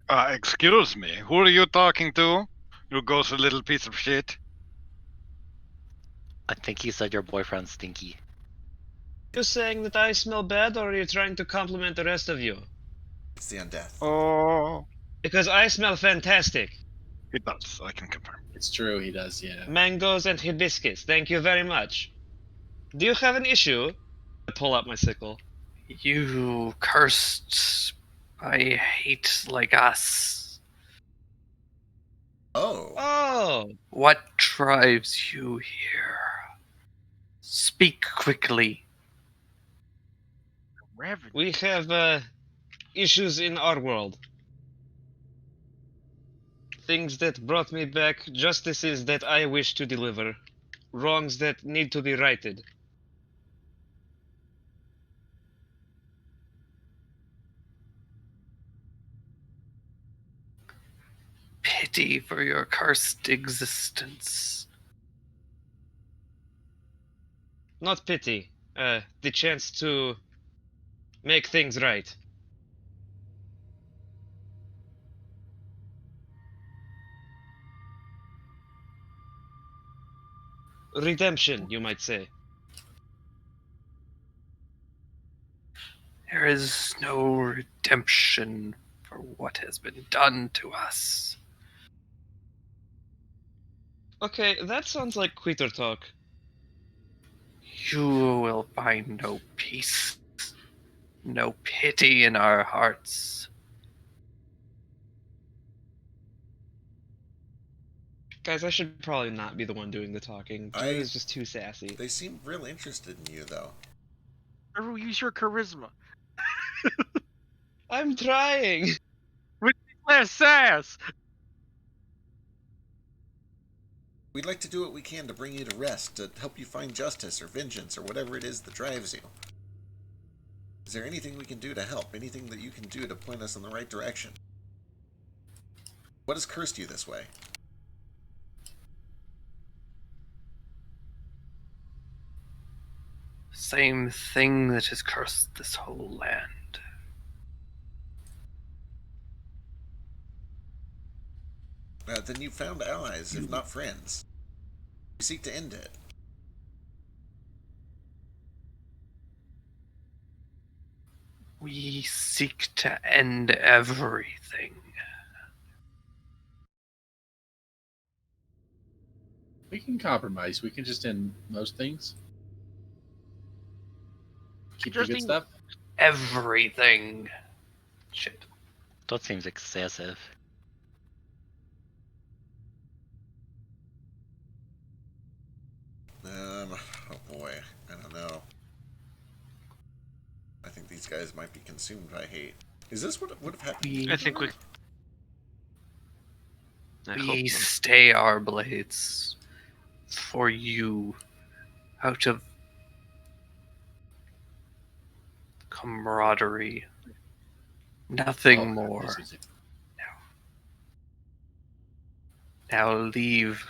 excuse me. Who are you talking to? You ghostly little piece of shit. I think he said your boyfriend's stinky. You saying that I smell bad, or are you trying to compliment the rest of you? It's the undeath. Oh, Because I smell fantastic. it does. I can confirm. It's true, he does, yeah. Mangoes and hibiscus. Thank you very much. Do you have an issue? I pull out my sickle. You cursed by hate like us. Oh. Oh, What drives you here? Speak quickly. Reverend. we have issues in our world. Things that brought me back, justices that I wish to deliver, wrongs that need to be righted. Pity for your cursed existence. Not pity, the chance to make things right. Redemption, you might say. There is no redemption for what has been done to us. Okay, that sounds like quitter talk. You will find no peace, no pity in our hearts. Guys, I should probably not be the one doing the talking. June is just too sassy. They seem real interested in you, though. Daru, use your charisma. I'm trying! Less sass. We'd like to do what we can to bring you to rest, to help you find justice or vengeance or whatever it is that drives you. Is there anything we can do to help? Anything that you can do to point us in the right direction? What has cursed you this way? Same thing that has cursed this whole land. Then you found allies, if not friends. We seek to end it. We seek to end everything. We can compromise. We can just end most things. Keep the good Interesting. stuff. Everything. Shit. That seems excessive. Oh boy, I don't know. I think these guys might be consumed by hate. Is this what would have happened? I think we. I hope We so. stay our blades for you out of camaraderie. Nothing Oh, more. this is it. Now leave.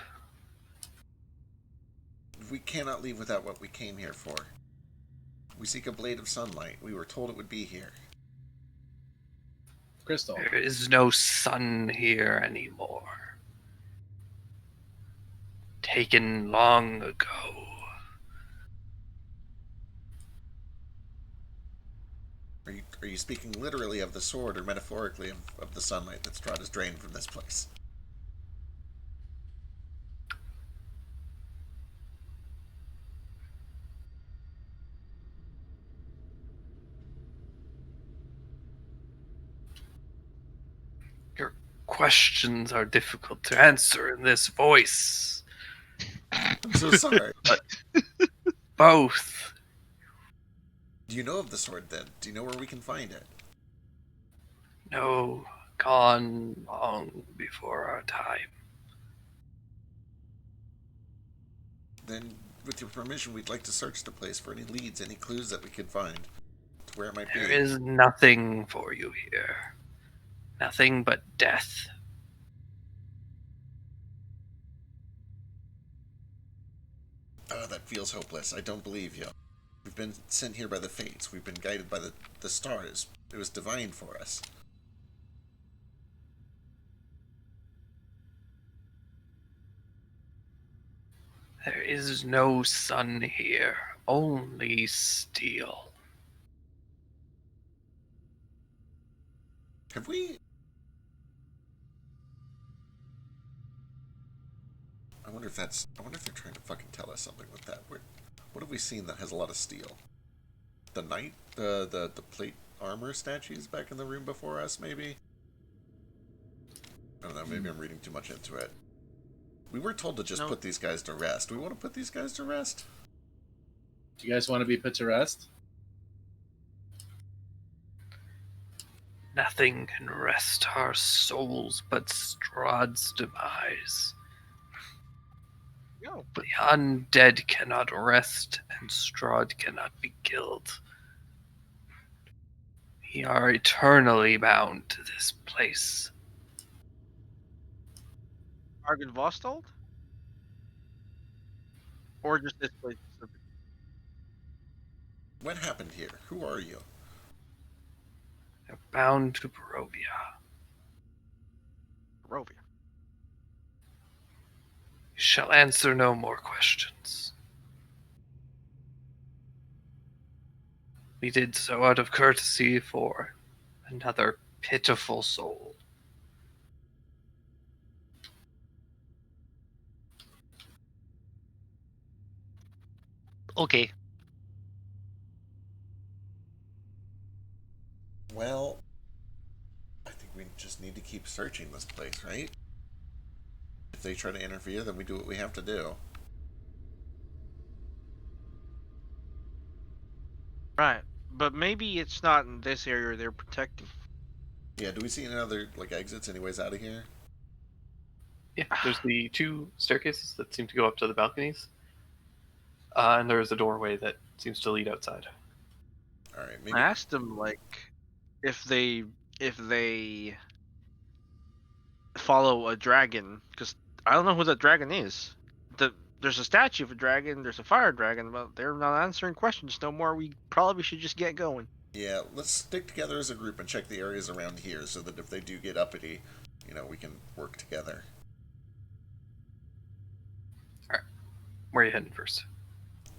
We cannot leave without what we came here for. We seek a blade of sunlight. We were told it would be here. Crystal. There is no sun here anymore. Taken long ago. Are you speaking literally of the sword or metaphorically of the sunlight that Strahd has drained from this place? Your questions are difficult to answer in this voice. I'm so sorry. Both. Do you know of the sword then? Do you know where we can find it? No, gone long before our time. Then, with your permission, we'd like to search the place for any leads, any clues that we could find to where it might There be. is nothing for you here. Nothing but death. Oh, that feels hopeless. I don't believe you. We've been sent here by the fates. We've been guided by the stars. It was divine for us. There is no sun here, only steel. Have we... I wonder if they're trying to fucking tell us something with that. What have we seen that has a lot of steel? The knight? The plate armor statues back in the room before us, maybe? I don't know, maybe I'm reading too much into it. We were told to just put these guys to rest. Do we want to put these guys to rest? Do you guys want to be put to rest? Nothing can rest our souls but Strahd's demise. No. The undead cannot rest, and Strahd cannot be killed. We are eternally bound to this place. Argon Vostold? Or just this place? What happened here? Who are you? They're bound to Barovia. Barovia. You shall answer no more questions. We did so out of courtesy for another pitiful soul. Okay. Well, I think we just need to keep searching this place, right? If they try to interfere, then we do what we have to do. Right. But maybe it's not in this area they're protecting. Yeah, do we see any other, exits anyways out of here? Yeah, there's the two staircases that seem to go up to the balconies. And there's a doorway that seems to lead outside. Alright, maybe... I asked them, if they follow a dragon, because I don't know who that dragon is. There's a statue of a dragon, there's a fire dragon, but they're not answering questions no more. We probably should just get going. Yeah, let's stick together as a group and check the areas around here so that if they do get uppity, we can work together. Alright. Where are you heading first?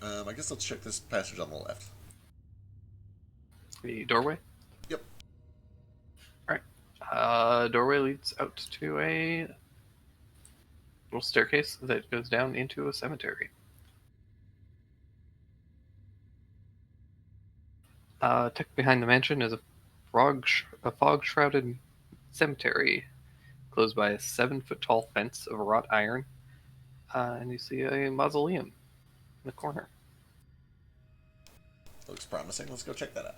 I guess let's check this passage on the left. The doorway? Doorway leads out to a little staircase that goes down into a cemetery. Tucked behind the mansion is a fog-shrouded cemetery, closed by a 7-foot-tall fence of wrought iron, and you see a mausoleum in the corner. Looks promising. Let's go check that out.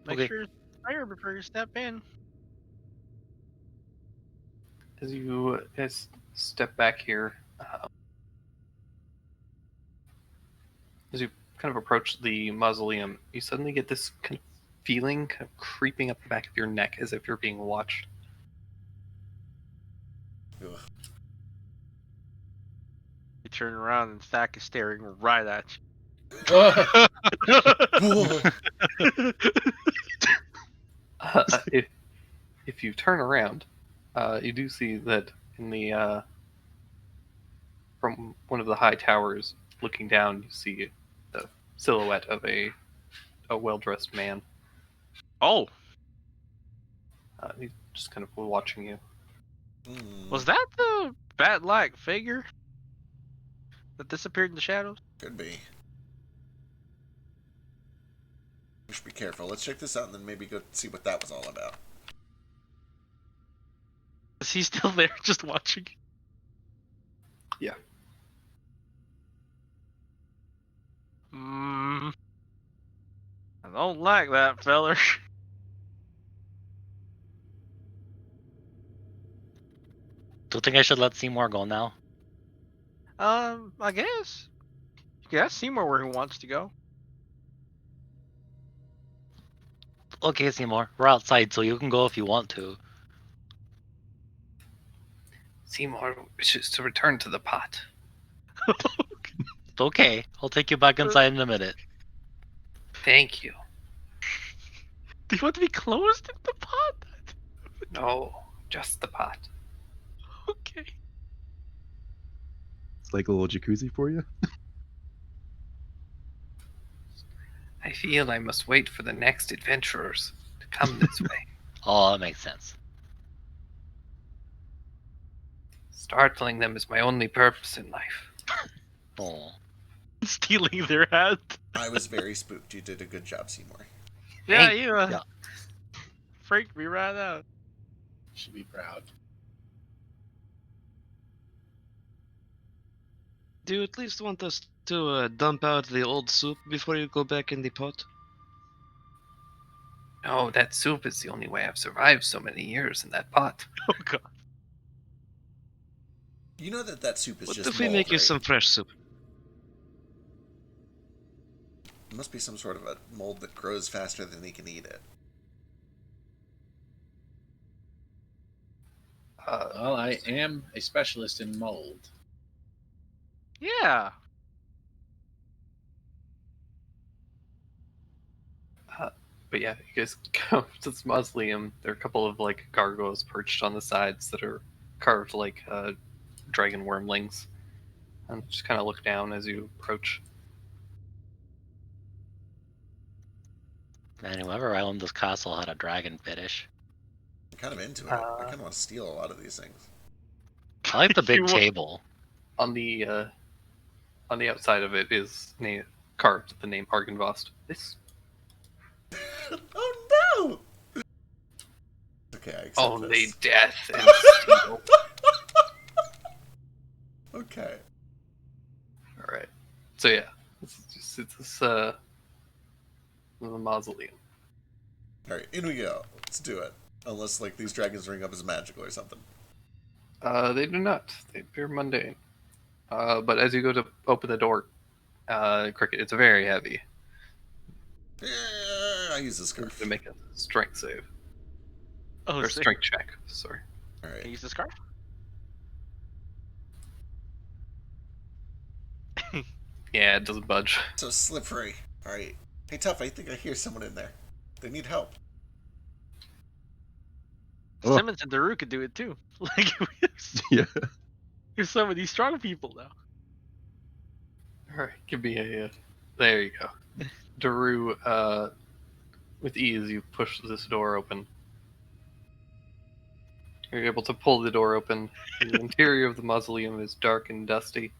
Make Okay. sure it's fire before you step in. As you guys step back here, as you kind of approach the mausoleum, you suddenly get this kind of feeling kind of creeping up the back of your neck as if you're being watched. Ugh. You turn around and Thack is staring right at you. If you turn around, you do see that in the from one of the high towers, looking down, you see the silhouette of a well-dressed man. Oh, He's just kind of watching you. was that the bat-like figure that disappeared in the shadows? Could be. We should be careful. Let's check this out and then maybe go see what that was all about. Is he still there, just watching? Yeah. I don't like that, feller. Do you think I should let Seymour go now? I guess. You can ask Seymour where he wants to go. Okay, Seymour, we're outside, so you can go if you want to. Seymour wishes to return to the pot. It's okay. I'll take you back inside in a minute. Thank you. Do you want to be closed in the pot? No, just the pot. Okay. It's like a little jacuzzi for you. I feel I must wait for the next adventurers to come this way. Oh, that makes sense. Startling them is my only purpose in life. Oh. Stealing their hat. I was very spooked. You did a good job, Seymour. Yeah, Thank you Yeah. freaked me right out. Should be proud. Do you at least want us to dump out the old soup before you go back in the pot? No, that soup is the only way I've survived so many years in that pot. Oh god. You know that soup is What just if we mold, make you right? some fresh soup? It must be some sort of a mold that grows faster than he can eat it. Well, I am a specialist in mold. Yeah. But yeah, you guys go to this mausoleum. There are a couple of like gargoyles perched on the sides that are carved like dragon wormlings, and just kind of look down as you approach. Man, whoever owned this castle had a dragon fetish. I'm kind of into it. I kind of want to steal a lot of these things. I like the big You wa- table. On the outside of it is carved the name Argynvost. This Oh no! Okay, I accept only this. death and steel. Okay. All right. So yeah, it's the mausoleum. All right, in we go. Let's do it. Unless like these dragons ring up as magical or something. They do not. They appear mundane. But as you go to open the door, Cricket, it's very heavy. Yeah, I use the scarf. To make a strength save Oh, or sick. strength check. Sorry. All Can you right. use the scarf? Yeah, it doesn't budge. So slippery. All right. Hey, Tough. I think I hear someone in there. They need help. Oh. Simmons and Daru could do it too. Like Yeah. there's so many strong people now. All right, give me a. There you go. Daru, with ease, you push this door open, You're able to pull the door open. The interior of the mausoleum is dark and dusty,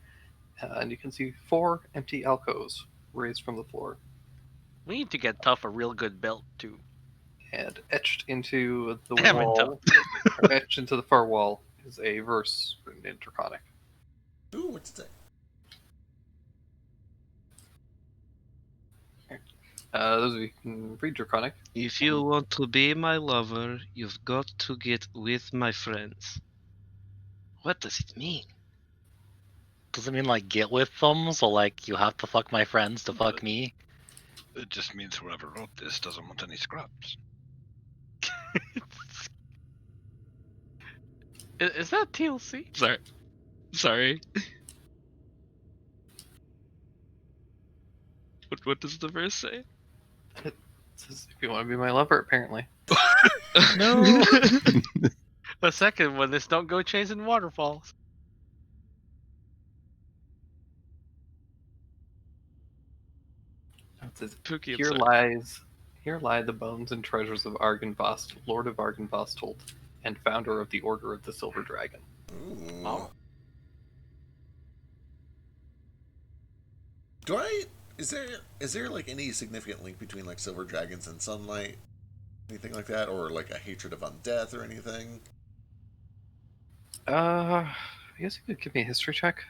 and you can see 4 empty alcoves raised from the floor. We need to get Tough a real good belt too. And etched into the Damn it, wall, or etched into the far wall, is a verse written in Draconic. Ooh, what's it say? Those of you who can read Draconic. If you want to be my lover, you've got to get with my friends. What does it mean? Does it mean like get with them? So like you have to fuck my friends to fuck me? It just means whoever wrote this doesn't want any scrubs. Is that TLC? Sorry. What does the verse say? It says, if you want to be my lover, apparently. No. The second one is don't go chasing waterfalls. It says, Pookie, I'm here sorry. lie the bones and treasures of Argynvost, Lord of Argynvostolt, and founder of the Order of the Silver Dragon. Ooh. Oh. Is there like any significant link between like silver dragons and sunlight? Anything like that? Or like a hatred of undeath or anything? I guess you could give me a history check.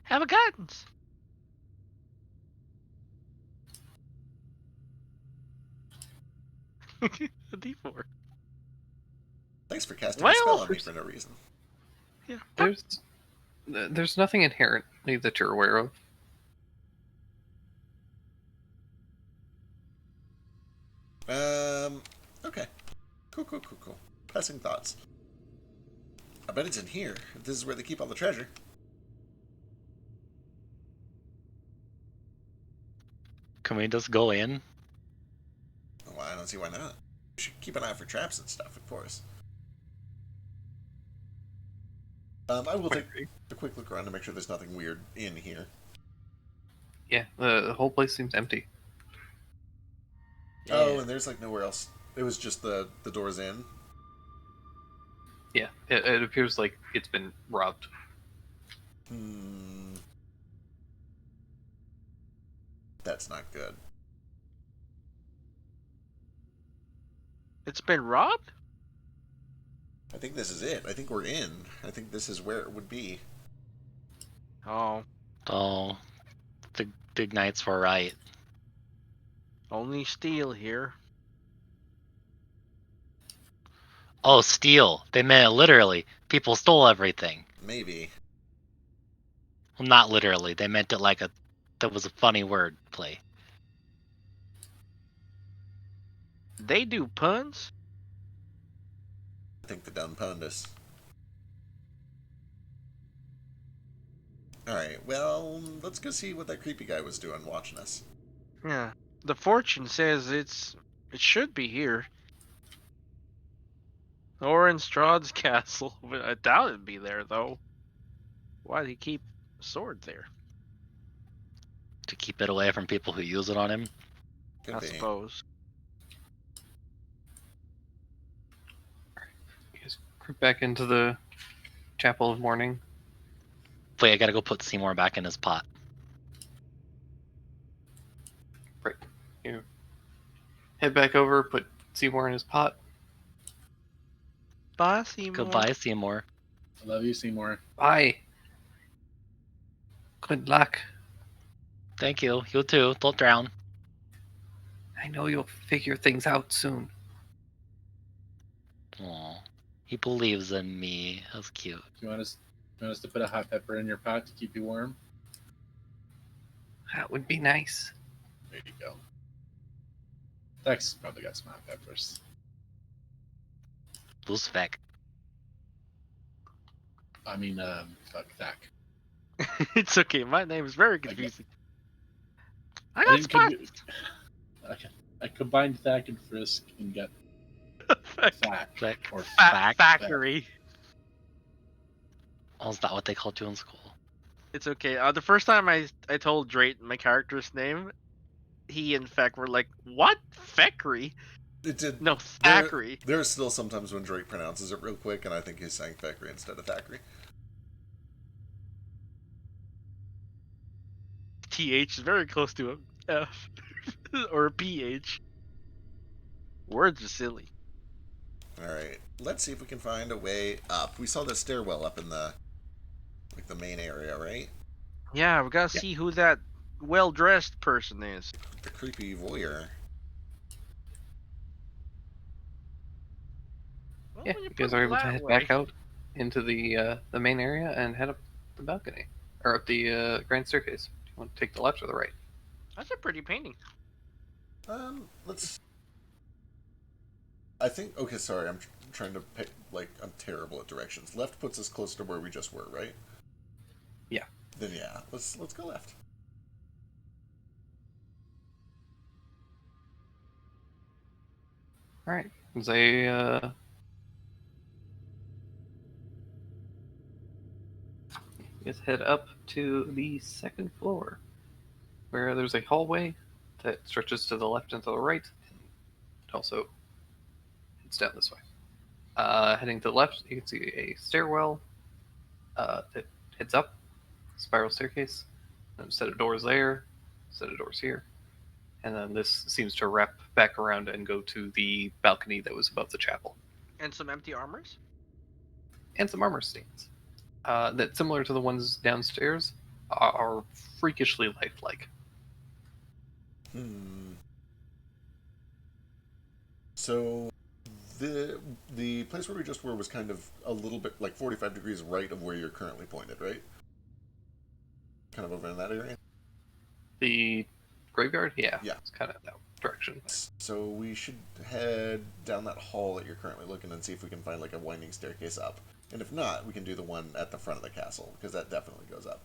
Have a guidance. A D4. Thanks for casting a spell Well, on me for no reason. Yeah. There's nothing inherently that you're aware of. Okay. Cool. Passing thoughts. I bet it's in here. If this is where they keep all the treasure. Can we just go in? Well, I don't see why not. We should keep an eye out for traps and stuff, of course. I will take a quick look around to make sure there's nothing weird in here. Yeah, the whole place seems empty. Oh, and there's like nowhere else. It was just the doors in. Yeah, it appears like it's been robbed. That's not good. It's been robbed? I think this is it. I think we're in. I think this is where it would be. Oh, Oh, the big knights were right. only steel here. Oh, steal. They meant it literally. People stole everything. Maybe. Well, not literally. They meant it like that was a funny word play. They do puns? I think they done punned us. Alright, well, let's go see what that creepy guy was doing watching us. Yeah. The fortune says it should be here. Or in Strahd's castle. But I doubt it'd be there though. Why'd he keep a sword there? To keep it away from people who use it on him. Could I be. suppose. You guys creep back into the Chapel of Mourning. Wait, I gotta go put Seymour back in his pot. Right. You head back over, put Seymour in his pot. Bye, Seymour. Goodbye, Seymour. I love you, Seymour. Bye. Good luck. Thank you. You too. Don't drown. I know you'll figure things out soon. Aw. He believes in me. That's cute. You want us to put a hot pepper in your pot to keep you warm? That would be nice. There you go. Dex probably got some hot peppers. Who's Vec? I mean, fuck Thack. It's okay. My name is very confusing. I I got didn't spots. I combined Thack and Frisk and got Thack. Vec? Or Fat Fact? factory. Oh, is that what they called you in school? It's okay. The first time I told Drayton my character's name, he and Feck were like, "What? Feckery? It did. No, Thackeray." There are still sometimes when Drake pronounces it real quick, and I think he's saying Thackeray instead of Thackeray. TH is very close to a F or a PH. Words are silly. Alright, let's see if we can find a way up. We saw the stairwell up in the main area, right? Yeah, we gotta see who that well-dressed person is. The creepy voyeur. Well, Yeah, when you put guys it are able to that head way- back out into the main area and head up the balcony or up the grand staircase. Do you want to take the left or the right? That's a pretty painting. Let's. I think. Okay, sorry, I'm trying to pick. I'm terrible at directions. Left puts us close to where we just were, right? Yeah. Then yeah, let's go left. All right. They let's head up to the second floor, where there's a hallway that stretches to the left and to the right, and it also heads down this way. Heading to the left, you can see a stairwell that heads up, spiral staircase, and a set of doors there, a set of doors here, and then this seems to wrap back around and go to the balcony that was above the chapel, And some empty armors. and some armor stands that, similar to the ones downstairs, are freakishly lifelike. So, the place where we just were was kind of a little bit 45 degrees right of where you're currently pointed, right? Kind of over in that area. The graveyard, yeah, Yeah. it's kind of that direction. So we should head down that hall that you're currently looking and see if we can find a winding staircase up. And if not, we can do the one at the front of the castle because that definitely goes up.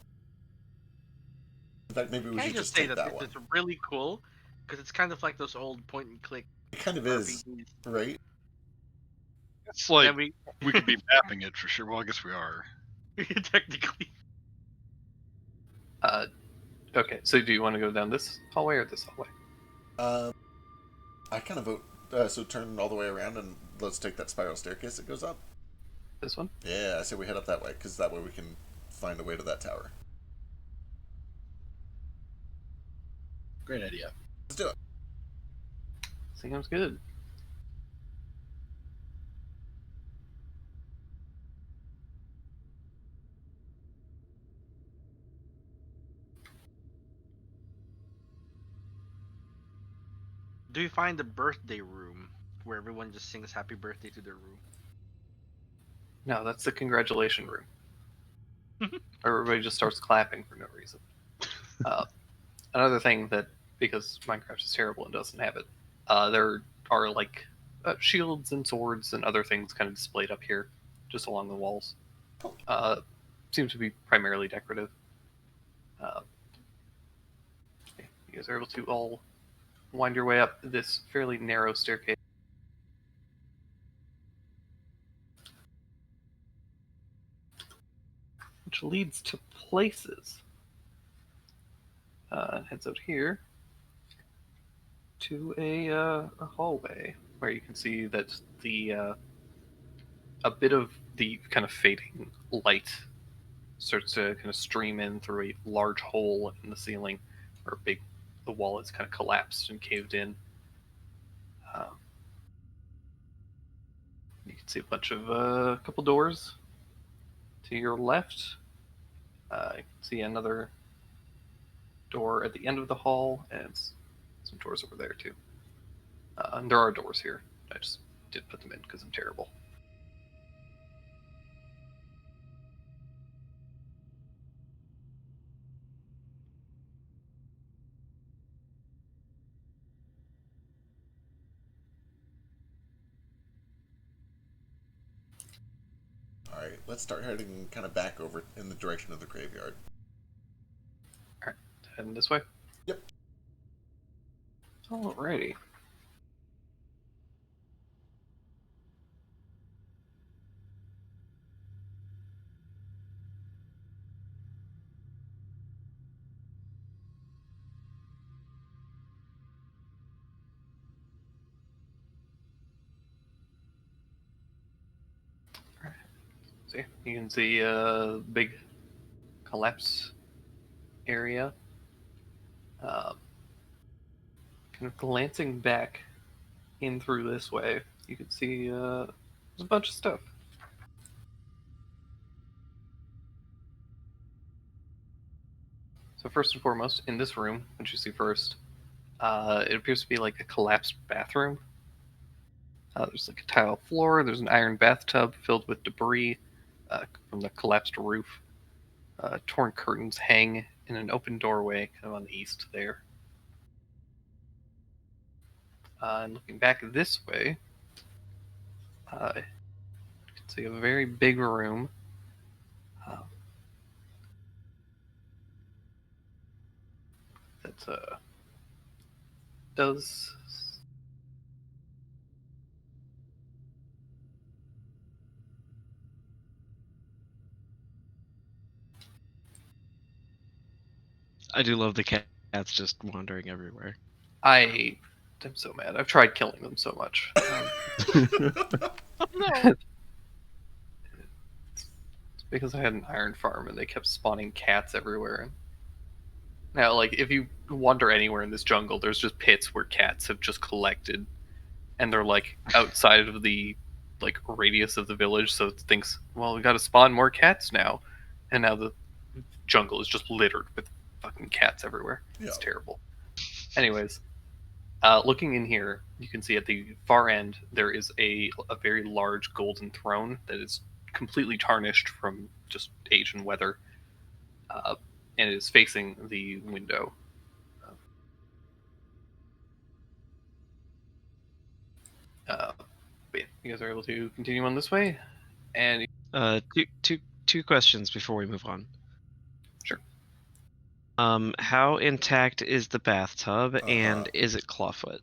In fact, maybe we Can I should just just say take that that one. it's really cool because it's kind of like those old point and click It kind of is, RPGs. right? It's like And we we could be mapping it for sure. Well, I guess we are. technically. Okay, so do you want to go down this hallway or this hallway? I kind of vote. So turn all the way around and let's take that spiral staircase that goes up. This one? Yeah, I say we head up that way because that way we can find a way to that tower. Great idea. Let's do it. Sounds good. Do you find the birthday room where everyone just sings happy birthday to their room? No, that's the congratulation room. Everybody just starts clapping for no reason. Another thing that, because Minecraft is terrible and doesn't have it, there are shields and swords and other things kind of displayed up here, just along the walls. Seem to be primarily decorative. Yeah, you guys are able to all wind your way up this fairly narrow staircase. Which leads to places. Heads out here to a hallway where you can see that a bit of the kind of fading light starts to kind of stream in through a large hole in the ceiling, where the wall is kind of collapsed and caved in. You can see a bunch of a couple doors to your left. You can see another door at the end of the hall, and some doors over there too. And there are doors here. I just didn't put them in because I'm terrible. Alright, let's start heading kind of back over in the direction of the graveyard. Alright, heading this way? Yep. Alrighty. See, you can see a big collapse area. Kind of glancing back in through this way, you can see there's a bunch of stuff. So first and foremost, in this room, what you see first, it appears to be like a collapsed bathroom. There's like a tile floor. There's an iron bathtub filled with debris from the collapsed roof. Torn curtains hang in an open doorway kind of on the east there. And looking back this way, you can see a very big room. That does. I do love the cats just wandering everywhere. I'm so mad. I've tried killing them so much. No. It's because I had an iron farm and they kept spawning cats everywhere. Now, like, if you wander anywhere in this jungle, there's just pits where cats have just collected, and they're like outside of the like radius of the village. So it thinks, well, we got to spawn more cats now, and now the jungle is just littered with fucking cats everywhere. It's terrible. Anyways, looking in here, you can see at the far end there is a very large golden throne that is completely tarnished from just age and weather, and it is facing the window. But yeah, you guys are able to continue on this way, and Two questions before we move on. Sure. How intact is the bathtub, and is it clawfoot?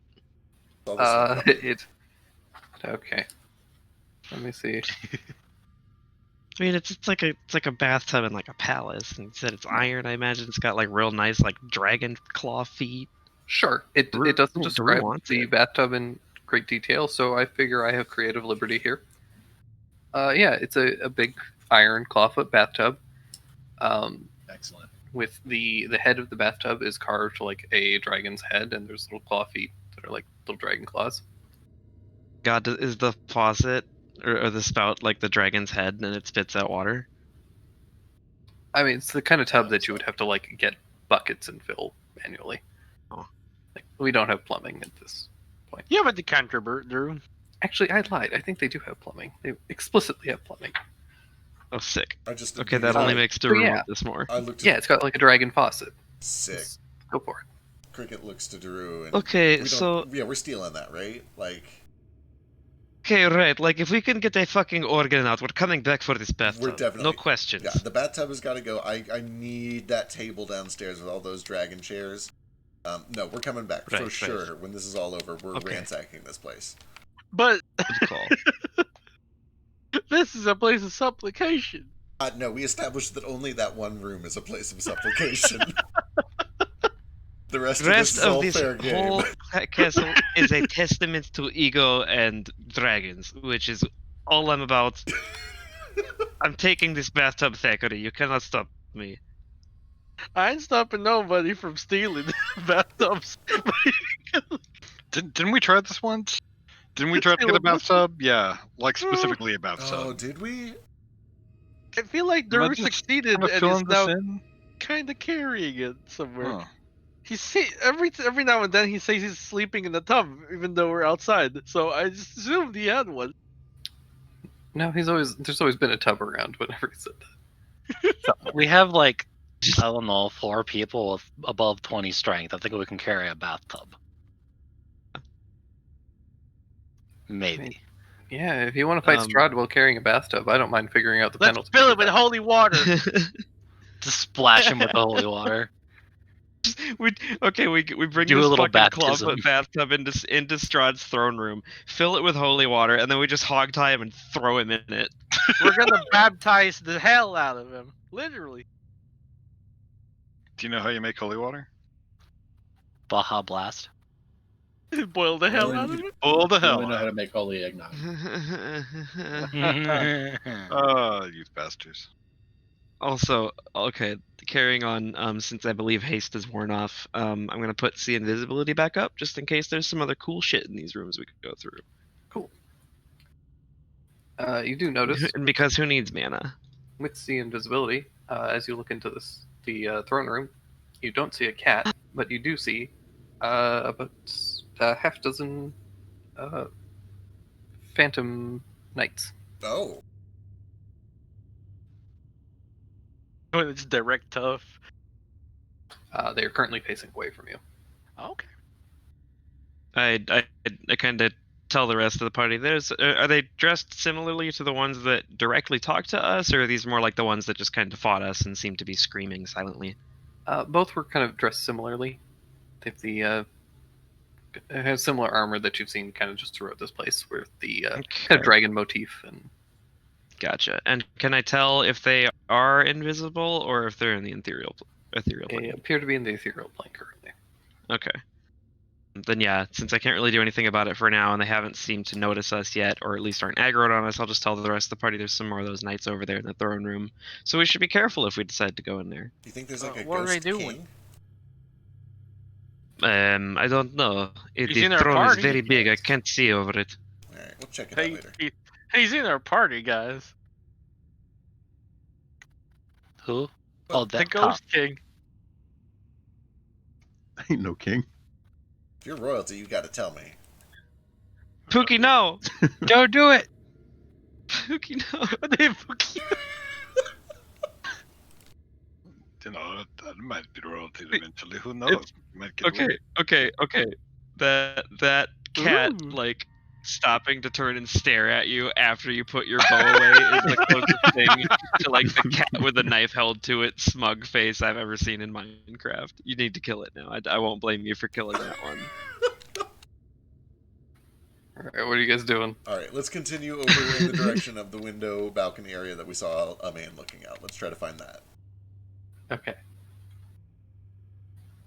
Okay. Let me see. I mean, it's like a bathtub in like a palace, and you said it's iron. I imagine it's got like real nice like dragon claw feet. Sure. It doesn't describe wants the it. bathtub in great detail, so I figure I have creative liberty here. Yeah, it's a big iron clawfoot bathtub. Excellent. With the head of the bathtub is carved like a dragon's head, and there's little claw feet that are like little dragon claws. God, is the faucet or the spout like the dragon's head, and it spits out water? I mean, it's the kind of tub that you would have to like get buckets and fill manually. Oh. Like, we don't have plumbing at this point. You have a decanter, Drew. Actually, I lied. I think they do have plumbing. They explicitly have plumbing. Oh, sick. I just Okay, that only makes the room yeah. want this more. I looked at Yeah, it's got like a dragon faucet. sick. Go for it. Cricket looks to Drew and Okay, we don't- so yeah, we're stealing that, right? Like okay, right. Like if we can get a fucking organ out, we're coming back for this bathtub. we're definitely No questions. Yeah, the bathtub has got to go. I need that table downstairs with all those dragon chairs. No, we're coming back for Right. sure. When this is all over, we're Okay. ransacking this place. But Good call. this is a place of supplication. No, we established that only that one room is a place of supplication. The rest of this is all fair game. whole castle is a testament to ego and dragons, which is all I'm about. I'm taking this bathtub, Thackeray. You cannot stop me. I ain't stopping nobody from stealing bathtubs. Didn't we try this once? Didn't we try to get a bathtub? Yeah, like specifically a bathtub. Oh, did we? I feel like Am I Drew just succeeded kinda and filling is this now in? kind of carrying it somewhere. Huh. He say every now and then he says he's sleeping in the tub, even though we're outside. So I just assumed he had one. No, there's always been a tub around whenever he said that. We have like, I don't know, 4 people with above 20 strength. I think we can carry a bathtub. Maybe. Yeah, if you want to fight Strahd while carrying a bathtub, I don't mind figuring out the Let's penalty. fill it with holy water. Just splash him with the holy water. we bring Do a this little fucking baptism. clawfoot bathtub into Strahd's throne room, fill it with holy water, and then we just hog tie him and throw him in it. We're gonna baptize the hell out of him, literally. Do you know how you make holy water? Baja Blast. Boil the hell out of it. Pull the I hell only know how out. to make holy eggnog. You bastards. Also, okay, carrying on, since I believe haste is worn off, I'm gonna put see invisibility back up just in case there's some other cool shit in these rooms we could go through. Cool. You do notice And because who needs mana? with the invisibility, as you look into the throne room, you don't see a cat, but you do see about a half dozen phantom knights. Oh. When it's direct tough. They are currently facing away from you. Okay. I kind of tell the rest of the party. Are they dressed similarly to the ones that directly talk to us, or are these more like the ones that just kind of fought us and seem to be screaming silently? Both were kind of dressed similarly. They have similar armor that you've seen kind of just throughout this place, with the kind of dragon motif. And Gotcha. And can I tell if they are invisible or if they're in the ethereal they plane? appear to be in the ethereal plane currently. Okay. Then yeah, since I can't really do anything about it for now, and they haven't seemed to notice us yet, or at least aren't aggroed on us, I'll just tell the rest of the party there's some more of those knights over there in the throne room. So we should be careful if we decide to go in there. Do you think there's like a What are they ghost doing? king? I don't know. He's The in our throne is party. very big. I can't see over it. Alright, we'll check it out later. He's in our party, guys. Who? Oh, The that Ghost King. Ain't no king. If you're royalty, you gotta tell me. Pookie, no! Don't do it. Pookie, no! You know, that might be royalty eventually. Who knows? Might get Okay, away. okay. That cat, Ooh. like, stopping to turn and stare at you after you put your bow away is the closest thing to, like, the cat with a knife held to its smug face I've ever seen in Minecraft. You need to kill it now. I won't blame you for killing that one. Alright, what are you guys doing? Alright, let's continue over in the direction of the window balcony area that we saw a man looking out. Let's try to find that. Okay.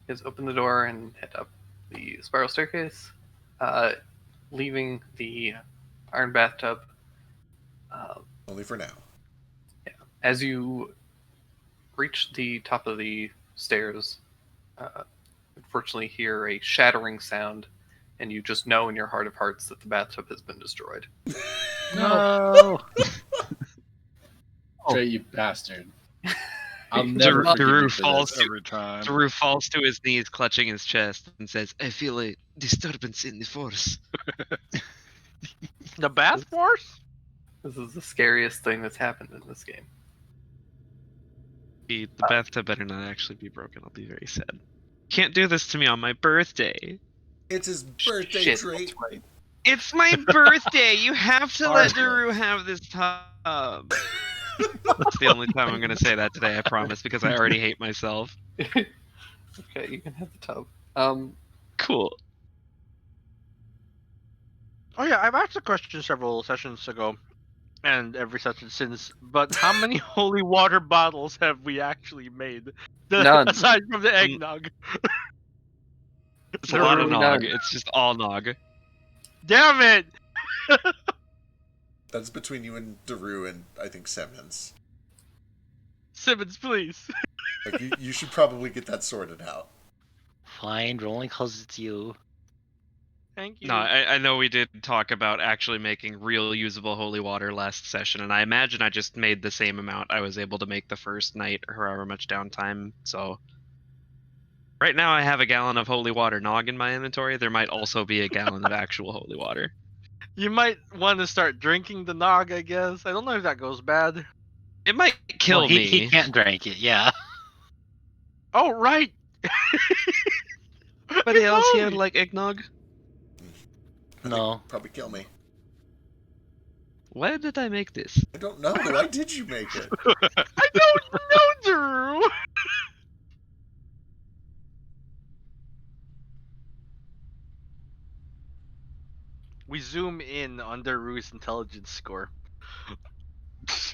You guys open the door and head up the spiral staircase, leaving the iron bathtub. Only for now. As you reach the top of the stairs, unfortunately hear a shattering sound, and you just know in your heart of hearts that the bathtub has been destroyed. No. Trey, you bastard. I'll never The forgive you roof for falls this. Every time. Daru falls to his knees, clutching his chest, and says, I feel a disturbance in the force. The Bath Force? This is the scariest thing that's happened in this game. The bathtub better not actually be broken. I'll be very sad. Can't do this to me on my birthday. It's his birthday Shit, treat. that's right. It's my birthday! You have to let Arthur. Daru have this tub. That's the only time I'm going to say that today, I promise, because I already hate myself. Okay, you can have the tub. Cool. Oh yeah, I've asked a question several sessions ago, and every session since. But how many holy water bottles have we actually made? None. Aside from the eggnog. It's a lot of Daru, nog. none. It's just all nog. Damn it! That's between you and Daru and I think Simmons. Simmons, please. Like you should probably get that sorted out. Fine, only cause it's you. Thank you. No, I know we did talk about actually making real usable holy water last session, and I imagine I just made the same amount I was able to make the first night, or however much downtime, so... Right now I have a gallon of holy water nog in my inventory. There might also be a gallon of actual holy water. You might want to start drinking the nog, I guess. I don't know if that goes bad. It might kill Well, me. He can't drink it, yeah. Oh, right! Anybody else Holy- here like eggnog? I think No. Probably kill me. Why did I make this? I don't know. Why did you make it? I don't know, Drew! We zoom in on Daru's intelligence score.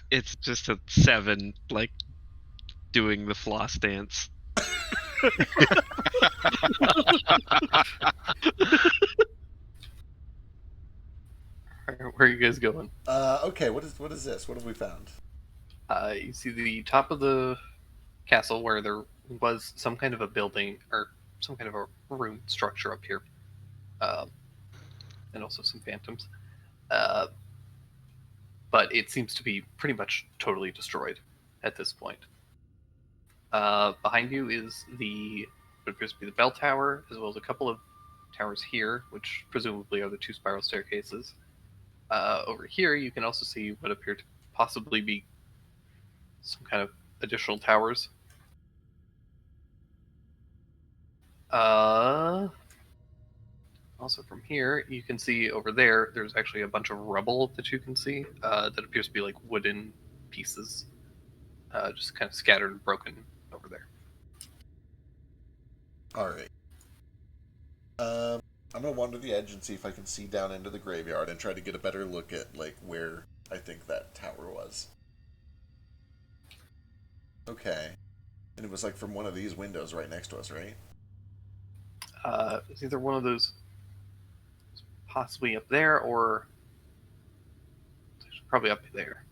It's just a 7, like, doing the floss dance. Where are you guys going? Okay, what is this? What have we found? You see the top of the castle where there was some kind of a building or some kind of a room structure up here, and also some phantoms. But it seems to be pretty much totally destroyed at this point. Behind you is what appears to be the bell tower, as well as a couple of towers here, which presumably are the 2 spiral staircases. Over here, you can also see what appear to possibly be some kind of additional towers. Also from here, you can see over there's actually a bunch of rubble that you can see that appears to be like wooden pieces, just kind of scattered and broken over there. All right. I'm gonna wander the edge and see if I can see down into the graveyard and try to get a better look at like where I think that tower was. Okay. And it was like from one of these windows right next to us, right? It's either one of those, possibly up there, or it's probably up there,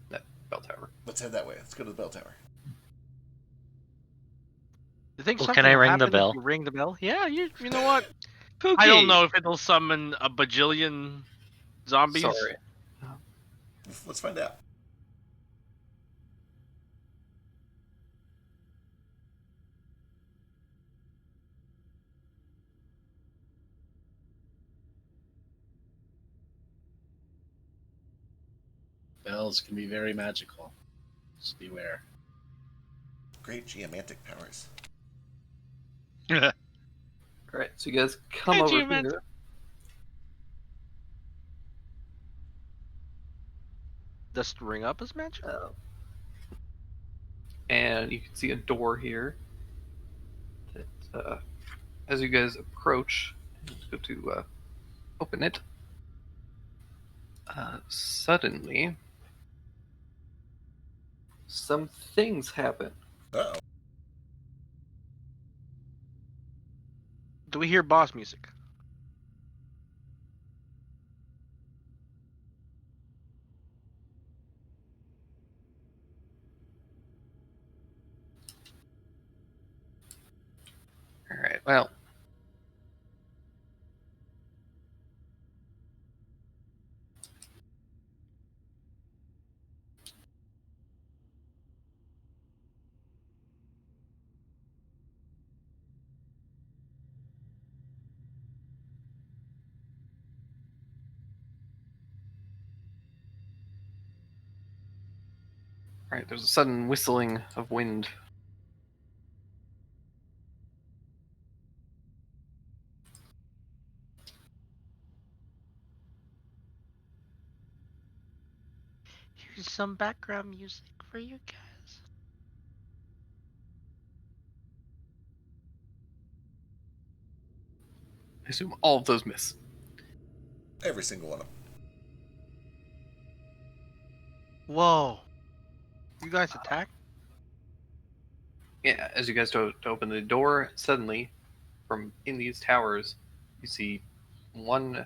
that bell tower. Let's head that way. Let's go to the bell tower. You think Well, something can I will ring the happen if bell? you ring the bell? Yeah, you know what? Pookie. I don't know if it'll summon a bajillion zombies. Sorry. Let's find out. Bells can be very magical. Just beware. Great geomantic powers. Alright, so you guys come Hey, over Geomantic. here. Does it ring up as magic? And you can see a door here that, as you guys approach and go to open it, suddenly some things happen. Uh-oh. Do we hear boss music? Alright, well. Alright, there's a sudden whistling of wind. Here's some background music for you guys. I assume all of those miss. Every single one of them. Whoa. You guys attack? Yeah, as you guys go to open the door, suddenly, from in these towers, you see one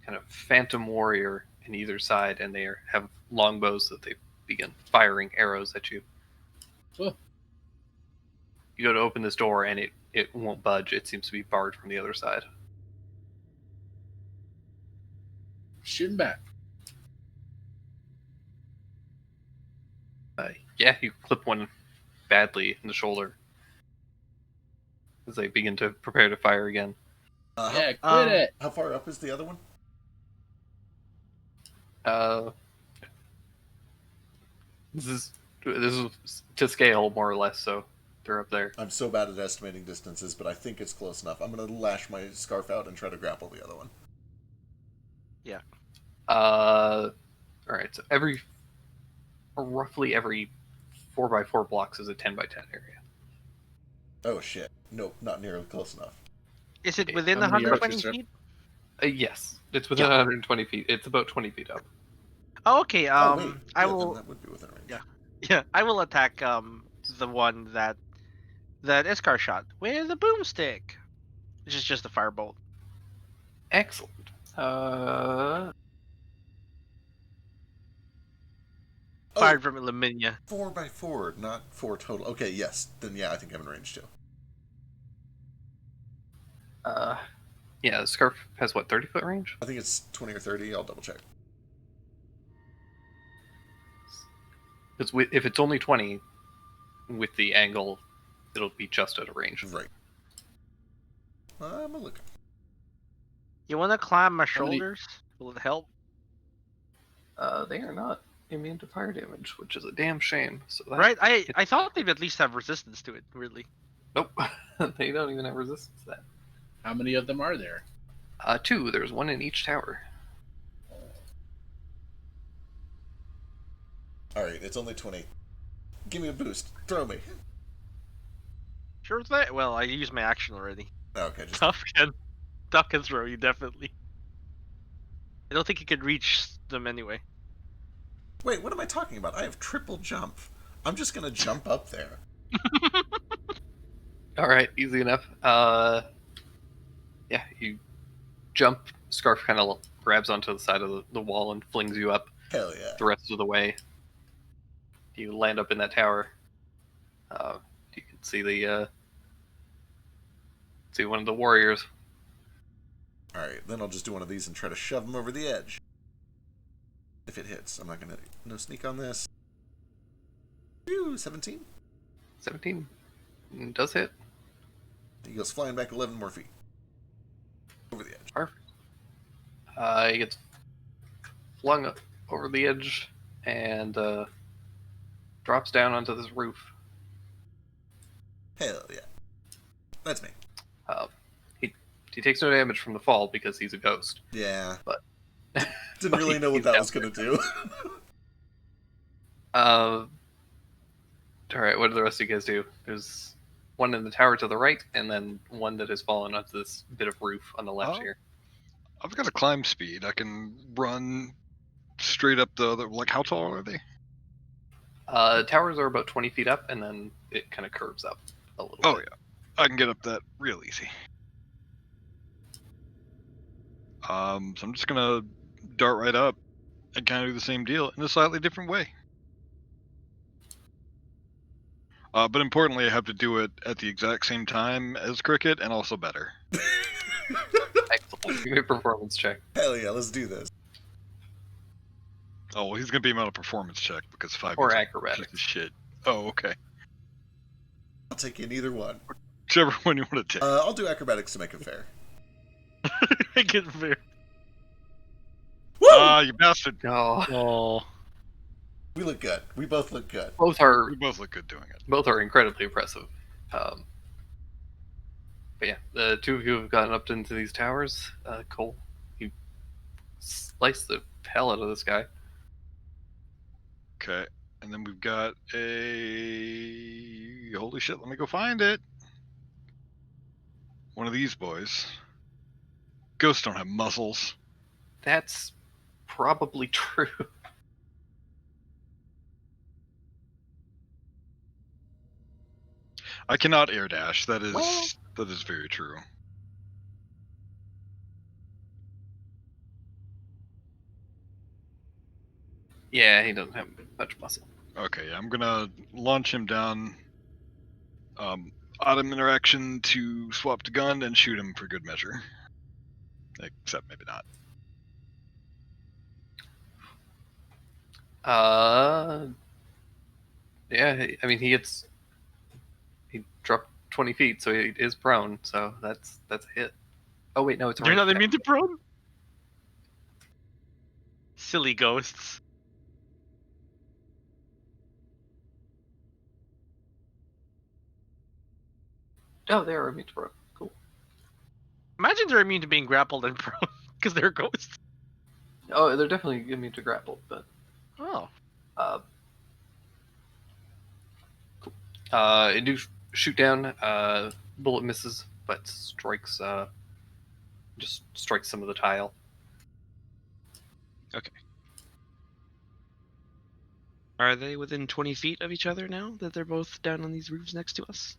kind of phantom warrior in either side, and they have longbows that they begin firing arrows at you. Oh. You go to open this door, and it won't budge. It seems to be barred from the other side. Shooting back. Yeah, you clip one badly in the shoulder as they begin to prepare to fire again. Yeah, quit it. How far up is the other one? This is to scale more or less, so they're up there. I'm so bad at estimating distances, but I think it's close enough. I'm going to lash my scarf out and try to grapple the other one. Yeah. All right. So roughly every 4x4 blocks is a 10x10 area. Oh shit! Nope, not nearly close enough. Is it Okay, within how many 120 archers are- feet? Yes, it's within 120 feet. It's about 20 feet up. Oh, okay. Oh, wait. I Yeah, then will. that would be within range. Yeah. Yeah, I will attack the one that Iskar shot with a boomstick, which is just a firebolt. Excellent. Fired from Illuminia. 4x4, not 4 total. Okay, yes. Then yeah, I think I'm in range too. Yeah, the scarf has what, 30-foot range? I think it's 20 or 30. I'll double check. Because if it's only 20, with the angle, it'll be just out of range. Right. I'm gonna look. You want to climb my How many- shoulders? Will it help? They are not immune to fire damage, which is a damn shame. So that, Right? I thought they'd at least have resistance to it. Weirdly. Nope, they don't even have resistance to that. How many of them are there? 2. There's one in each tower. Alright, it's only 20. Give me a boost. Throw me. Sure thing. Well, I used my action already. Okay, just Tough can throw you definitely. I don't think you could reach them anyway. wait. What am I talking about? I have triple jump. I'm just gonna jump up there. All right, easy enough. Yeah, you jump. Scarf kind of grabs onto the side of the wall and flings you up. Hell yeah. The rest of the way, you land up in that tower. You can see see one of the warriors. Alright, then I'll just do one of these and try to shove him over the edge. If it hits. I'm not gonna... No sneak on this. Phew, 17. 17 does hit. He goes flying back 11 more feet. Over the edge. Perfect. He gets flung over the edge and drops down onto this roof. Hell yeah. That's me. He takes no damage from the fall because he's a ghost. Yeah. But didn't really know what he's that down was gonna do. All right, what do the rest of you guys do? There's one in the tower to the right, and then one that has fallen onto this bit of roof on the left Oh. here. I've got a climb speed. I can run straight up the other. Like, how tall are they? Towers are about 20 feet up, and then it kind of curves up a little Oh bit. yeah, I can get up that real easy. So I'm just gonna dart right up and kind of do the same deal in a slightly different way. But importantly, I have to do it at the exact same time as Cricket, and also better. Excellent. Give me a performance check. Hell yeah, let's do this. Oh, well, he's gonna be on a performance check because 5 Or is a acrobatics. piece of shit. Oh, okay. I'll take in either one. Whichever one you want to take. I'll do acrobatics to make it fair. Make it fair. Woo! You bastard! Oh, Oh, We look good. We both look good. both are We both look good doing it. incredibly impressive. But yeah, the two of you have gotten up into these towers. Cole, you slice the hell out of this guy. Okay, and then we've got a... Holy shit, let me go find it. One of these boys. Ghosts don't have muscles. That's probably true. I cannot air dash. That is Well- that is very true. Yeah, he doesn't have much muscle. Okay, I'm gonna launch him down. Autumn interaction to swap the gun and shoot him for good measure. Except maybe not. Yeah, I mean he dropped 20 feet, so he is prone. So that's a hit. Oh wait, no, it's a You're not range immune to prone? Silly ghosts. attack. Oh, they are immune to prone. Cool. Imagine they're immune to being grappled and prone because they're ghosts. Oh, they're definitely immune to grapple, but Oh. It do shoot down. Bullet misses, but strikes. Just strikes some of the tile. are they within 20 feet of each other now that they're both down on these roofs next to us?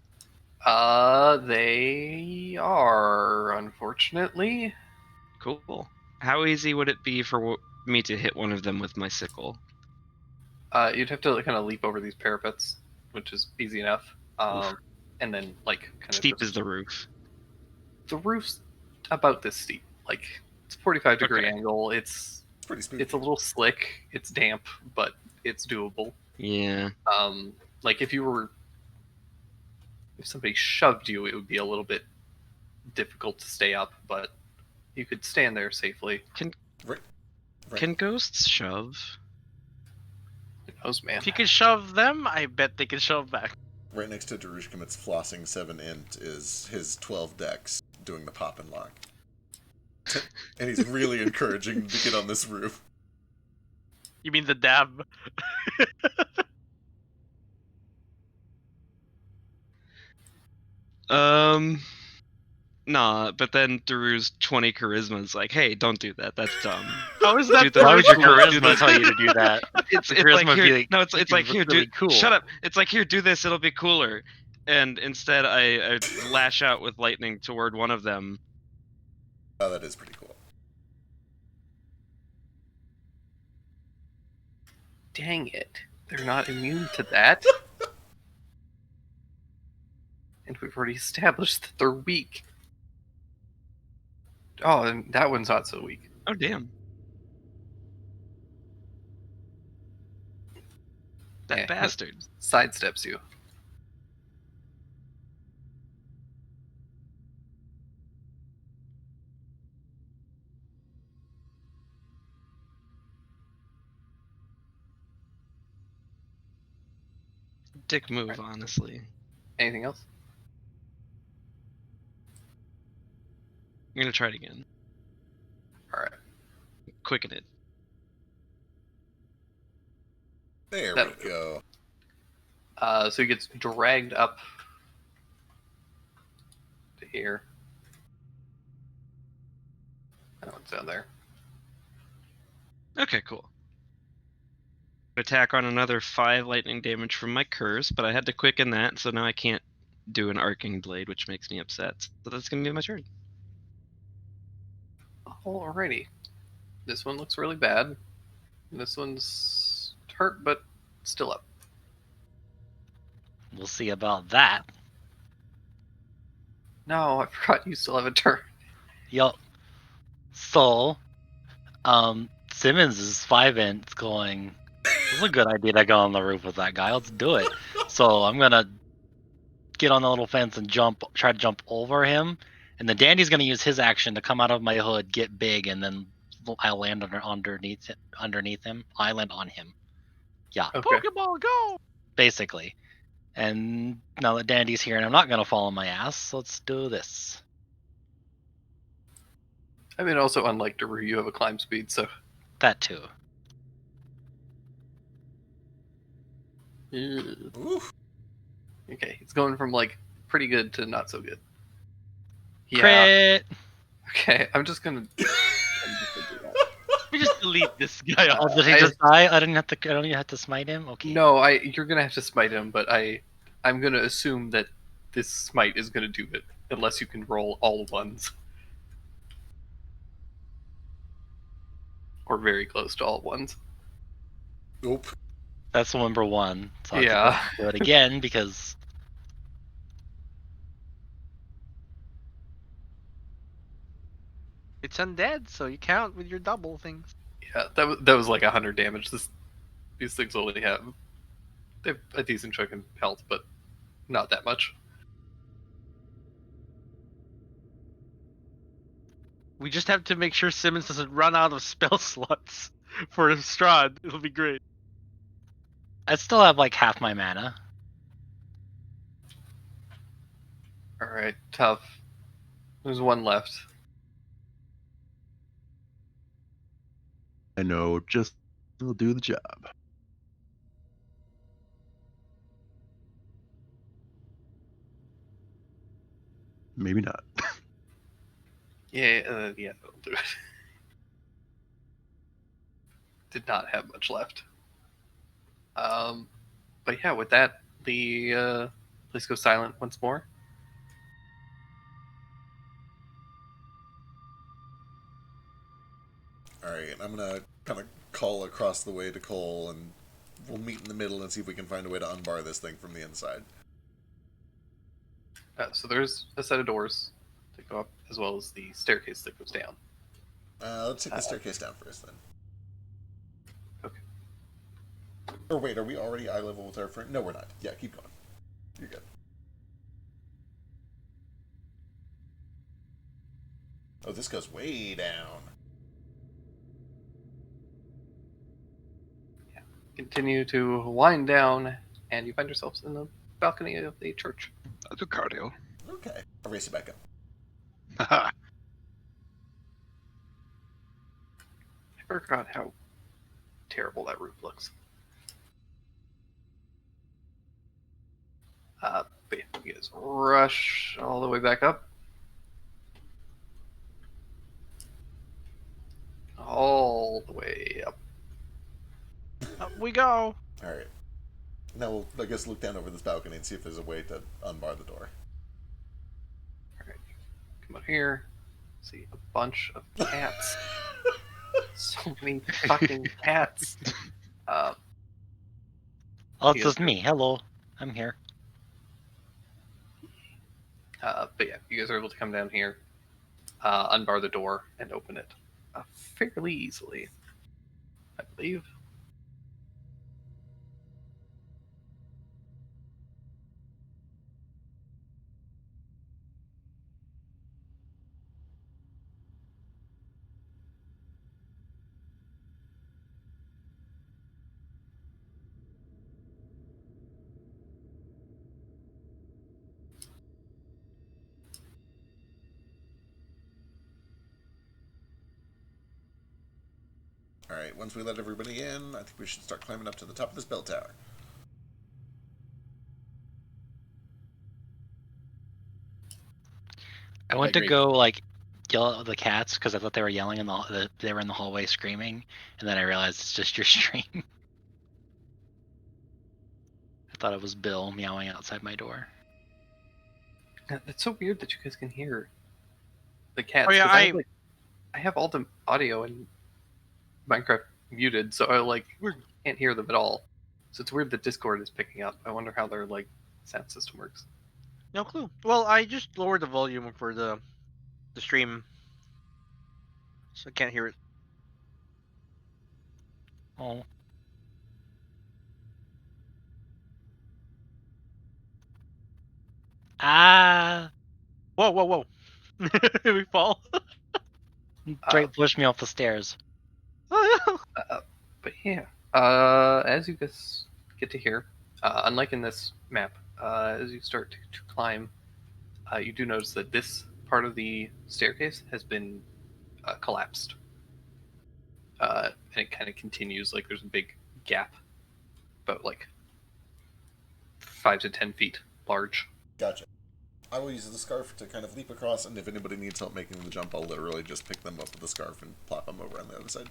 They are, unfortunately. Cool. How easy would it be for me to hit one of them with my sickle? You'd have to kind of leap over these parapets, which is easy enough. And then like kind of Steep is the roof. The roof's about this steep. Like it's 45-degree Okay. angle. It's Pretty spooky. a little slick. It's damp, but it's doable. Yeah. Like if somebody shoved you, it would be a little bit difficult to stay up, but you could stand there safely. Right. Can ghosts shove? Who knows, man? If you can shove them, I bet they can shove back. Right next to Darushkamit's flossing 7 int is his 12 dex doing the pop and lock. And he's really encouraging him to get on this roof. You mean the dab? Nah, but then Daru's 20 charisma is like, hey, don't do that. That's dumb. How is that? Do the- Why would your do charisma the- tell you to do that? It's The like charisma would be here, like, no, it's make like you here, look really do cool. shut up. It's like here, do this. It'll be cooler. And instead, I lash out with lightning toward one of them. Oh, that is pretty cool. Dang it. They're not immune to that. And we've already established that they're weak. Oh, and that one's not so weak. Oh damn! That Yeah, bastard. Sidesteps you. Dick move, honestly. Anything else? I'm gonna try it again. Alright. Quicken it. There That- we go. So he gets dragged up to here. That one's down there. Okay, cool. Attack on another 5 lightning damage from my curse, but I had to quicken that, so now I can't do an arcing blade, which makes me upset. So that's gonna be my turn. Alrighty. This one looks really bad. This one's hurt, but still up. We'll see about that. No, I forgot you still have a turn. Yup. So, Simmons is 5 ints going, it's a good idea to go on the roof with that guy. Let's do it. So I'm gonna get on the little fence and try to jump over him. And then Dandy's gonna use his action to come out of my hood, get big, and then I'll land underneath him. I land on him. Yeah, Okay. Pokeball, go! basically. And now that Dandy's here and I'm not gonna fall on my ass, let's do this. I mean, also, unlike Daru, you have a climb speed, so. That too. Oof. Okay, it's going from, like, pretty good to not so good. Yeah. Crit! Okay, I'm just gonna. We just delete this guy Oh, off. did he I- just die? I don't even have to smite him? Okay. No, you're gonna have to smite him, but I'm gonna assume that this smite is gonna do it, unless you can roll all ones. Or very close to all ones. Nope. That's number 1. So I have to Yeah. do it again because It's undead, so you count with your double things. Yeah, that was like 100 damage. These things only have they have a decent chunk of health, but not that much. We just have to make sure Simmons doesn't run out of spell slots for Strahd. It'll be great. I still have like half my mana. All right, tough. There's one left. I know, just will do the job. Maybe not. Yeah, that'll do it. Did not have much left. But yeah, with that, the place goes silent once more. Alright, I'm gonna kind of call across the way to Cole and we'll meet in the middle and see if we can find a way to unbar this thing from the inside. So there's a set of doors that go up, as well as the staircase that goes down. Let's take the staircase down first, then. Okay. Or wait, are we already eye level with our friend? No, we're not. Yeah, keep going. You're good. Oh, this goes way down. Yeah. Continue to wind down, and you find yourselves in the balcony of the church. I'll do cardio. Okay. I'll race you back up. Haha. I forgot how terrible that roof looks. But yeah, you guys rush all the way back up. All the way up. Up we go. Alright. Now we'll, I guess, look down over this balcony and see if there's a way to unbar the door. Alright. Come out here. See a bunch of cats. So many fucking cats. Oh, it's Yeah. just me. Hello, I'm here. But yeah, you guys are able to come down here, unbar the door, and open it fairly easily, I believe. Alright, once we let everybody in, I think we should start climbing up to the top of this bell tower. I went I to agree. go like yell at the cats because I thought they were yelling in they were in the hallway screaming, and then I realized it's just your stream. I thought it was Bill meowing outside my door. It's so weird that you guys can hear the cats. Oh, yeah, 'cause I have all the audio in Minecraft muted, so I can't hear them at all. So it's weird that Discord is picking up. I wonder how their sound system works. No clue. Well, I just lowered the volume for the stream, so I can't hear it. Oh. Ah! Whoa, whoa, whoa! We fall. Drake pushed me off the stairs. But yeah, as you guys get to here, unlike in this map, as you start to climb, you do notice that this part of the staircase has been collapsed. And it kind of continues, there's a big gap, about 5 to 10 feet large. Gotcha. I will use the scarf to kind of leap across, and if anybody needs help making the jump, I'll literally just pick them up with the scarf and plop them over on the other side.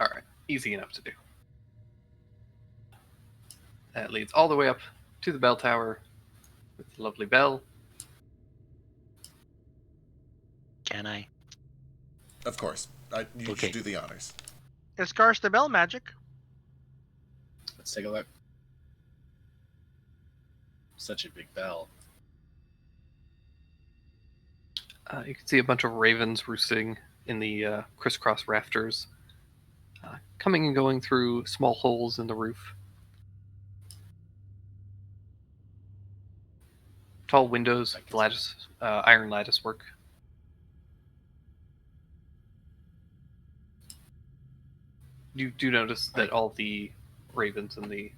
Alright, easy enough to do. That leads all the way up to the bell tower with the lovely bell. Can I? Of course. You Okay. should do the honors. It's Garth the Bell magic. Let's take a look. Such a big bell. You can see a bunch of ravens roosting in the crisscross rafters, coming and going through small holes in the roof. Tall windows, lattice, iron lattice work. You do notice that all the ravens in the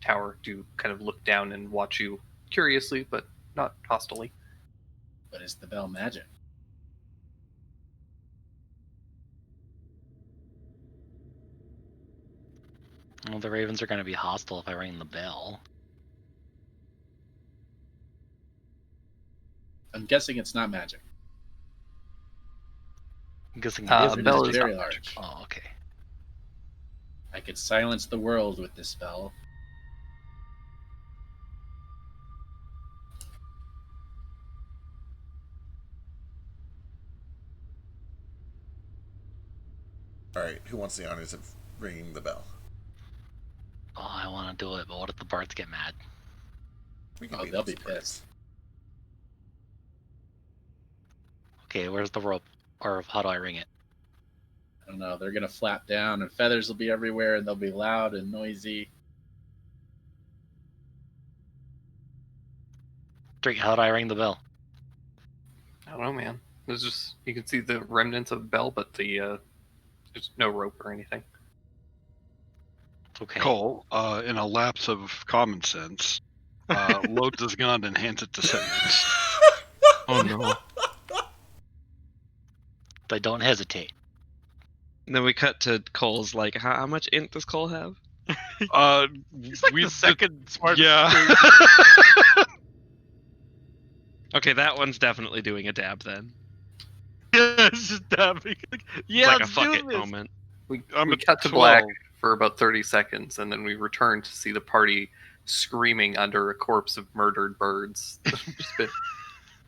tower do kind of look down and watch you curiously, but not hostilely. But is the bell magic? Well, the ravens are going to be hostile if I ring the bell. I'm guessing it's not magic. I'm guessing The it is bell magic. is very not large. Oh, okay. I could silence the world with this bell. Alright, who wants the honors of ringing the bell? Oh, I want to do it, but what if the bards get mad? We can Oh, beat they'll those be birds. pissed. Okay, where's the rope? Or how do I ring it? I don't know. They're gonna flap down, and feathers will be everywhere, and they'll be loud and noisy. Drake, how do I ring the bell? I don't know, man. There's just you can see the remnants of bell, but the there's no rope or anything. Okay. Cole, in a lapse of common sense, loads his gun and hands it to Simmons. Oh no. But don't hesitate. And then we cut to Cole's like, how much int does Cole have? He's like the second smartest. Yeah. Okay, that one's definitely doing a dab then. Yeah, it's just dabbing. Yeah, Like a let's fuck do it this. moment. We I'm at cut to 12. black for about 30 seconds, and then we return to see the party screaming under a corpse of murdered birds that have just been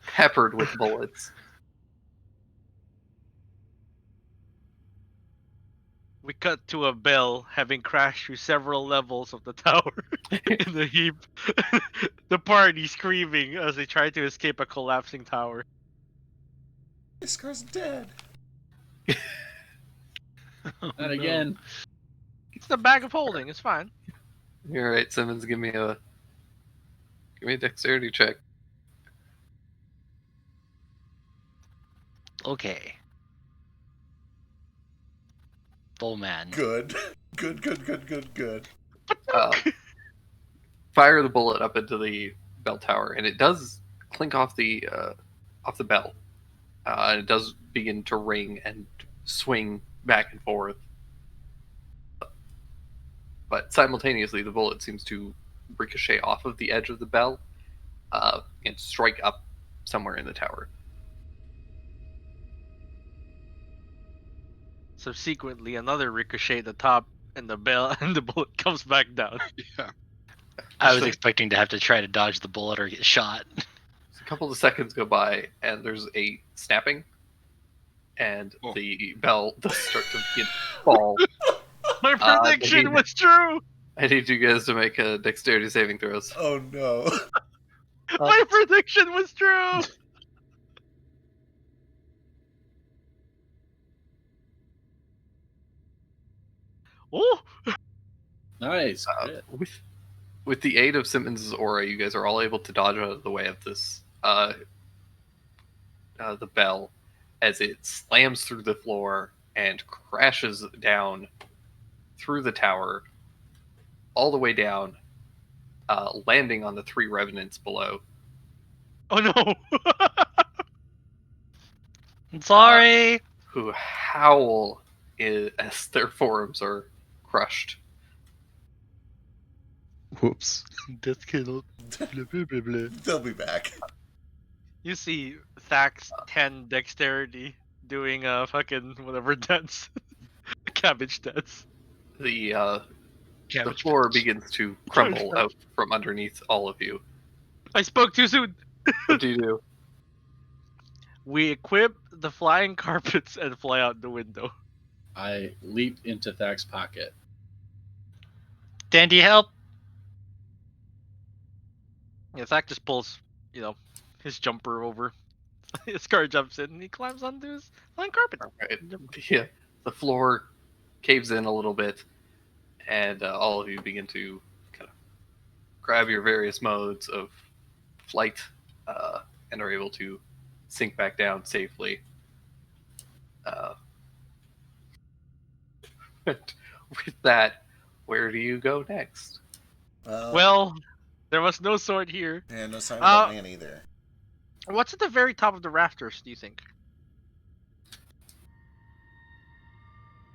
peppered with bullets. We cut to a bell having crashed through several levels of the tower in the heap. The party screaming as they try to escape a collapsing tower. This guy's dead. Not again. It's the bag of holding. It's fine. You're right, Simmons. Give me a dexterity check. Okay. Oh man. Good. Good. Fire the bullet up into the bell tower, and it does clink off the bell. And it does begin to ring and swing back and forth. But simultaneously, the bullet seems to ricochet off of the edge of the bell and strike up somewhere in the tower. Subsequently, another ricochet at the top, and the bell and the bullet comes back down. Yeah. I was So- expecting to have to try to dodge the bullet or get shot. A couple of seconds go by, and there's a snapping, and Oh. the bell does start to fall. My prediction was true. I need you guys to make a dexterity saving throws. Oh no. My prediction was true. Oh, Nice. Good. With the aid of Simmons' aura, you guys are all able to dodge out of the way of this the bell as it slams through the floor and crashes down through the tower, all the way down, landing on the 3 revenants below. oh no. I'm sorry. Who howl as their forms are crushed. Whoops. Death cannot. They'll be back. You see Thax 10 dexterity doing a fucking whatever dance. Cabbage dance. The floor begins to crumble out from underneath all of you. I spoke too soon. What do you do? We equip the flying carpets and fly out the window. I leap into Thak's pocket. Dandy, help. Yeah, Thak just pulls, his jumper over. Scar jumps in and he climbs onto his flying carpet. Right. Yeah, the floor caves in a little bit, and all of you begin to kind of grab your various modes of flight and are able to sink back down safely. But with that, where do you go next? Well, there was no sword here. Yeah, no sign of that man either. What's at the very top of the rafters, do you think?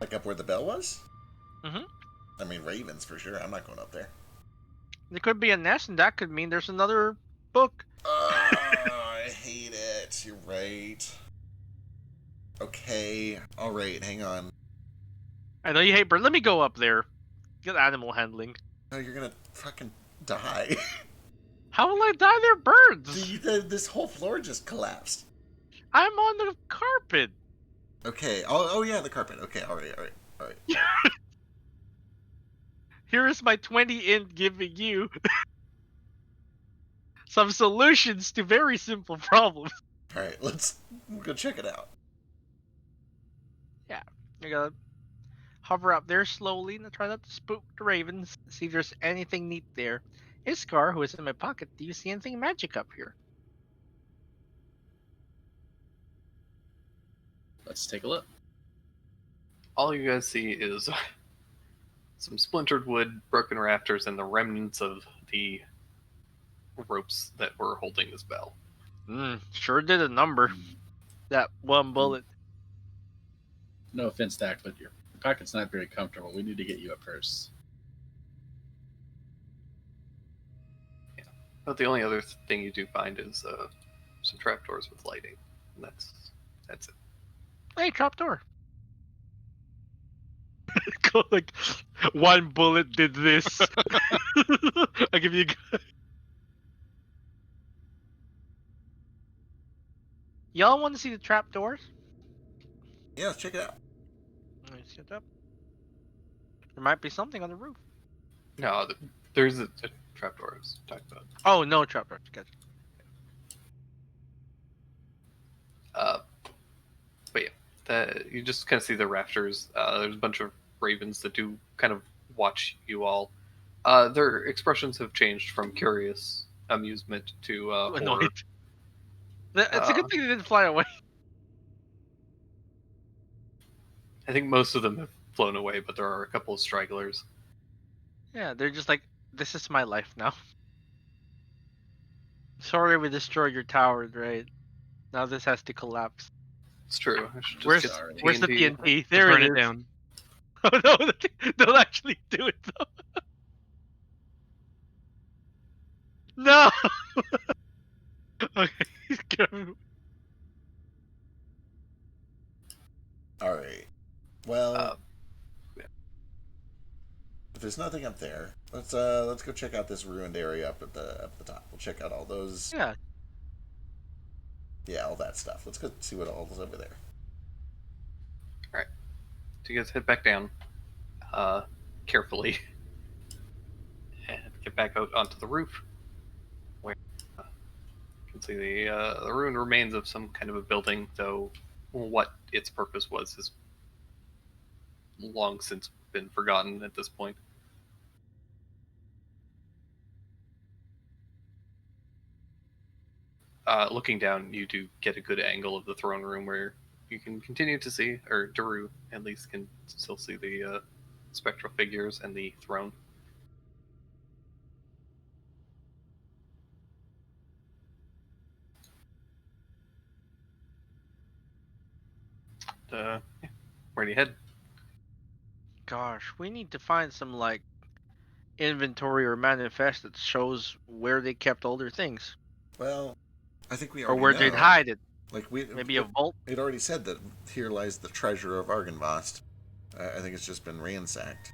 Like up where the bell was? Mhm. I mean, ravens for sure. I'm not going up there. There could be a nest, and that could mean there's another book. I hate it. You're right. Okay. All right. Hang on. I know you hate birds. Let me go up there. Get animal handling. No, you're gonna fucking die. How will I die? They're birds. This whole floor just collapsed. I'm on the carpet. Okay. Oh yeah, the carpet. Okay. All right. here is my 20 int giving you some solutions to very simple problems. All right, we'll go check it out. You're gonna hover up there slowly and try not to spook the ravens. See if there's anything neat there. Iskar, who is in my pocket, do you see anything magic up here? Let's take a look. All you guys see is some splintered wood, broken rafters, and the remnants of the ropes that were holding this bell. Sure did a number. That one bullet. No offense, Dak, but your pocket's not very comfortable. We need to get you a purse. Yeah. But the only other thing you do find is some trapdoors with lighting. And that's it. Hey, trapdoor. Go like, one bullet did this. I give you. Y'all want to see the trapdoors? Yeah, let's check it out. Let's get up. There might be something on the roof. No, there's a trapdoor I was talking about. Oh, no trapdoor. Gotcha. But yeah, you just kind of see the rafters. There's a bunch of ravens that do kind of watch you all. Their expressions have changed from curious amusement to horror. Annoyed. It's a good thing they didn't fly away. I think most of them have flown away, but there are a couple of stragglers. Yeah, they're just like, this is my life now. Sorry we destroyed your tower, right? Now this has to collapse. It's true. I should just Where's, get some where's the TNT. TNT? There Burn it it is. down. Oh no, don't actually do it though. No! Okay, he's going. All right. Well, Yeah. if there's nothing up there, let's go check out this ruined area up at the top. We'll check out all those. Yeah, all that stuff. Let's go see what all is over there. So you guys head back down, carefully, and get back out onto the roof, where you can see the ruined remains of some kind of a building, though what its purpose was has long since been forgotten at this point. Looking down, you do get a good angle of the throne room where you can continue to see, or Daru at least can still see the spectral figures and the throne. Yeah. Where do you head? gosh, we need to find some like inventory or manifest that shows where they kept all their things. Well, I think we or already where know. they'd hide it. Like Maybe a vault. It already said that here lies the treasure of Argynvost. I think it's just been ransacked.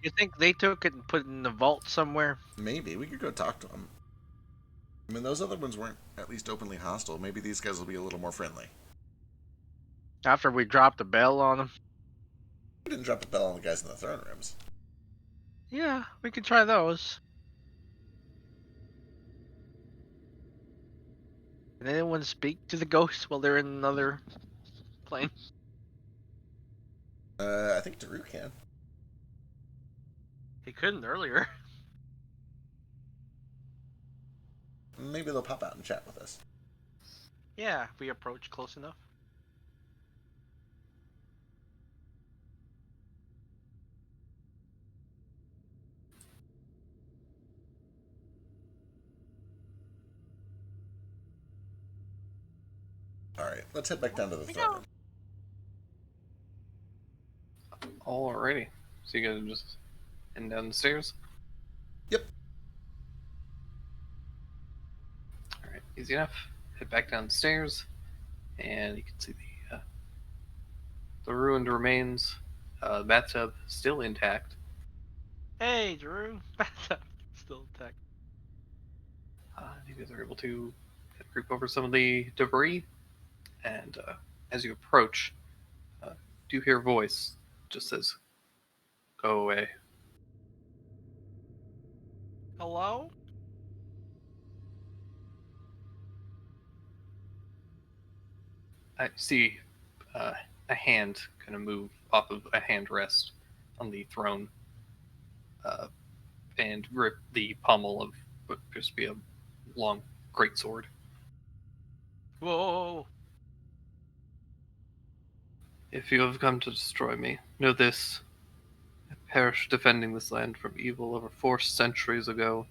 You think they took it and put it in the vault somewhere? Maybe we could go talk to them. I mean, those other ones weren't at least openly hostile. Maybe these guys will be a little more friendly. After we dropped a bell on them? We didn't drop a bell on the guys in the throne rooms. Yeah, we could try those. Can anyone speak to the ghosts while they're in another plane? I think Daru can. He couldn't earlier. Maybe they'll pop out and chat with us. Yeah, if we approach close enough. Alright, let's head back down to the throne room. Alrighty. So you guys are just heading down the stairs? Yep. Alright, easy enough. Head back down the stairs, and you can see the ruined remains. The bathtub still intact. Hey, Drew. Still intact. You guys are able to creep over some of the debris, and as you approach, do hear a voice just says, Go away. Hello? I see a hand kind of move off of a hand rest on the throne and grip the pommel of what appears to be a long greatsword. Whoa. If you have come to destroy me, know this. I perished defending this land from evil over 4 centuries ago,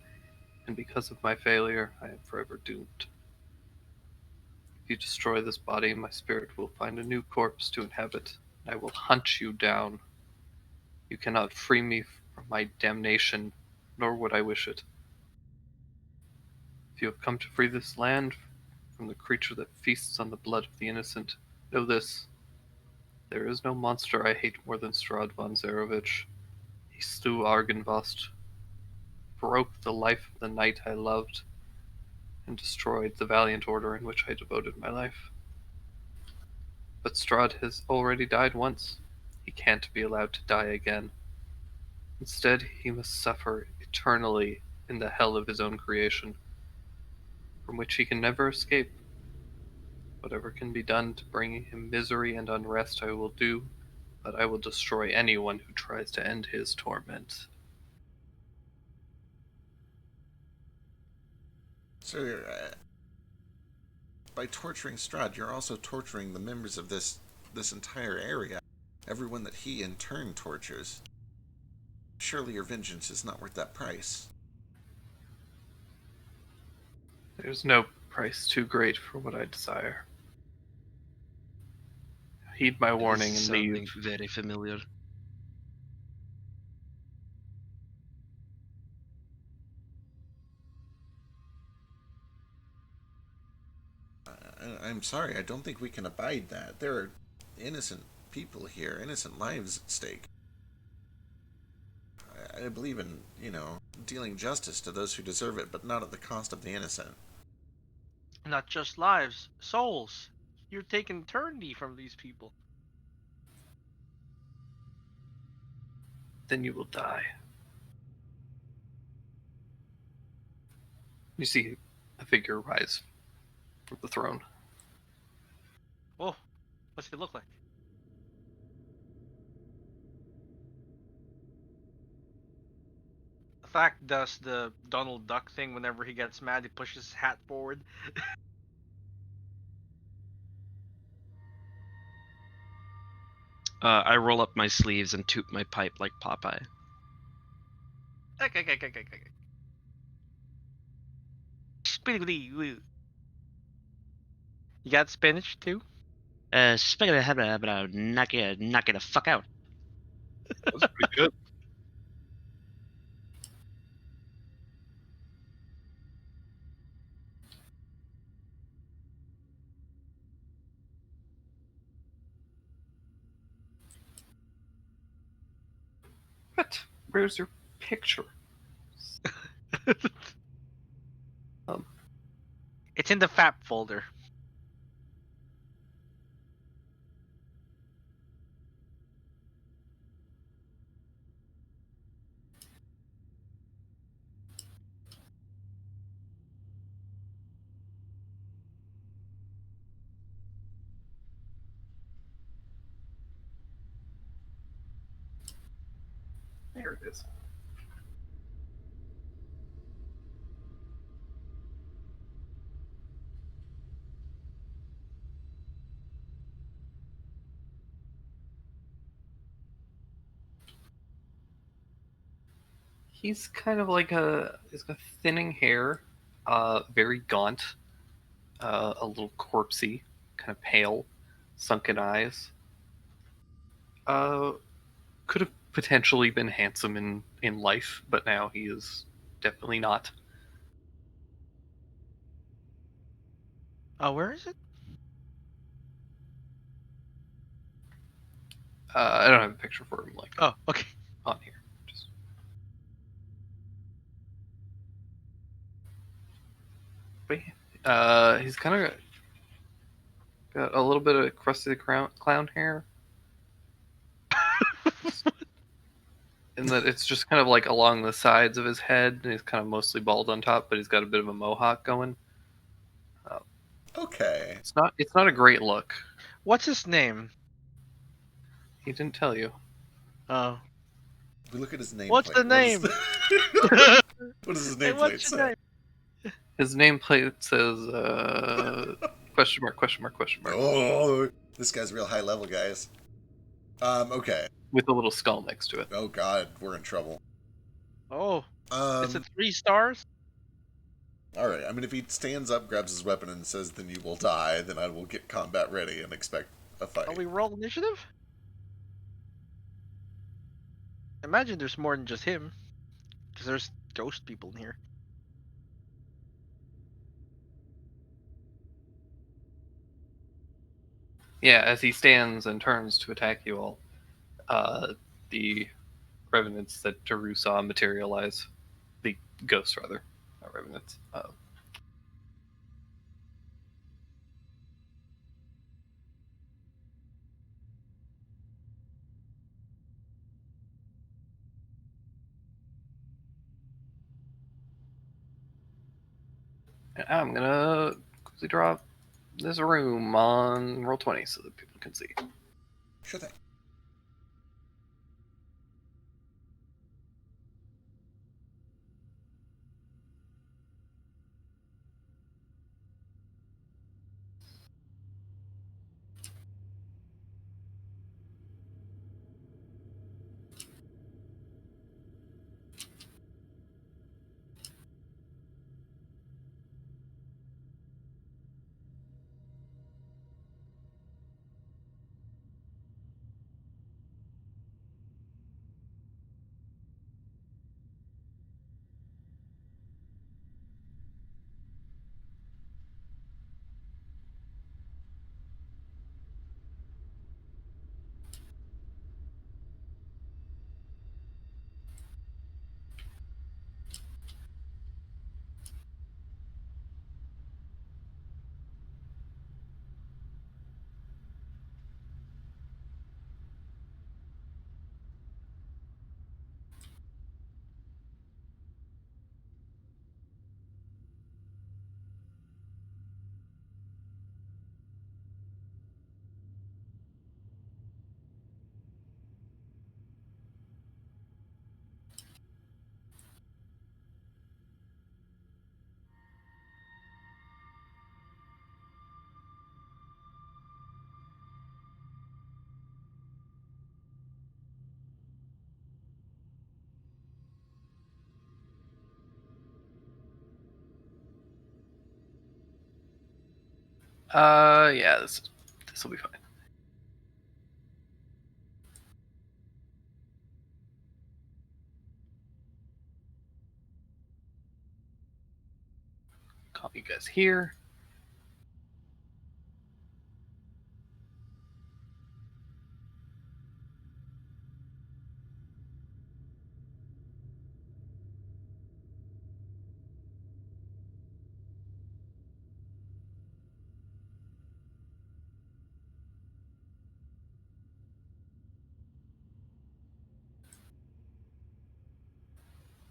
and because of my failure, I am forever doomed. If you destroy this body, my spirit will find a new corpse to inhabit, and I will hunt you down. You cannot free me from my damnation, nor would I wish it. If you have come to free this land from the creature that feasts on the blood of the innocent, know this. There is no monster I hate more than Strahd von Zarovich. He slew Argynvost, broke the life of the knight I loved, and destroyed the valiant order in which I devoted my life. But Strahd has already died once. He can't be allowed to die again. Instead, he must suffer eternally in the hell of his own creation, from which he can never escape. Whatever can be done to bring him misery and unrest I will do, but I will destroy anyone who tries to end his torment. So, by torturing Strahd, you're also torturing the members of this entire area. Everyone that he in turn tortures. Surely your vengeance is not worth that price. There's no price too great for what I desire. Heed my warning and Sounding leave. very familiar. I'm sorry, I don't think we can abide that. There are innocent people here, innocent lives at stake. I believe in, dealing justice to those who deserve it, but not at the cost of the innocent. Not just lives, souls. You're taking eternity from these people. Then you will die. You see a figure rise from the throne. Whoa, what's he look like? The fact does the Donald Duck thing whenever he gets mad, he pushes his hat forward. I roll up my sleeves and toot my pipe like Popeye. Okay. You got spinach too? Speaking of head, knock you the fuck out. That's pretty good. What? Where's your picture? It's in the FAP folder. There it is. He's kind of like he's got thinning hair, very gaunt, a little corpsey, kind of pale, sunken eyes. Could have potentially been handsome in life, but now he is definitely not. Where is it? I don't have a picture for him like Oh, okay. on here. Just... But he's kind of got a little bit of Krusty the Clown hair. in that it's just kind of like along the sides of his head, and he's kind of mostly bald on top, but he's got a bit of a mohawk going. Okay. It's not a great look. What's his name? He didn't tell you. Oh. We look at his nameplate. What's the name? What does his Hey, nameplate what's say? your name? His nameplate says question mark question mark question mark Oh, this guy's real high level, guys. Okay. with a little skull next to it. Oh God, we're in trouble. Oh, is it Um. 3 stars? All right. I mean, if he stands up, grabs his weapon, and says, "Then you will die," then I will get combat ready and expect a fight. Are we roll initiative? Imagine there's more than just him. Because there's ghost people in here. Yeah, as he stands and turns to attack you all, the revenants that Daru saw materialize, the ghosts rather, not revenants. And I'm gonna quickly drop this room on roll 20 so that people can see. Sure thing. Yeah, this will be fine. Call you guys here.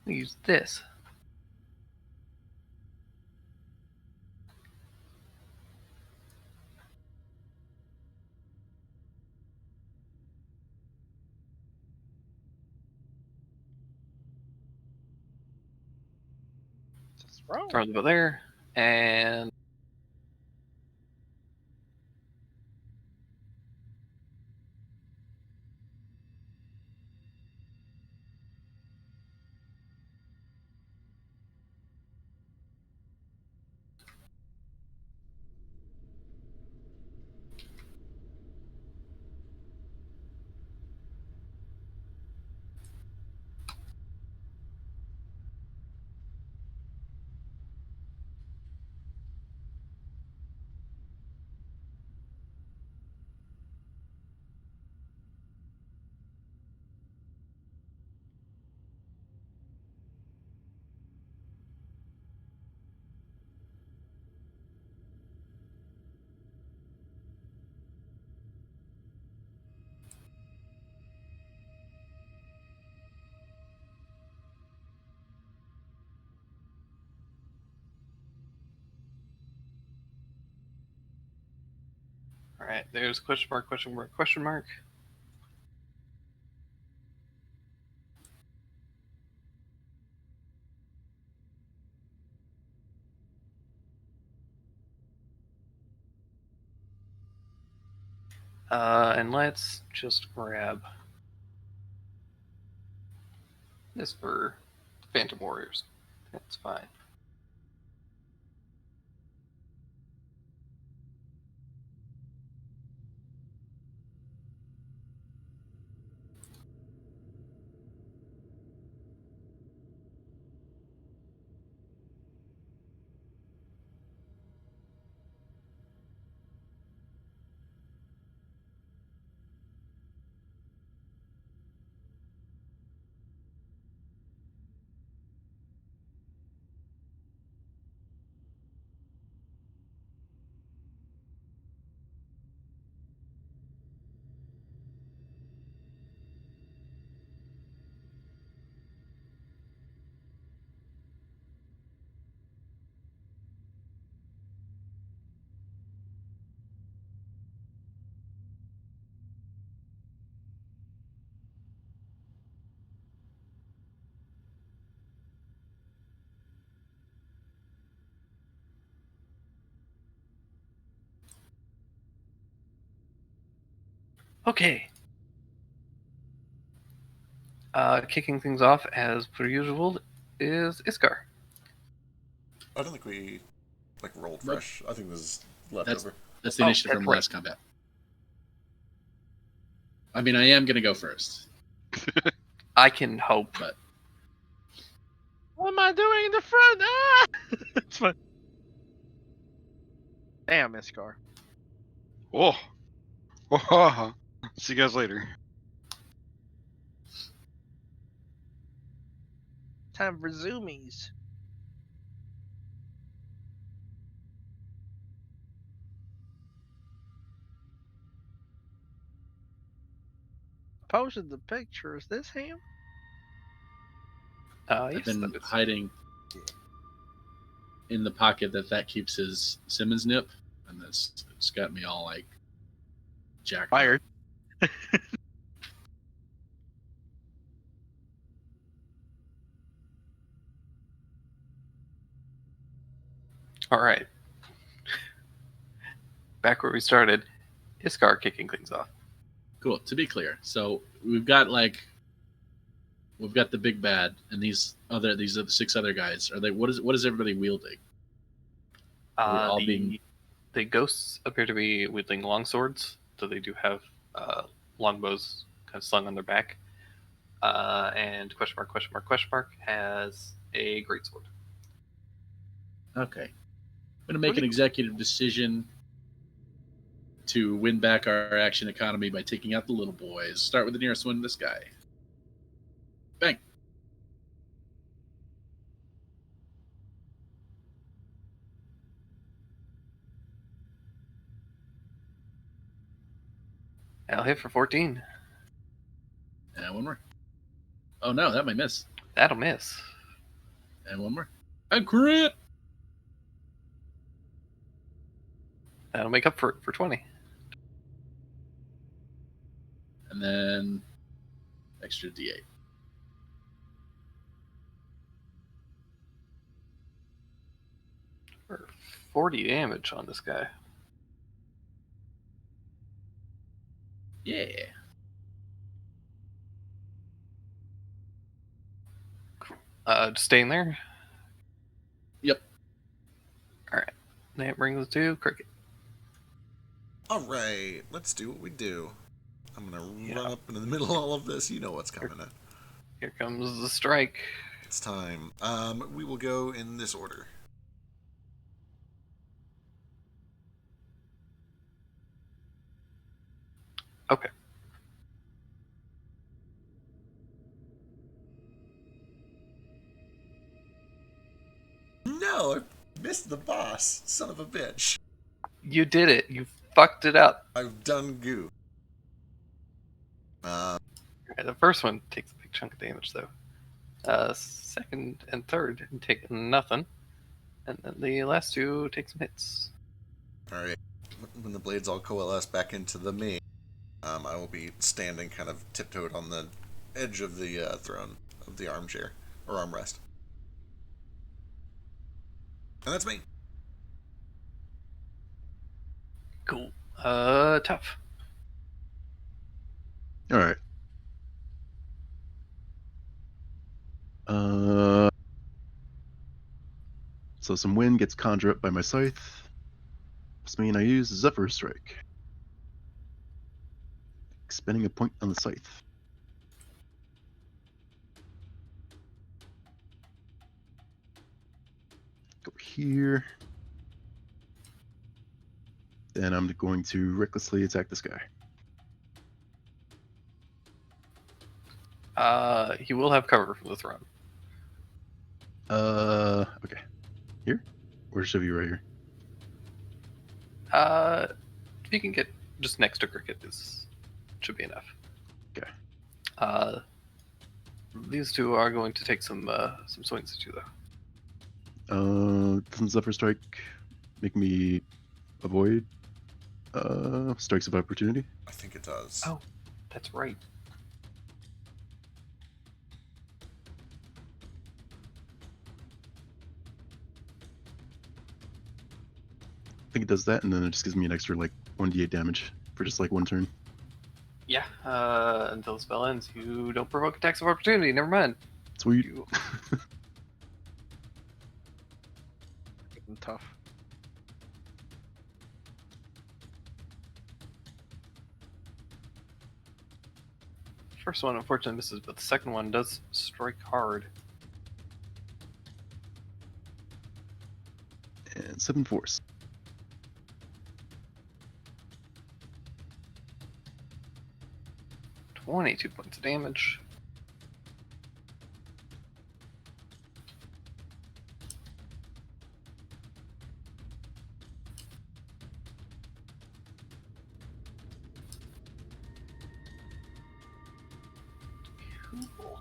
Use this. Just roll. Throw it over there, and All right, there's question mark, question mark, question mark. And let's just grab this for Phantom Warriors. That's fine. Okay. Kicking things off as per usual is Iskar. I don't think we rolled Nope. fresh. I think this is leftover. That's the initiative that's from right. last combat. I mean, I am going to go first. I can hope. But What am I doing in the front? Ah! It's fine. Damn, Iskar. Oh. Oh. See you guys later. Time for zoomies. Posted the picture. Is this him? I've Yes, been that is- hiding in the pocket that keeps his Simmons nip, and it's got me all like jacked up. Fired. All right. Back where we started, Iskar kicking things off. Cool. To be clear, so we've got the big bad, and these are the 6 other guys. Are they? What is everybody wielding? Are we all being- The ghosts appear to be wielding long swords, so they do have longbows kind of slung on their back. And question mark, question mark, question mark has a greatsword. Okay. I'm going to make an executive decision to win back our action economy by taking out the little boys. Start with the nearest one, this guy. Bang. I'll hit for 14. And one more. Oh no, that might miss. That'll miss. And one more. A crit! That'll make up for 20. And then extra D8. For 40 damage on this guy. Yeah. Just staying there? Yep. Alright. That brings us to Cricket. All right, let's do what we do. I'm gonna Yeah. run up into the middle of all of this. You know what's coming. Here comes the strike. It's time. We will go in this order. Okay. No, I missed the boss. Son of a bitch. You did it. You fucked it up. I've done goo. Alright, the first one takes a big chunk of damage, though. Second and third take nothing. And then the last two take some hits. All right. when the blades all coalesce back into the me, I will be standing kind of tiptoed on the edge of the throne of the armchair or armrest, and that's me. Cool. Tough. All right. So some wind gets conjured up by my scythe. This means I use Zephyr Strike. Expending a point on the scythe. Go here. Then I'm going to recklessly attack this guy. He will have cover from the throne. Okay. Here? Or should be right here? If you can get just next to Cricket, should be enough. Okay. These two are going to take some swings at you, though. Doesn't Zephyr Strike make me avoid strikes of opportunity? I think it does. Oh, that's right. I think it does that, and then it just gives me an extra like 1d8 damage for just like one turn. Yeah. Until the spell ends, you don't provoke attacks of opportunity. Never mind. Sweet. Tough. First one unfortunately misses, but the second one does strike hard. And 7 force. $22 points of damage. Cool.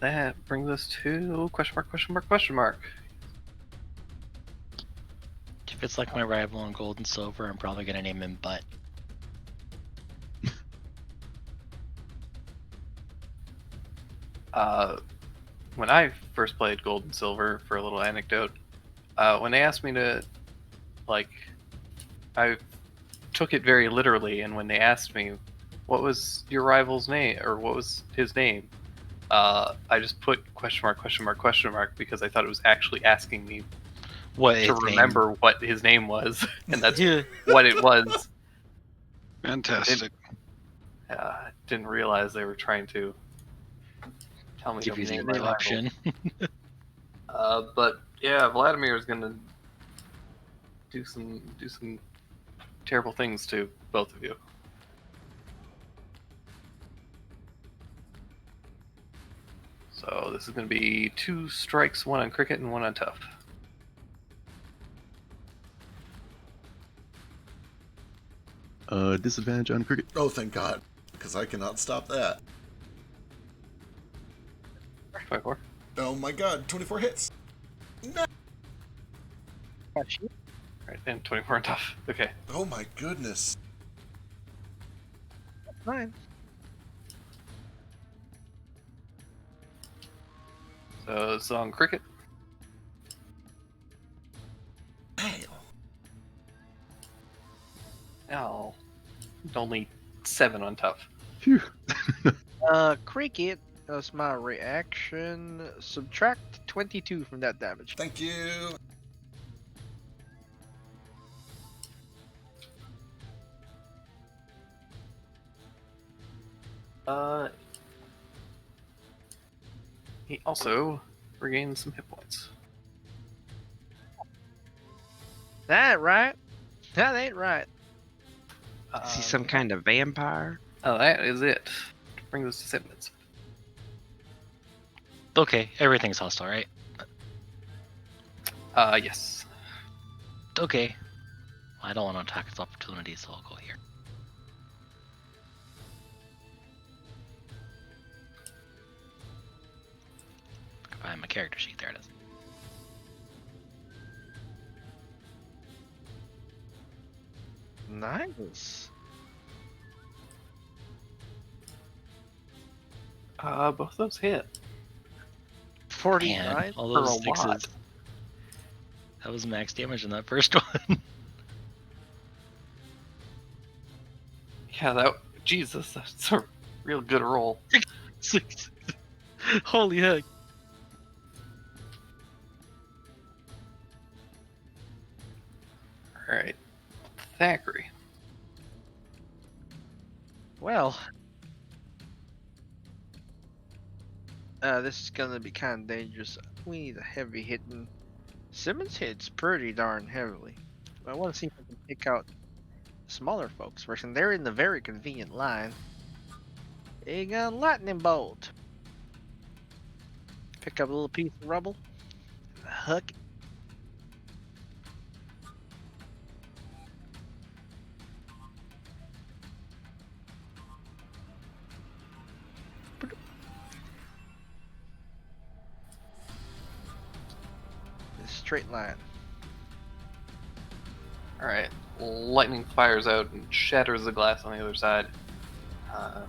That brings us to question mark, question mark, question mark. If it's like my rival in gold and silver, I'm probably gonna name him Butt. When I first played Gold and Silver, for a little anecdote, when they asked me to, like, I took it very literally, and when they asked me, what was your rival's name, or what was his name, I just put question mark, question mark, question mark, because I thought it was actually asking me What to remember what his name was, and that's Yeah. what it was. Fantastic. Didn't realize they were trying to tell me Give to you the name my rival. introduction. But yeah, Vladimir is gonna do some terrible things to both of you. So this is gonna be 2 strikes, 1 on Cricket and 1 on Tough. Disadvantage on Cricket. Oh, thank God, because I cannot stop that. 24. Oh my God, 24 hits. No. Alright, and 24 on Tough. Okay. Oh my goodness. Fine. So it's on Cricket. Oh. Only 7 on Tough. Phew. Cricket, that's my reaction. Subtract 22 from that damage. Thank you. He also regains some hit points. That right? That ain't right. Is he some kind of vampire? Oh, that is it. Brings us to 7 minutes. Okay, everything's hostile, right? Yes. Okay. I don't want to attack its opportunity, so I'll go here. Find my character sheet. There it is. Nice. Both those hit. 49 Man, all for those a sixes. lot. That was max damage in that first one. Yeah, that. Jesus, that's a real good roll. Six. Holy heck. All right, Thackeray. Well, this is gonna be kind of dangerous. We need a heavy hitting. Simmons hits pretty darn heavily. I want to see if I can pick out smaller folks first, and they're in the very convenient line. He got lightning bolt. Pick up a little piece of rubble. Huck it. Straight line. All right, lightning fires out and shatters the glass on the other side. God,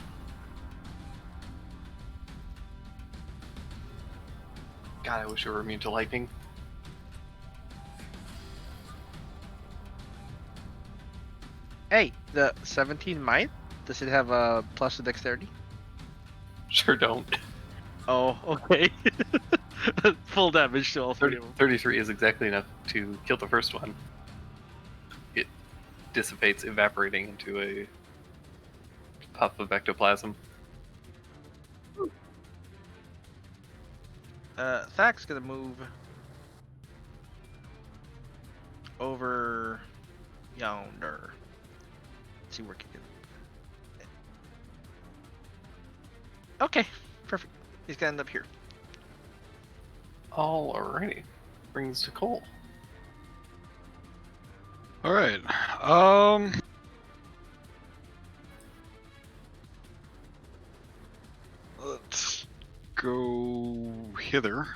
I wish I were immune to lightning. Hey, the 17 might? Does it have a plus to dexterity? Sure don't. Oh, okay. Full damage to all three of them. 33 is exactly enough to kill the first one. It dissipates, evaporating into a puff of ectoplasm. Thac's gonna move over yonder. Let's see where he can. Okay, perfect. He's gonna end up here. Alrighty. Brings to Cole. All right. Let's go hither.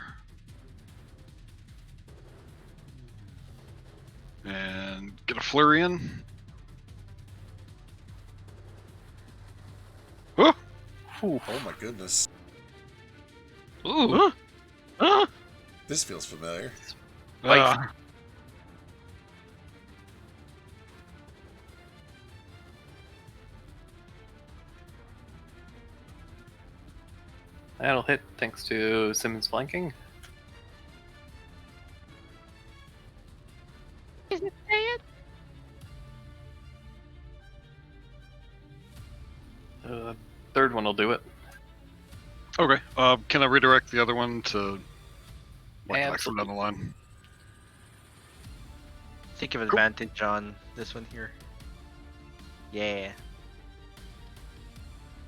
And get a flurry in. Oh! Whew. Oh my goodness. Ooh. This feels familiar. Ah. That'll hit thanks to Simmons flanking. Is it bad? Third one will do it. Okay. Can I redirect the other one to like from down Absolutely. the line? Think of advantage on this one here. Yeah.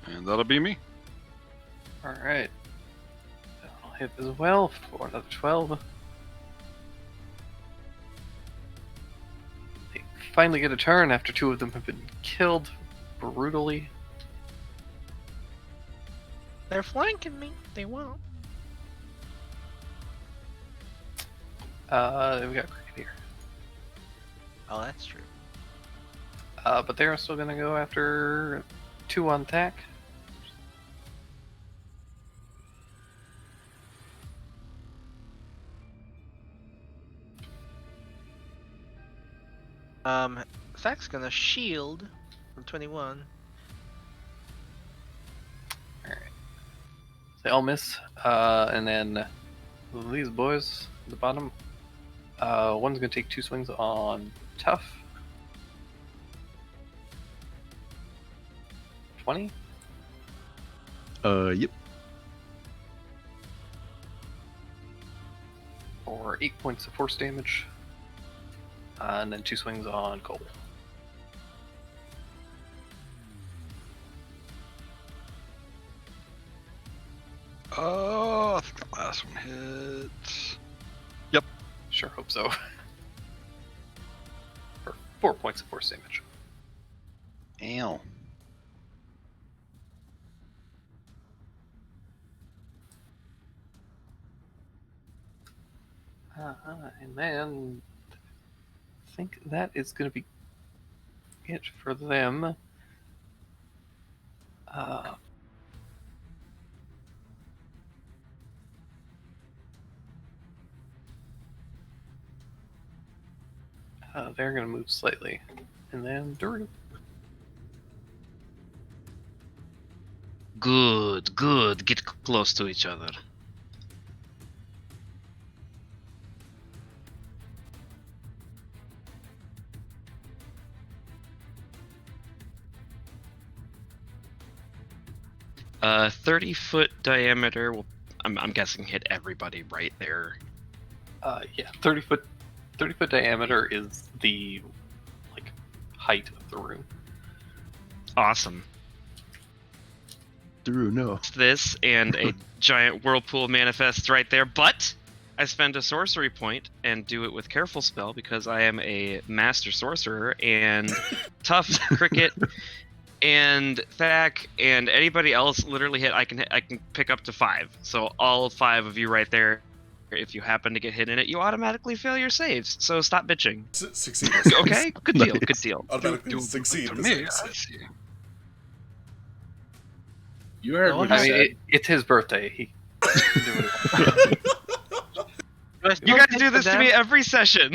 And that'll be me. Alright. That'll hit as well for another 12. They finally get a turn after two of them have been killed brutally. They're flanking me. They won't. We've got Cricket here. Oh, that's true. But they're still gonna go after 2 on Thack. Thac's gonna shield from 21. They all miss. And then these boys at the bottom. One's gonna take 2 swings on Tough. 20. Yep. For 8 points of force damage. And then 2 swings on Cole. I think the last one hits. Sure hope so. For 4 points of force damage. Ow. And then I think that is going to be it for them. They're going to move slightly. And then Duru. Good, good. Get close to each other. Uh, 30-foot diameter will, I'm guessing, hit everybody right there. Yeah, 30 foot diameter is the like height of the room. Awesome. Drew, no. This and a giant whirlpool manifests right there, but I spend a sorcery point and do it with careful spell because I am a master sorcerer, and Tough, Cricket, and Thack, and anybody else literally hit. I can pick up to 5. So all 5 of you right there. If you happen to get hit in it, you automatically fail your saves. So stop bitching. Succeed. Okay, good deal. Nice. Good deal. Automatically succeed. To the me, saves. I see. You heard what I he mean, said. it's his birthday. He can do what he wants. You guys do this to me every session.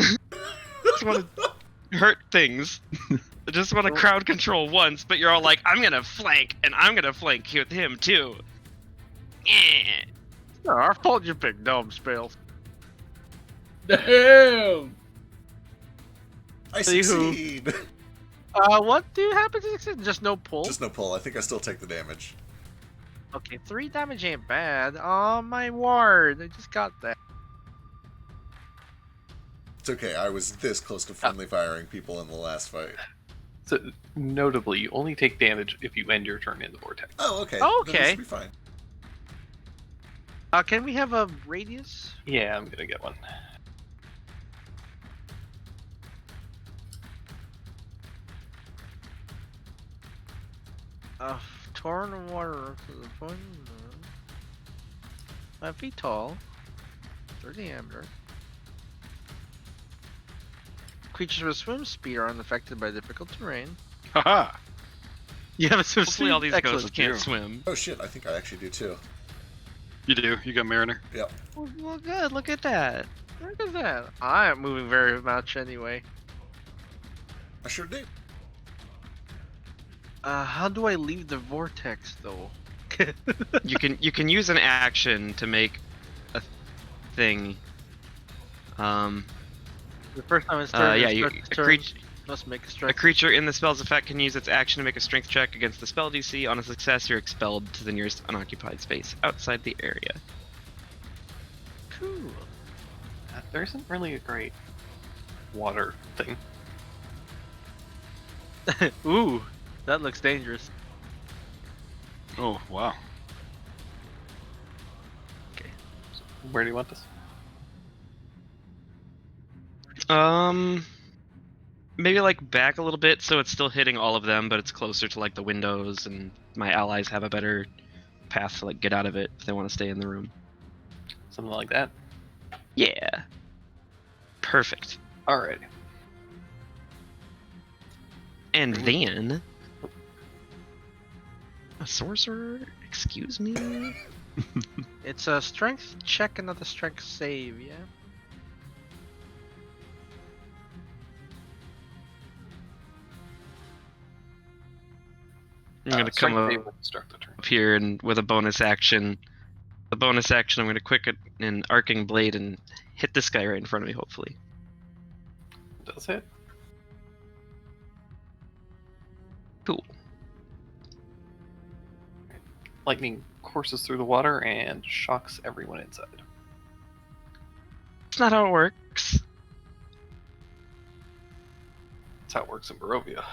Just want to hurt things. I just want to crowd control once, but you're all like, I'm gonna flank, and I'm gonna flank with him too. Yeah. No, our fault you picked dumb spells. Damn! I See who- succeed. What do you happen to succeed? Just no pull? Just no pull. I think I still take the damage. Okay, 3 damage ain't bad. Oh, my ward. I just got that. It's okay. I was this close to friendly firing people in the last fight. So, notably, you only take damage if you end your turn in the vortex. Oh, okay. Okay. Then this will be fine. Can we have a radius? Yeah, I'm gonna get one. Torn water to the point. 5 feet tall. 30 diameter. Creatures with swim speed are unaffected by difficult terrain. Haha. You have a swim Hopefully all these Excellent. ghosts can't swim. Oh shit! I think I actually do too. You do. You got Mariner. Yep. Well, good. Look at that. Look at that. I am moving very much anyway. I sure do. How do I leave the vortex though? You can use an action to make a thing. The first time it's turn, Yeah, must make a a strike. creature in the spell's effect can use its action to make a strength check against the spell DC. On a success, you're expelled to the nearest unoccupied space outside the area. Cool. There isn't really a great water thing. Ooh, that looks dangerous. Oh wow. Where do you want this? Maybe like back a little bit so it's still hitting all of them, but it's closer to like the windows, and my allies have a better path to like get out of it if they want to stay in the room. Something like that. Yeah. Perfect. Alright. And then a sorcerer, excuse me. It's a strength check and not a strength save, yeah? I'm gonna come strength up save will start the turn. here and with a bonus action. The bonus action, I'm gonna quick an arcing blade and hit this guy right in front of me, hopefully. Does hit. Cool. Lightning courses through the water and shocks everyone inside. That's not how it works. That's how it works in Barovia.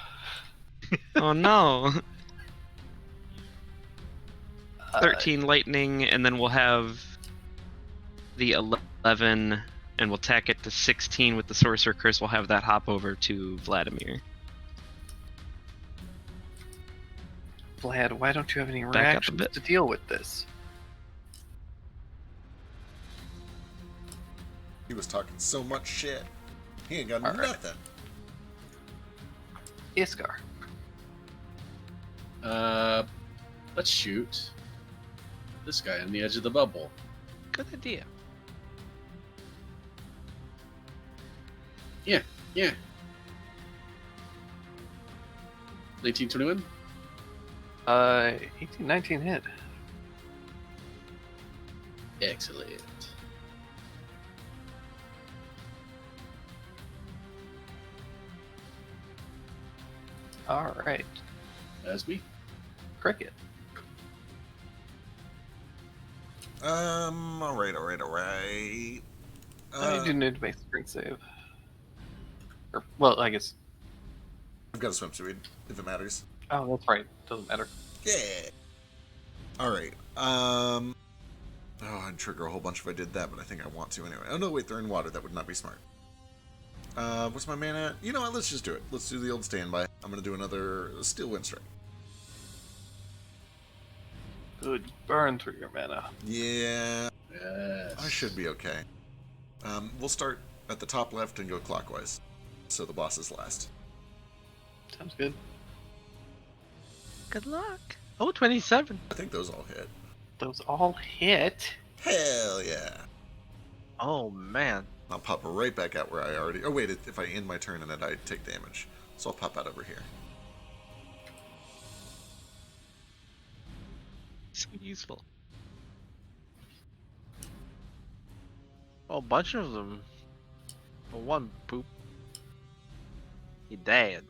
Oh no. Uh, 13 lightning, and then we'll have the 11, and we'll tack it to 16 with the sorcerer curse. We'll have that hop over to Vladimir. Vlad, why don't you have any Back up a reactions bit. to deal with this? He was talking so much shit. He ain't got All right. nothing. Iskar. Let's shoot this guy on the edge of the bubble. Good idea. Yeah. 1921. 1819 hit. Excellent. All right. That's me. Cricket. All right. You do need to make a strength save. Or, well, I guess. I've got a swimsuit if it matters. Oh, that's right. Doesn't matter. Yeah. All right. Oh, I'd trigger a whole bunch if I did that, but I think I want to anyway. Oh no, wait, they're in water. That would not be smart. What's my mana at? You know what? Let's just do it. Let's do the old standby. I'm gonna do another Steel Wind Strike. Good burn through your mana. Yeah. Yes. I should be okay. We'll start at the top left and go clockwise. So the boss is last. Sounds good. Good luck. Oh, 27. I think those all hit. Those all hit. Hell yeah. Oh, man. I'll pop right back out where I already... Oh, wait, if I end my turn and then I take damage. So I'll pop out over here. So useful. Oh, a bunch of them. Oh, one poop. He dead.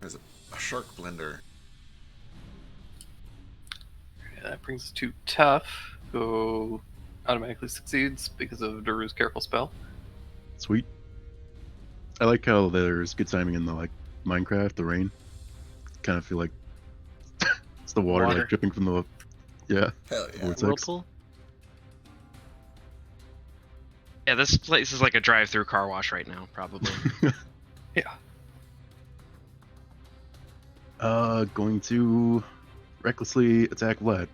There's a shark blender. Yeah, that brings us to Tough, who automatically succeeds because of Daru's careful spell. Sweet. I like how there's good timing in the like Minecraft, the rain. Kind of feel like it's the water, Water. like dripping from the yeah. Hell yeah. Vortex. Whirlpool? Yeah, this place is like a drive-through car wash right now, probably. Yeah. Going to recklessly attack Vlad.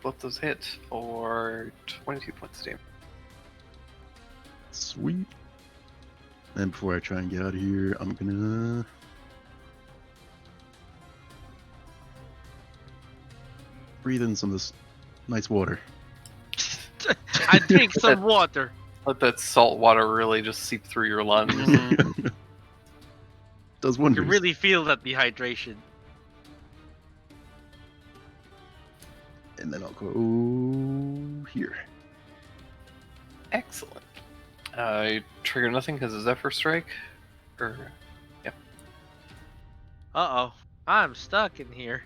Both those hit for 22 points of damage. Sweet. And before I try and get out of here, I'm gonna breathe in some of this nice water. I drink some water. Let that salt water really just seep through your lungs. Does You wonders. can really feel that dehydration. And then I'll go here. Excellent. I trigger nothing because of Zephyr Strike. Or, yeah. Uh-oh. I'm stuck in here.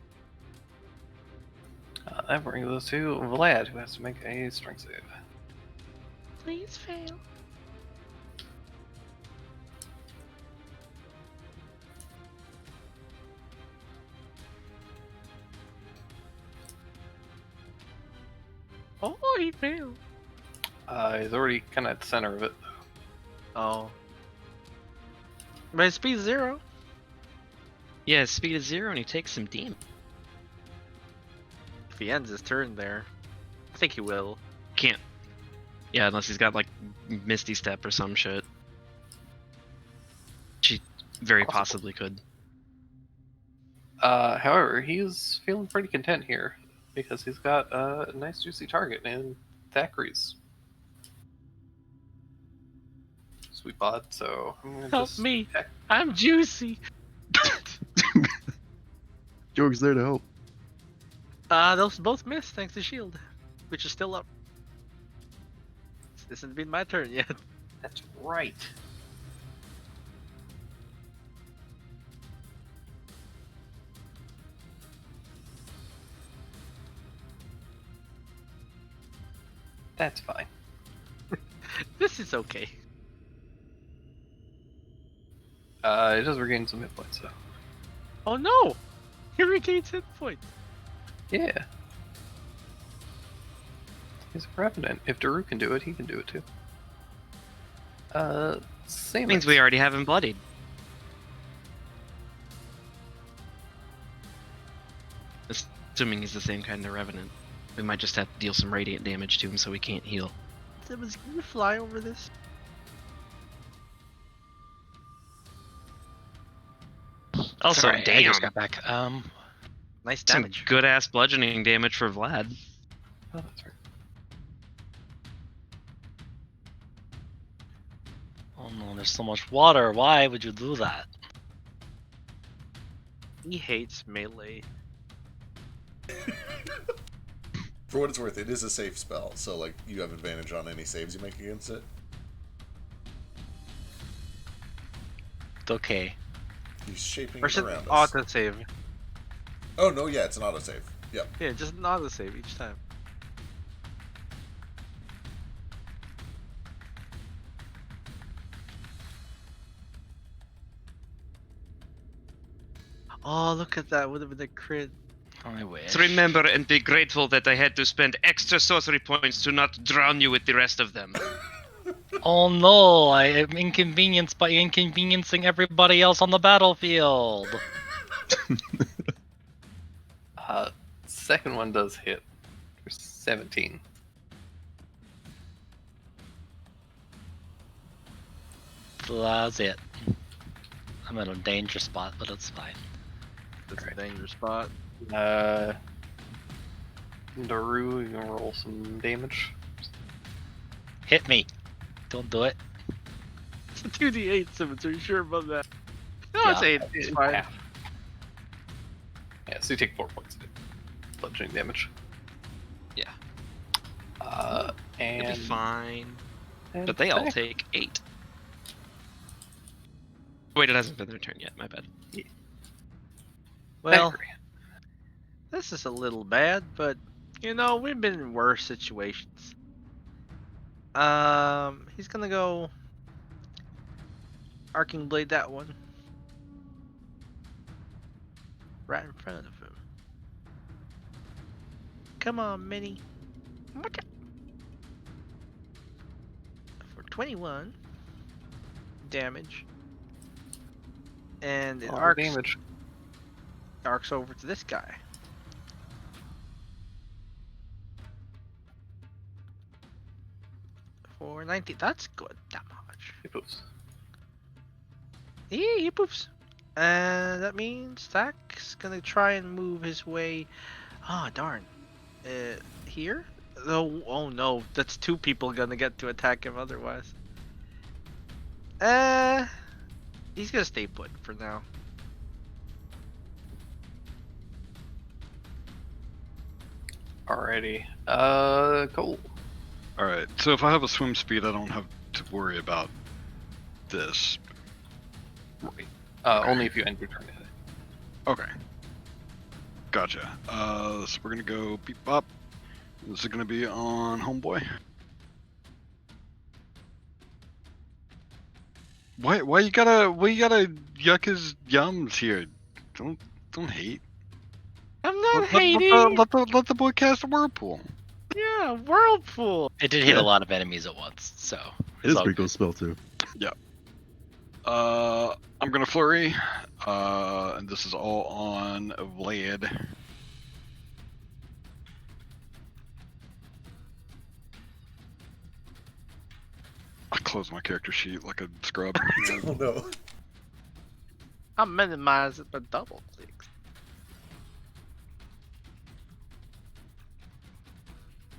That brings us to Vlad, who has to make a strength save. Please fail. Oh, he failed. He's already kind of at the center of it. Oh. But his speed's 0. Yeah, his speed is 0 and he takes some damage. If he ends his turn there, I think he will. Can't. Yeah, unless he's got like Misty Step or some shit. She very possibly could. However, he's feeling pretty content here because he's got a nice juicy target in Thackeray's sweet bod. So I'm gonna Help just me. I'm juicy. Jorg's there to help. Those both missed thanks to shield, which is still up. This hasn't been my turn yet. That's right. That's fine. This is okay. It does regain some hit points though. Oh no! He regains hit points. Yeah. He's a Revenant. If Daru can do it, he can do it too. Same Means we already have him bloodied. Assuming he's the same kind of revenant. We might just have to deal some radiant damage to him so we can't heal. Simmons, can you fly over this? Also, Sorry, I just damn. got back. Nice Some damage. good ass bludgeoning damage for Vlad. Oh, that's right. Oh no, there's so much water. Why would you do that? He hates melee. For what it's worth, it is a safe spell, so like you have advantage on any saves you make against it. It's okay. He's shaping Or it should around us. auto save. Oh no, yeah, it's an autosave. Yep. Yeah, just an auto save each time. Oh, look at that! Would have been a crit. I wish. So remember and be grateful that I had to spend extra sorcery points to not drown you with the rest of them. Oh no, I am inconvenienced by inconveniencing everybody else on the battlefield. Second one does hit for 17. That's it. I'm in a danger spot, but it's fine. That's a danger spot. Daru, you gonna roll some damage? Hit me. Don't do it. It's a 2d8, Simmons. Are you sure about that? No, Yeah. it's 8. It's fine. Half. Yeah, so you take 4 points of bludgeoning damage. Yeah. Uh, It'll and be fine. and But they all attack. take 8. Wait, it hasn't been their turn yet, my bad. Well, Angry. this is a little bad, but you know we've been in worse situations. He's gonna go arcing blade that one right in front of him. Come on, Minnie. For 21 damage, and it Oh, arcs damage. over to this guy. For 90, that's good damage. He poofs. Yeah, he poofs. And that means Stack's gonna try and move his way. Ah, darn. Here? Oh no, that's 2 people gonna get to attack him otherwise. He's gonna stay put for now. Alrighty. Cole. Alright, so if I have a swim speed, I don't have to worry about this. Right. Only if you end your turn. Okay. Gotcha. So we're gonna go beep bop. This is gonna be on Homeboy. Why you gotta yuck his yums here? Don't hate. I'm not Let hating. the boy cast a whirlpool. Yeah, whirlpool. It did hit a lot of enemies at once, so It is a all pretty good. cool spell too. I'm gonna flurry. And this is all on Vlad. I close my character sheet like a scrub. Oh no. I minimize it for double clicks.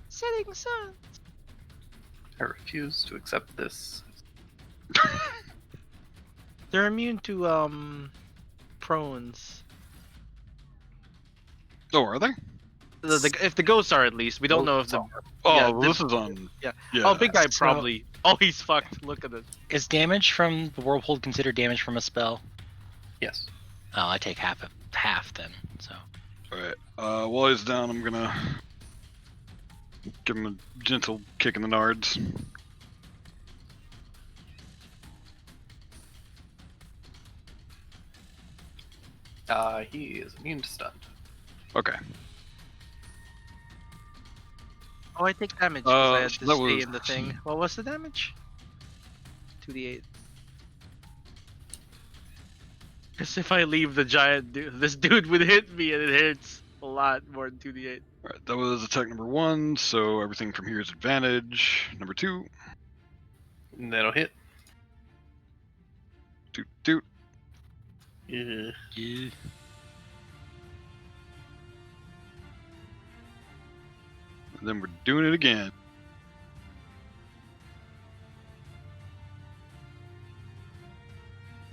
Setting sun. I refuse to accept this. They're immune to prones. Oh, are they? If the ghosts are, at least we don't know if the. Oh, Yeah, well, this is on. yeah. Yeah. Oh, big guy So- probably. Oh, he's fucked. Look at it. Is damage from the whirlpool considered damage from a spell? Yes. Oh, I take half then. So Alright. While he's down, I'm gonna give him a gentle kick in the nards. He is immune to stun. Okay. Oh, I take damage 'cause I had so to that stay was- in the thing. What was the damage? 2d8. Because if I leave the giant dude, this dude would hit me and it hurts. a lot more than 2d8. All right, that was attack number 1, so everything from here is advantage. Number 2. And that'll hit. Doot doot. Yeah. Yeah. And then we're doing it again.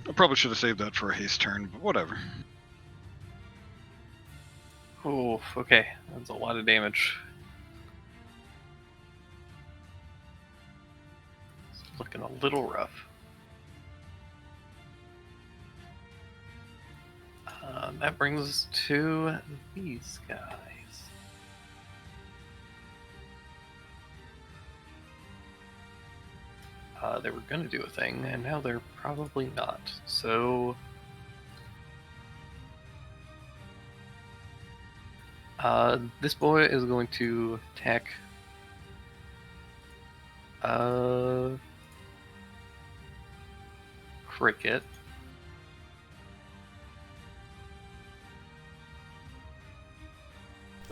I probably should have saved that for a haste turn, but whatever. Oh, okay. That's a lot of damage. It's looking a little rough. That brings us to these guys. They were going to do a thing, and now they're probably not. So... this boy is going to attack... Cricket.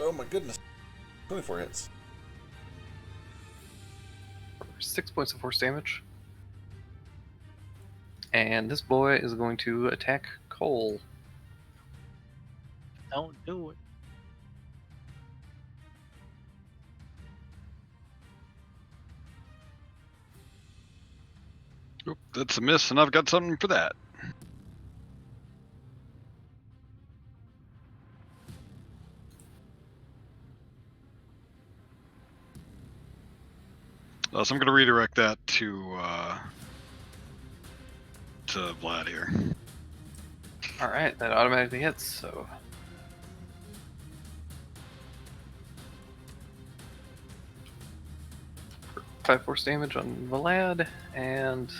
Oh my goodness. 24 hits. 6 points of force damage. And this boy is going to attack Cole. Don't do it. Oop, that's a miss, and I've got something for that. So I'm going to redirect that to Vlad here. Alright, that automatically hits, so... Five force damage on Vlad, and...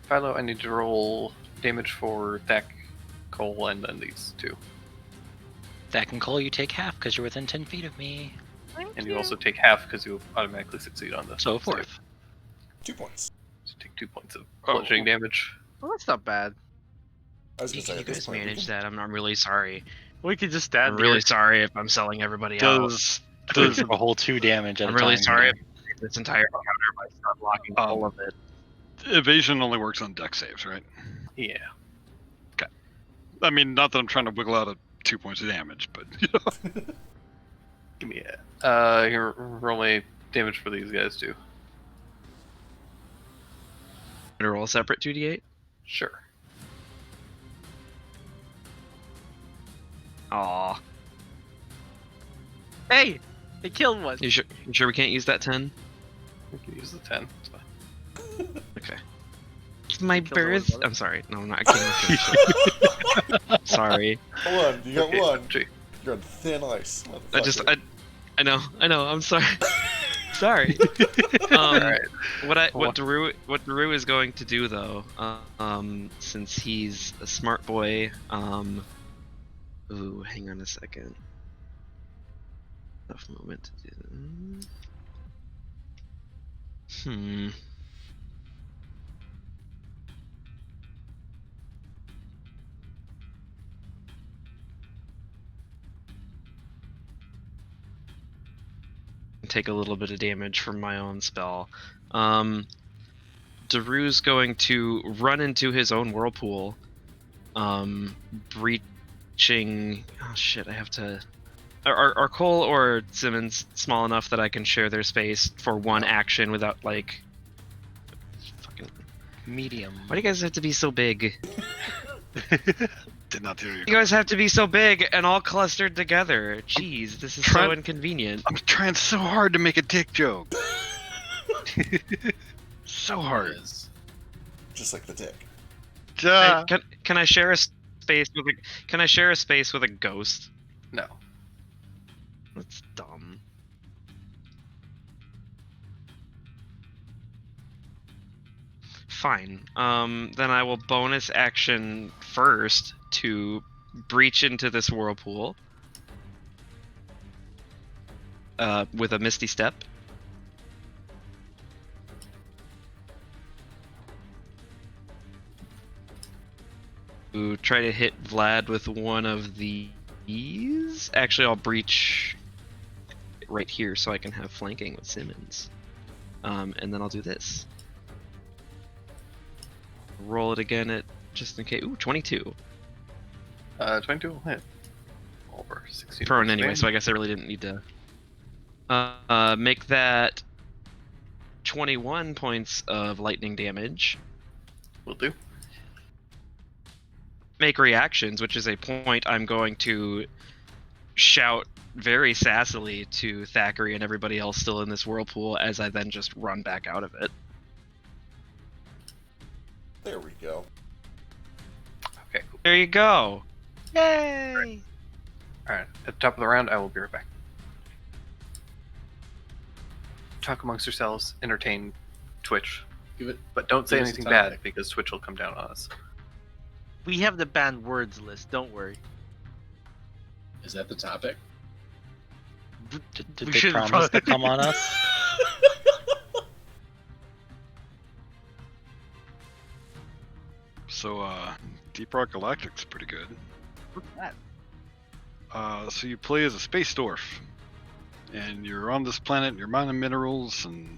Philo, I need to roll damage for Thack, Cole, and then these two. That can call you take half because you're within 10 feet of me. And you also take half because you automatically succeed on the So forth. save. 2 points. So take 2 points of bludgeoning damage. Well, that's not bad. I was You, gonna say, you at this guys point, we manage can- that. I'm really sorry. We could just stand I'm really here. sorry if I'm selling everybody out. Does Does a whole 2 damage at I'm a time. really sorry if I take this entire encounter by start blocking all of it. evasion only works on deck saves, right? Yeah. I mean, not that I'm trying to wiggle out of 2 points of damage, but you know. Give me a... here, roll me damage for these guys too. Gonna roll a separate 2d8? Sure. Aw. Hey! They killed one. You sure we can't use that 10? We can use the 10. It's fine. Okay. It's my Kill someone, birth. brother. I'm sorry. No, I'm not. I can't. Sorry. Hold on, you got Okay, one. Gee, You're on thin ice. I just. motherfucker. I know. I'm sorry. Sorry. Alright. What Daru is going to do though, since he's a smart boy, ooh, hang on a second. Enough moment to do that. Take a little bit of damage from my own spell. Daru's going to run into his own whirlpool, breaching. Oh shit! I have to. Are Cole or Simmons small enough that I can share their space for one action without like? Fucking. Medium. Why do you guys have to be so big? Did not hear you. You guys have to be so big and all clustered together. Jeez, this is so inconvenient. I'm trying so hard to make a dick joke. So hard. Just like the dick. Hey, can I share a space with a ghost? No. That's dumb. Fine. Then I will bonus action first to breach into this whirlpool. With a Misty Step. try to hit Vlad with one of these. Actually, I'll breach right here so I can have flanking with Simmons. And then I'll do this. Roll it again at just in case. Ooh, 22. 22 will hit. Over 16. Prone anyway, so I guess I really didn't need to. Make that 21 points of lightning damage. Will do. Make reactions, which is a point I'm going to shout very sassily to Thackeray and everybody else still in this whirlpool as I then just run back out of it. There we go. Okay, cool. There you go. Yay! Alright, at the top of the round, I will be right back. Talk amongst yourselves, entertain Twitch, Give it. but don't say Give us a anything topic. bad because Twitch will come down on us. We have the banned words list. Don't worry. Is that the topic? Did We they shouldn't promise to probably- come on us? So, Deep Rock Galactic's pretty good. What's that? So you play as a space dwarf, and you're on this planet, and you're mining minerals, and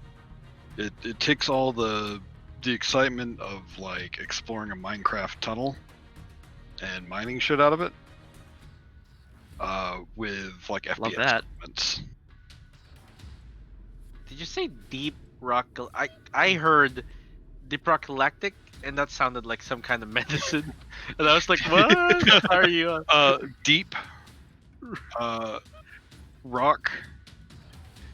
it takes all the excitement of like exploring a Minecraft tunnel and mining shit out of it. With like Love FPS that. elements. Did you say Deep Rock? I heard Deep Rock Galactic, and that sounded like some kind of medicine. And I was like, what are you on? Deep Rock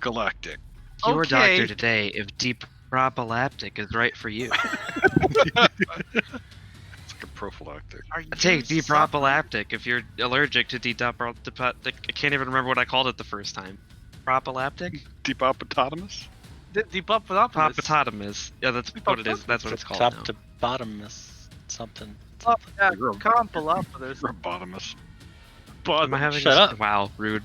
Galactic. Your Okay. doctor today if deep prophylactic is right for you. It's like a prophylactic. Are you Take deep suffering? prophylactic if you're allergic to deep I can't even remember what I called it the first time. Prophylactic? Deep Opotamus? Deep up and up. Propotamus. Yeah, that's what it is. That's what it's called Top now. to bottom is something. Compilopolis. Robotamus. Am I having Shut this? up. Wow, rude.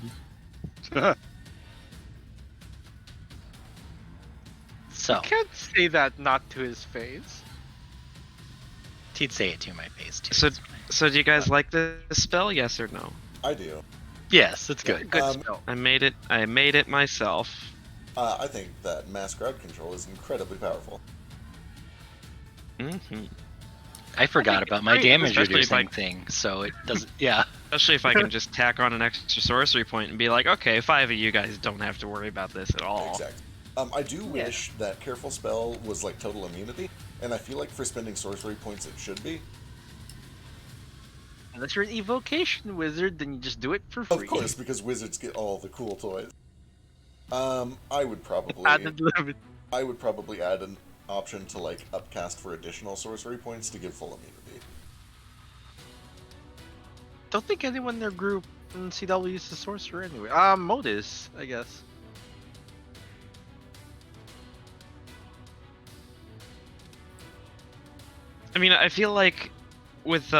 So, You can't say that not to his face. he'd say it to my face too. So- It's fine. So do you guys like this spell? Yes or no? I do. Yes, it's good. Good Um, spell. I made it myself. I think that mass crowd control is incredibly powerful. hmm I forgot think about it's my great, damage especially if I- reducing thing, so it doesn't. Yeah. Especially if I can just tack on an extra sorcery point and be like, okay, 5 of you guys don't have to worry about this at all. Exactly. I do wish that Careful Spell was like total immunity, and I feel like for spending sorcery points it should be. Unless you're an evocation wizard, then you just do it for free. Of course, because wizards get all the cool toys. I would probably Added limit. I would probably add an option to like upcast for additional sorcery points to give full immunity. Don't think anyone in their group in CW uses sorcerer anyway. Modus, I guess. I mean, I feel like with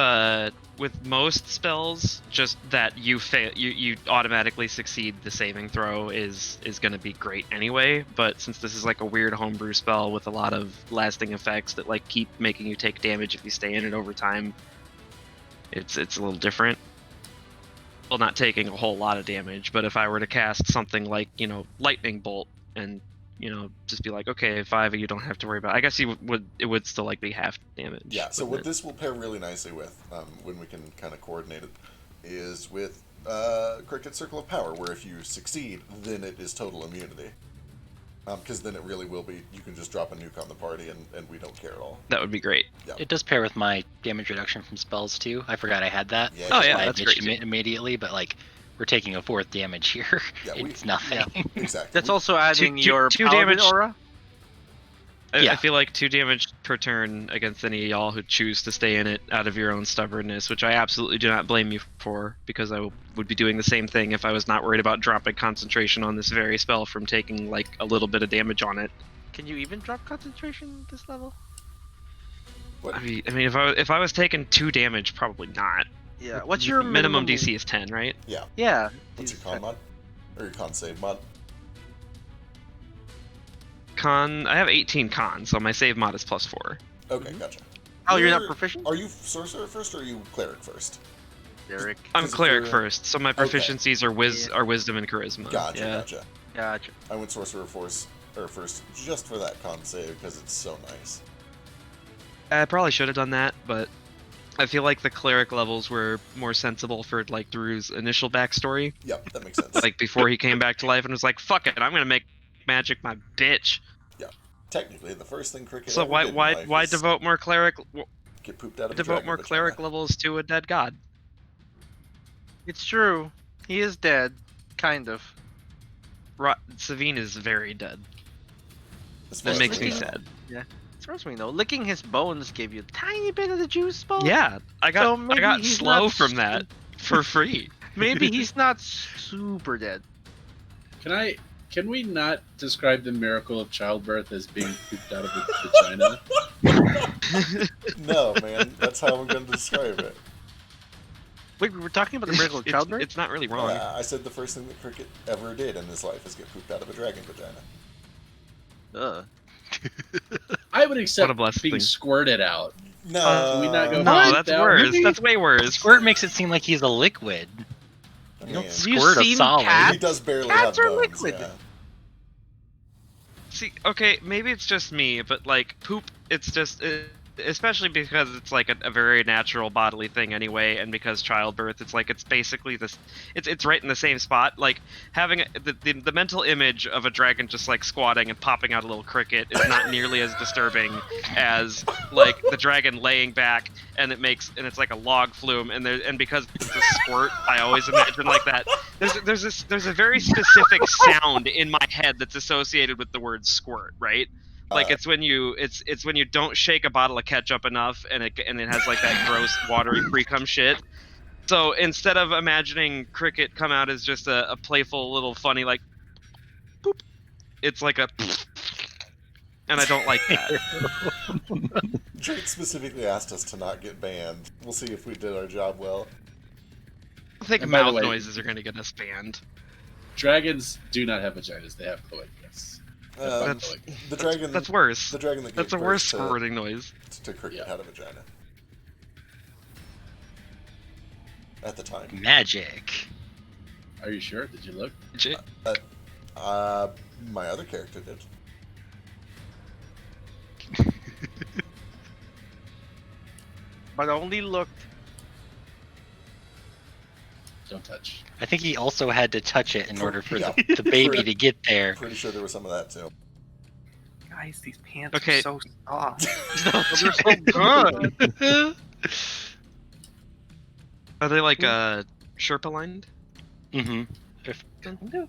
most spells, just that you fail, you automatically succeed the saving throw is going to be great anyway. But since this is like a weird homebrew spell with a lot of lasting effects that like keep making you take damage if you stay in it over time, it's a little different. Well, not taking a whole lot of damage, but if I were to cast something like, lightning bolt and just be like, okay, 5 of you don't have to worry about it. I guess it would still like be half damage. Yeah, so wouldn't what it? this will pair really nicely with, when we can kind of coordinate it, is with Cricket Circle of Power, where if you succeed, then it is total immunity. Because then it really will be, you can just drop a nuke on the party and we don't care at all. That would be great. It does pair with my damage reduction from spells too. I forgot I had that. Yeah, Oh, yeah, I that's ditched great. it immediately, but like we're taking a 4th damage here. Yeah, It's nothing. Exactly. That's also adding two- your two paladin damage. aura. I Yeah. feel like 2 damage per turn against any of y'all who choose to stay in it out of your own stubbornness, which I absolutely do not blame you for, because I would be doing the same thing if I was not worried about dropping concentration on this very spell from taking like a little bit of damage on it. Can you even drop concentration at this level? What? I mean, if I was taking 2 damage, probably not. Yeah. What's your minimum DC is 10, right? Yeah. What's your con mod? Or your con save mod? Con, I have 18 con, so my save mod is +4. Okay, gotcha. Oh, you're not proficient? Are you sorcerer first, or are you cleric first? Derek. I'm Because if cleric you're- first, so my Okay. proficiencies are wisdom and charisma. Gotcha, yeah. gotcha. Gotcha. I went sorcerer first just for that con save because it's so nice. I probably should have done that, but I feel like the cleric levels were more sensible for like Drew's initial backstory. Yep, that makes sense. Like before he came back to life and was like, "Fuck it, I'm gonna make magic my bitch." Technically, the first thing Cricket So ever why did in why life why is devote more cleric get pooped out of a devote dragon more vagina. cleric levels to a dead god? It's true. He is dead. Kind of. Savine is very dead. As far That as makes we me know. sad. As far as we know, licking his bones gave you a tiny bit of the juice bowl. Yeah, I got So maybe I got he's slow not from that for free. Maybe he's not super dead. Can we not describe the miracle of childbirth as being pooped out of a vagina? No, man, that's how I'm going to describe it. Wait, we were talking about the miracle of childbirth? It's not really wrong. I said the first thing that Cricket ever did in his life is get pooped out of a dragon vagina. I would What a accept blessed being thing. squirted out. No, Can we not go No, pooped that's out? worse. Maybe- That's way worse. Squirt makes it seem like he's a liquid. I You don't mean, squirt a seen solid. cats? he does barely Cats have are bones. liquid. Yeah. See, okay, maybe it's just me, but like poop, it's just, especially because it's like a very natural bodily thing anyway, and because childbirth, it's like it's basically this, it's right in the same spot. Like having the mental image of a dragon just like squatting and popping out a little cricket is not nearly as disturbing as like the dragon laying back and it's like a log flume and because it's a squirt, I always imagine like that. There's a very specific sound in my head that's associated with the word squirt, right? Like it's when you don't shake a bottle of ketchup enough and it has like that gross watery pre-cum shit. So instead of imagining cricket come out as just a playful little funny like boop, it's like a and I don't like that. Drake specifically asked us to not get banned. We'll see if we did our job well. I think And by the mouth way- noises are gonna get us banned. Dragons do not have vaginas; they have cloacas. That's- The dragon. That's worse. The dragon that That's gave a worse birth squirting noise. to Cricket had a vagina. At the time. Magic. Are you sure? Did you look? My other character did. But only looked. Don't touch. I think he also had to touch it in order for Yeah. the baby to get there. Pretty sure there was some of that too. Guys, these pants Okay. are so soft. They're so good. Are they like Sherpa lined? Mm-hmm.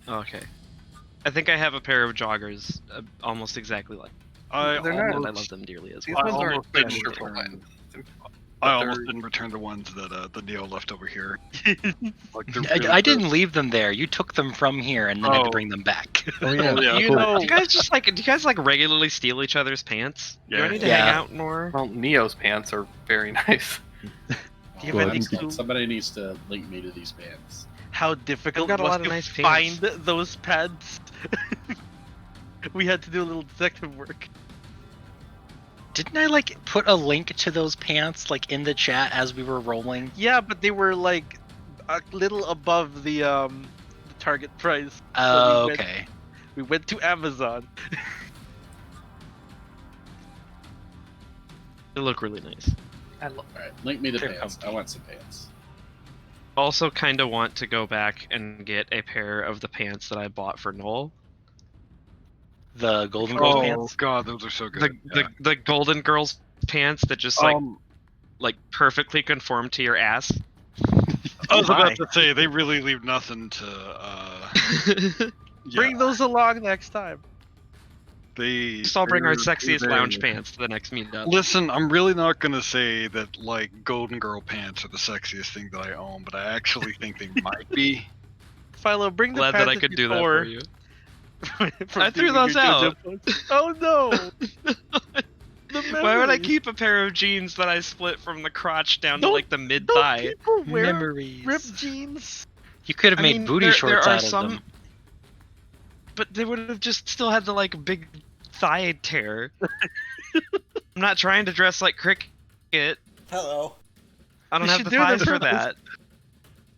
Oh, okay. I think I have a pair of joggers almost exactly like. They're not- And I love them dearly as These well. ones aren't almost quite didn't Sherpa lined. I But almost they're- didn't return the ones that the Neo left over here. Like, they're I, really I good. didn't leave them there. You took them from here and then had to Oh. bring them back. Oh yeah, Yeah. You cool. know, Do you guys like regularly steal each other's pants? Do Yeah. I need to Yeah. hang out more? Well, Neo's pants are very nice. Do you Well, have any I think clue Somebody needs to link me to these pants. how difficult I've got it a was lot of to nice find pants. those pads? We had to do a little detective work. Didn't I like put a link to those pants like in the chat as we were rolling? Yeah, but they were like a little above the target price. Oh, we went- okay. We went to Amazon. They look really nice. I love All right, link me the They're pants. comfy. I want some pants. Also, kind of want to go back and get a pair of the pants that I bought for Noel. The Golden Girls Oh pants. god, those are so good. The Golden Girls pants that just like perfectly conform to your ass. I was my. about to say they really leave nothing to. Bring those along next time. They. Just I'll bring our they're- sexiest they're- lounge pants to the next meetup. Listen, I'm really not gonna say that like Golden Girl pants are the sexiest thing that I own, but I actually think they might be. Philo, bring the Glad that I pants could do that before- for you. from I threw doing those your out. JoJo posts. Oh no! The Why would I memories. keep a pair of jeans that I split from the crotch down to Don't- like the mid Don't thigh? people wear Memories. ripped jeans? You could have I made mean, booty there shorts are out of some- them. But they would have just still had the like big thigh tear. I'm not trying to dress like Crick. it. Hello. I don't We have should the do it thighs for ourselves. that.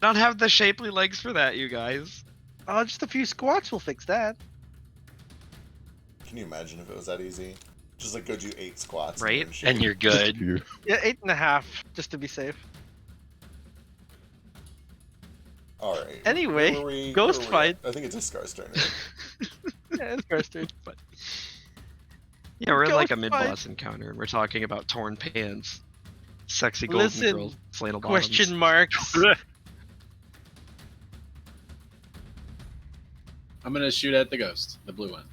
I don't have the shapely legs for that, you guys. Oh, just a few squats will fix that. Can you imagine if it was that easy? Just like go do 8 squats. Right? you're in shape. And you're good. You- Yeah, 8.5, just to be safe. All right. Anyway, where were we- ghost where were we at? fight. I think it's Iskar's turn. Right? Yeah, it's first turn. Yeah, we're in Go like a fight. mid-boss encounter, and we're talking about torn pants, sexy golden Listen, girl flannel bottoms. Question marks. I'm gonna shoot at the ghost, the blue one.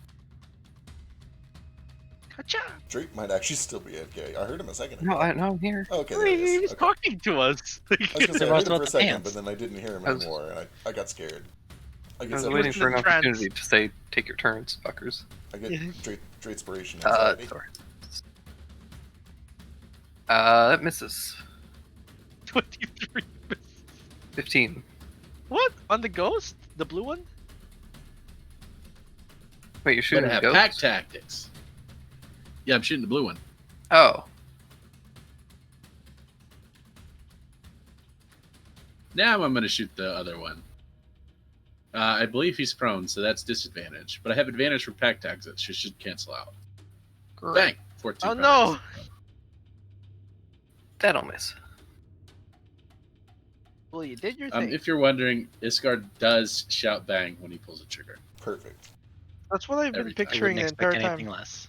Gotcha. Drake might actually still be AFK. I heard him a second No, ago. no, I'm here. Okay, there he He is. was Okay. talking to us. I was gonna say, I They heard lost him for about a the second, pants. but then I didn't hear him I was- anymore, and I got scared. I I get was some- waiting for an in trance. opportunity to say, "Take your turns, fuckers." I get Draitspiration Uh, anxiety. sorry. That misses. 23. 15. What? On the ghost? The blue one? Wait, you're Should shooting have the pack ghost? tactics. Yeah, I'm shooting the blue one. Oh, Now I'm gonna shoot the other one. I believe he's prone, so that's disadvantage. But I have advantage from pack tags that should cancel out. great. Bang! 14 Oh points. no! That'll miss. Well, you did your thing. If you're wondering, Iskar does shout bang when he pulls a trigger. Perfect. That's what I've been Every- I I picturing wouldn't the expect entire anything time. less.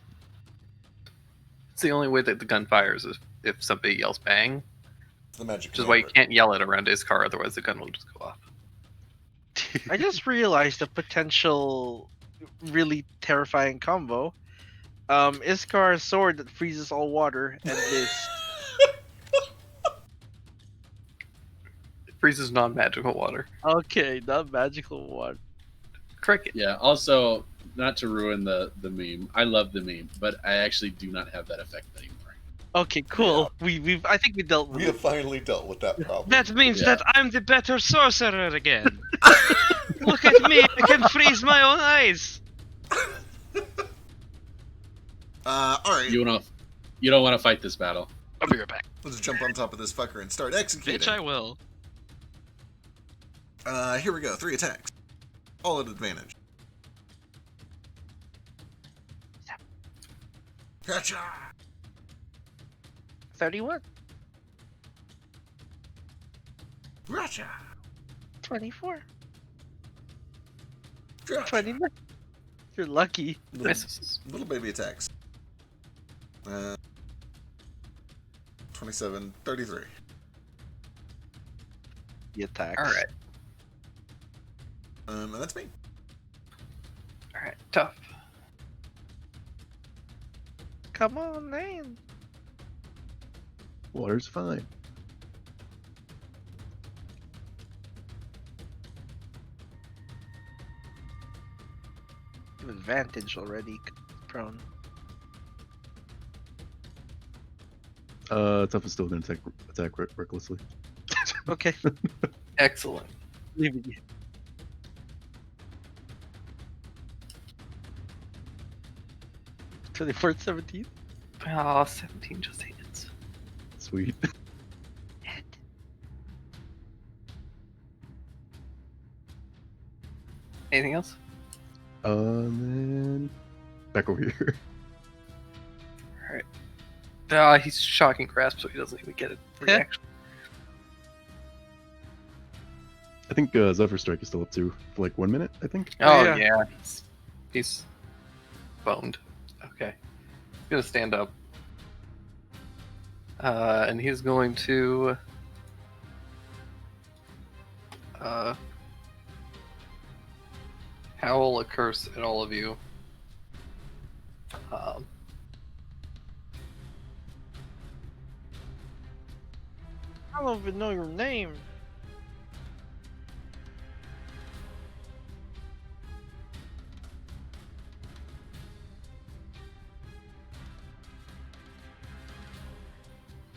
It's the only way that the gun fires is if somebody yells bang, It's the magic. which is why you number. can't yell it around his car, otherwise the gun will just go off. I just realized a potential really terrifying combo. Iskar's sword that freezes all water, and this. It freezes non-magical water. Okay, not magical water. Cricket. Yeah, also, not to ruin the meme, I love the meme, but I actually do not have that effect anymore. Okay, cool. We've I think we dealt with We it. have finally dealt with that problem. That means Yeah. that I'm the better sorcerer again. Look at me, I can freeze my own eyes. All right. You don't want to fight this battle. I'll be right back. Let's jump on top of this fucker and start executing. Bitch, I will. Here we go. 3 attacks. All at advantage. Gotcha. 31, Gotcha. 24, Gotcha. 29. You're lucky. Misses. Little baby attacks. 27, 33. The attacks. All right. And that's me. All right. Tough. Come on, man. Water's fine. You have advantage already, prone. Tough is still gonna attack recklessly. Okay. Excellent. Leave it. 24, 17. Oh, 17 just hits. Sweet. Anything else? Then back over here. All right. He's shocking grasp, so he doesn't even get a reaction. I think Zephyr Strike is still up too for like 1 minute. I think. Oh Yeah. yeah, he's boned. Okay, he's gonna stand up, and he's going to howl a curse at all of you. I don't even know your name.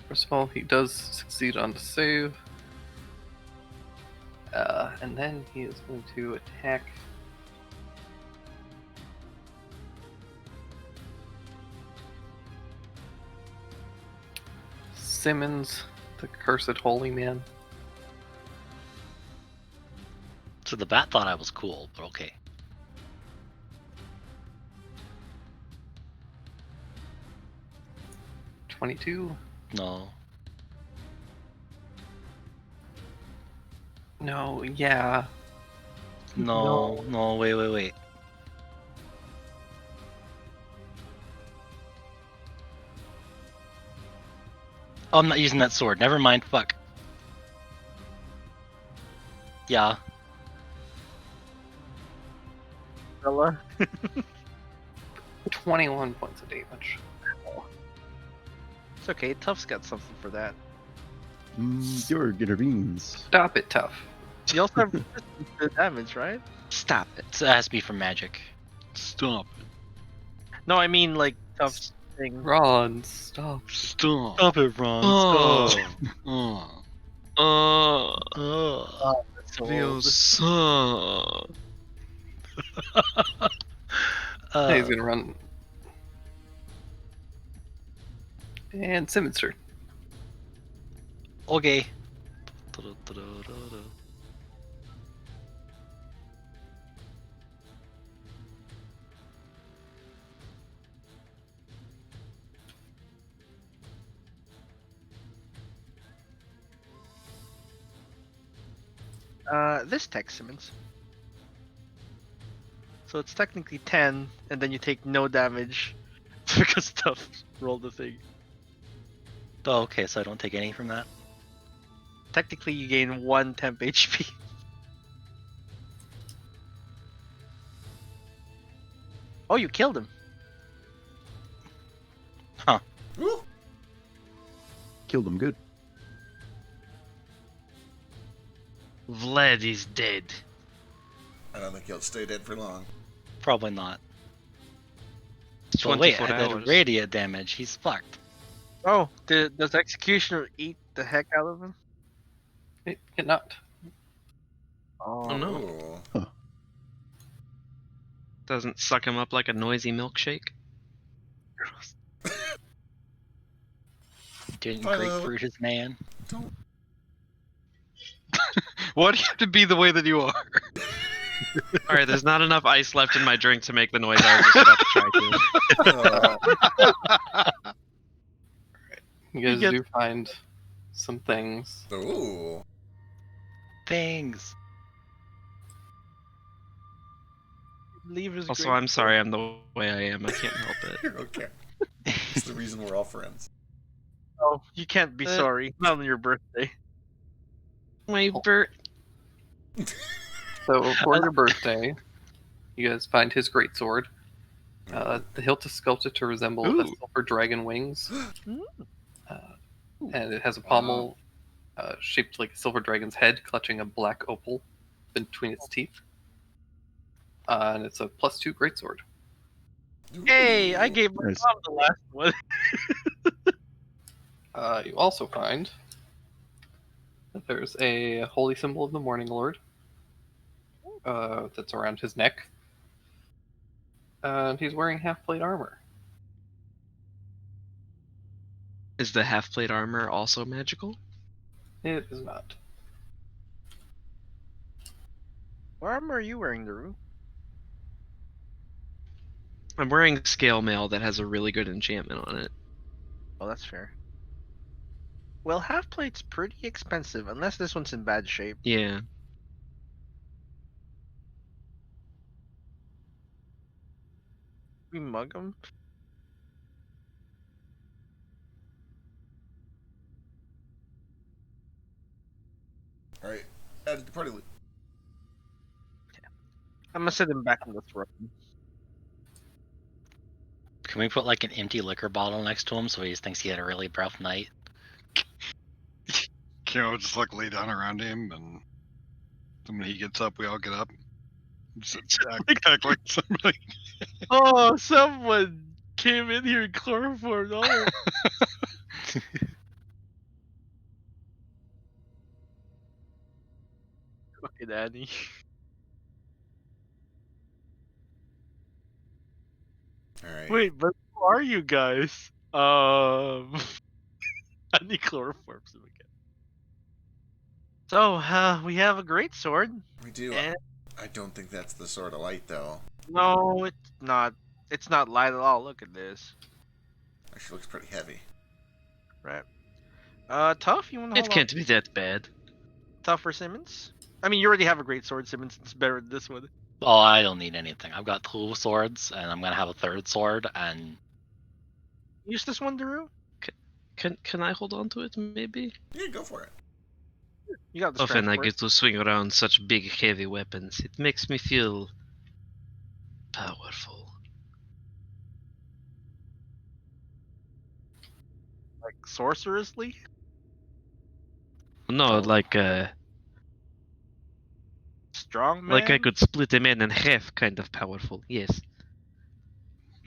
First of all, he does succeed on the save. And then he is going to attack. Simmons, the cursed holy man. So the bat thought I was cool, but okay. $22. No. No, yeah. No, wait. Oh, I'm not using that sword. Never mind. Fuck. Yeah. 21 points of damage. It's okay. Tough's got something for that. Bjorg intervenes. Stop it, Tough. You also have good damage, right? Stop it. It has to be from magic. Stop. No, I mean like Tough's thing. Ron, stop. Stop. Stop it, Ron. Oh. Stop. Oh. So Feels He's gonna run. And Simmons' turn. Okay. This text Simmons. So it's technically 10, and then you take no damage because Tough rolled the thing. Oh, okay, so I don't take any from that. Technically, you gain 1 temp HP. Oh, you killed him. Woo! Killed him good. Vlad is dead. I don't think he'll stay dead for long. Probably not. It's But wait, 24 that hours. radiant damage. He's fucked. Oh, does Executioner eat the heck out of him? It cannot. Oh no. Ooh. Doesn't suck him up like a noisy milkshake. Didn't Philo. grapefruit his man. Why do you have to be the way that you are? Alright, there's not enough ice left in my drink to make the noise I was just about to try to. You guys get- do find some things. Ooh. Things. Leave his Also, great- I'm sorry I'm the way I am. I can't help it. You're okay. It's the reason we're all friends. Oh, you can't be sorry. Not on your birthday. My bird. So for your birthday, you guys find his greatsword. The hilt is sculpted to resemble a silver dragon wings, and it has a pommel shaped like a silver dragon's head, clutching a black opal between its teeth. And it's a +2 greatsword. Hey, I gave my Nice. mom the last one. You also find that there's a holy symbol of the Morning Lord that's around his neck. And he's wearing half-plate armor. Is the half plate armor also magical? It is not. What armor are you wearing, Naru? I'm wearing scale mail that has a really good enchantment on it. Oh, that's fair. Well, half plate's pretty expensive, unless this one's in bad shape. Yeah. We mug them. Alright. Add to party loot. I'm gonna sit him back in the throne. Can we put like an empty liquor bottle next to him so he just thinks he had a really rough night? Can't we just like lay down around him, and then when he gets up, we all get up. Just act like somebody. Oh, someone came in here and chloroformed all of Fucking Annie. Alright. Wait, but who are you guys? I he chloroforms him again. So, we have a great sword. We do. And I don't think that's the Sword of Light, though. no, it's not. It's not light at all. Look at this. Actually looks pretty heavy. Right. Tough. You want to It hold can't on? be that bad. Tough for Simmons. I mean, you already have a great sword, Simmons. It's better than this one. Oh, I don't need anything. I've got 2 swords, and I'm gonna have a 3rd sword, and Use this one, Daru. Can I hold on to it, maybe? Yeah, go for it. You got the Often strength I for it. get to swing around such big, heavy weapons. It makes me feel powerful. Like sorcerously. No, like Strong man. like I could split a man in half, kind of powerful. Yes.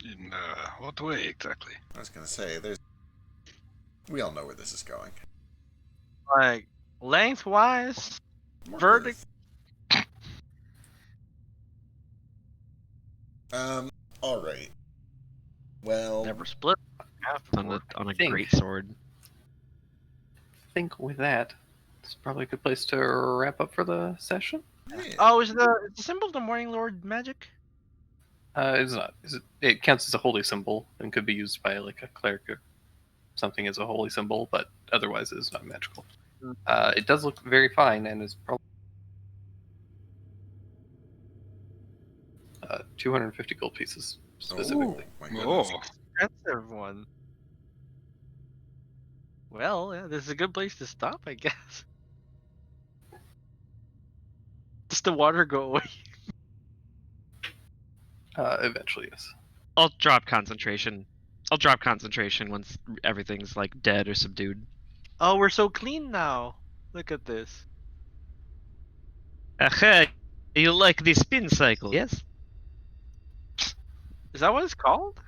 In what way exactly? I was gonna say, we all know where this is going. Like lengthwise. More Verdict. girth. All right. Well, Never split. Half On a think- great sword. I think with that, it's probably a good place to wrap up for the session. yeah. Oh, is the symbol of the Morning Lord magic? It's not. It counts as a holy symbol and could be used by like a cleric or something as a holy symbol, but otherwise it is not magical. It does look very fine and is probably 250 gold pieces specifically. Oh, my goodness. Oh, Expensive one. Well, yeah, this is a good place to stop, I guess. Does the water go away? Eventually, yes. I'll drop concentration. I'll drop concentration once everything's like dead or subdued. Oh, we're so clean now. Look at this. Aha! You like the spin cycle? Yes. Is that what it's called?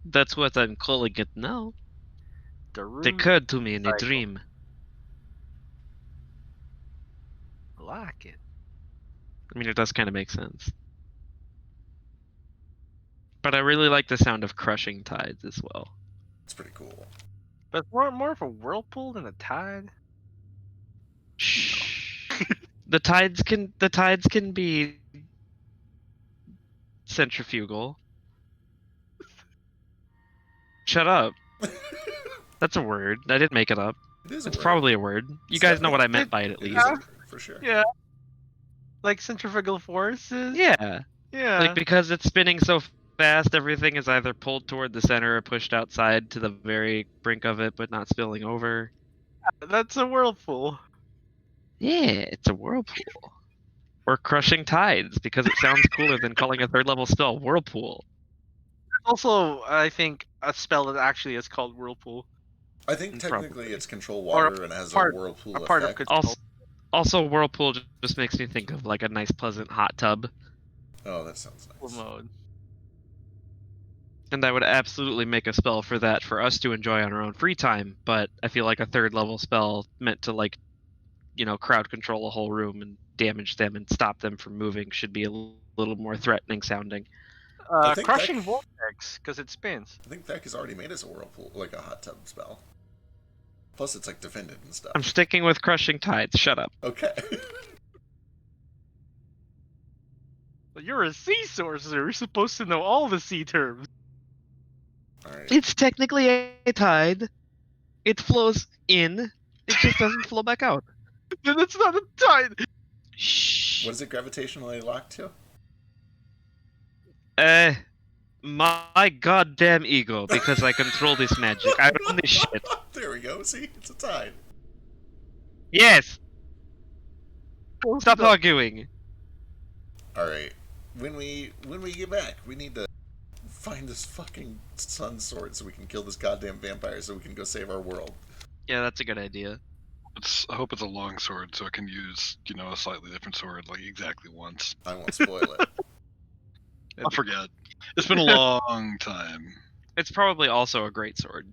That's what I'm calling it now. The It root occurred to me in a cycle. dream. I like it. I mean, it does kind of make sense. But I really like the sound of crushing tides as well. It's pretty cool. But it's more of a whirlpool than a tide. Shh. The tides can be centrifugal. Shut up. That's a word. I didn't make it up. It is a It's word. probably a word. You It's guys know what I definitely- meant by it at It is least. a word, for sure. Yeah. Like centrifugal forces. Yeah. Yeah. Like because it's spinning so fast, everything is either pulled toward the center or pushed outside to the very brink of it, but not spilling over. That's a whirlpool. Yeah, it's a whirlpool. Or crushing tides, because it sounds cooler than calling a 3rd level spell whirlpool. Also, I think a spell that actually is called whirlpool. I think Probably. technically it's control Or water and has part- a whirlpool A part of effect. control. Also, whirlpool just makes me think of like a nice, pleasant hot tub. Oh, that sounds nice. Mode. And I would absolutely make a spell for that for us to enjoy on our own free time, but I feel like a 3rd level spell meant to like, crowd control a whole room and damage them and stop them from moving should be a little more threatening sounding. I think Crushing that- vortex, because it spins. I think Thek has already made us a whirlpool, like a hot tub spell. Plus, it's like defended and stuff. I'm sticking with crushing tides. Shut up. Okay. But you're a sea sorcerer. You're supposed to know all the sea terms. All right. It's technically a tide. It flows in. It just doesn't flow back out. Then it's not a tide. Shh. What is it gravitationally locked to? My goddamn ego, because I control this magic. I run this shit. There we go. See, it's a tide. Yes. Stop arguing. All right. When we get back, we need to find this fucking sun sword so we can kill this goddamn vampire so we can go save our world. Yeah, that's a good idea. I hope it's a long sword so I can use, a slightly different sword like exactly once. I won't spoil it. I'll forget. It's been a long time. It's probably also a great sword.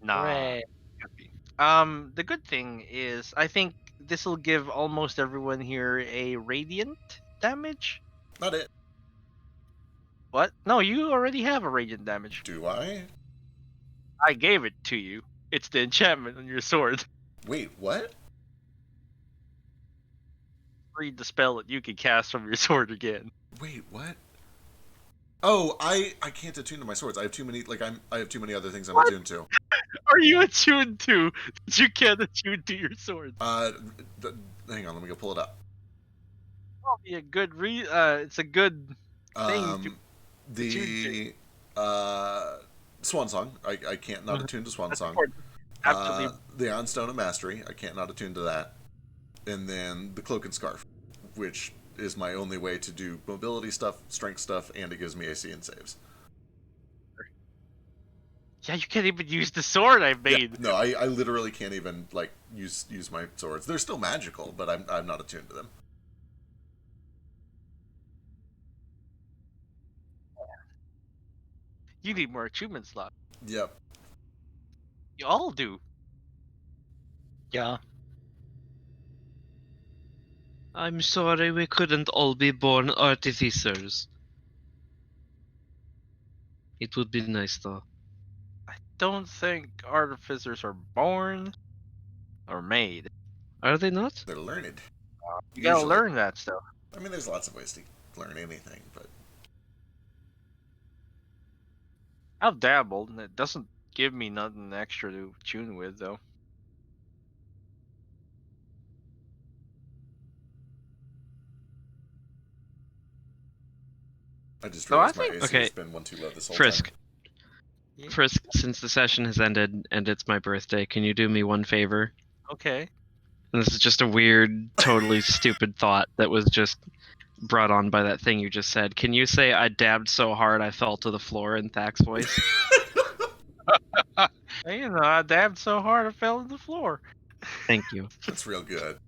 Nah. The good thing is, I think this will give almost everyone here a radiant damage. Not it. What? No, you already have a radiant damage. Do I? I gave it to you. It's the enchantment on your sword. Wait, what? Read the spell that you can cast from your sword again. Wait, what? Oh, I can't attune to my swords. I have too many. I have too many other things I'm attuned to. Are you attuned to that you can't attune to your sword? Hang on, let me go pull it up. Probably a good it's a good thing to The Swan Song. I can't not attune to Swan Song. Absolutely. The Ion Stone of Mastery. I can't not attune to that. And then the Cloak and Scarf, which is my only way to do mobility stuff, strength stuff, and it gives me AC and saves. Yeah, you can't even use the sword I made. Yeah, no, I literally can't even use my swords. They're still magical, but I'm not attuned to them. You need more achievement slots. Yep. You all do. Yeah. I'm sorry we couldn't all be born artificers. It would be nice though. I don't think artificers are born or made. Are they not? They're learned. You gotta Usually. learn that stuff. I mean, there's lots of ways to learn anything, but I've dabbled, and it doesn't give me nothing extra to tune with, though. I just So I realized my think- AC Okay. has been one too low this whole Frisk. time. Yeah. Frisk, since the session has ended and it's my birthday, can you do me one favor? Okay. And this is just a weird, totally stupid thought that was just brought on by that thing you just said. Can you say I dabbed so hard I fell to the floor in Thak's voice? Hey, you know, I dabbed so hard I fell to the floor. Thank you. That's real good.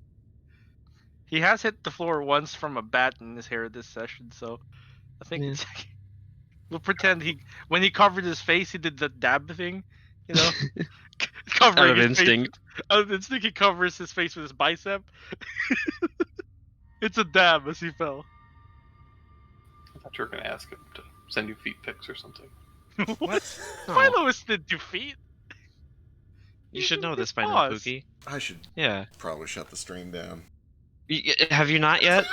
He has hit the floor once from a bat in his hair this session, so I think Yeah. it's, we'll pretend when he covered his face, he did the dab thing, you know, covering Out of his face instinct. Out of instinct, he covers his face with his bicep. It's a dab as he fell. I thought you were gonna ask him to send you feet pics or something. What? Oh. Philo did do feet. You should know this by now, Pause. Pookie. I should Yeah. probably shut the stream down. Have you not yet?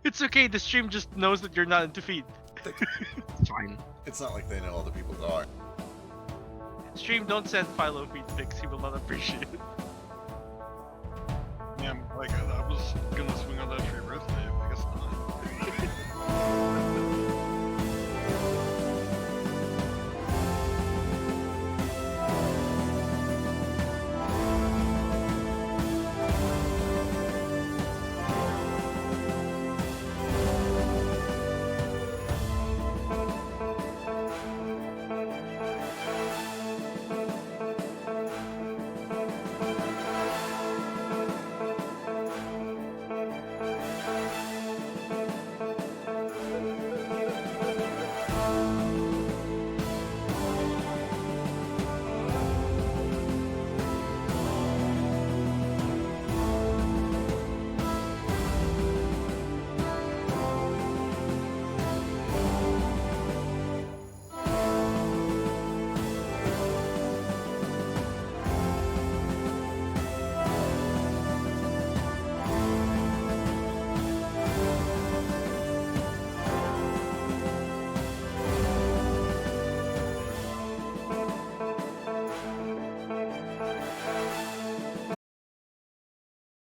It's okay. The stream just knows that you're not into feet. Fine. It's not like they know other people are. Stream, don't send Philo feet pics. He will not appreciate it. Yeah, like I was gonna swing on that for your birthday.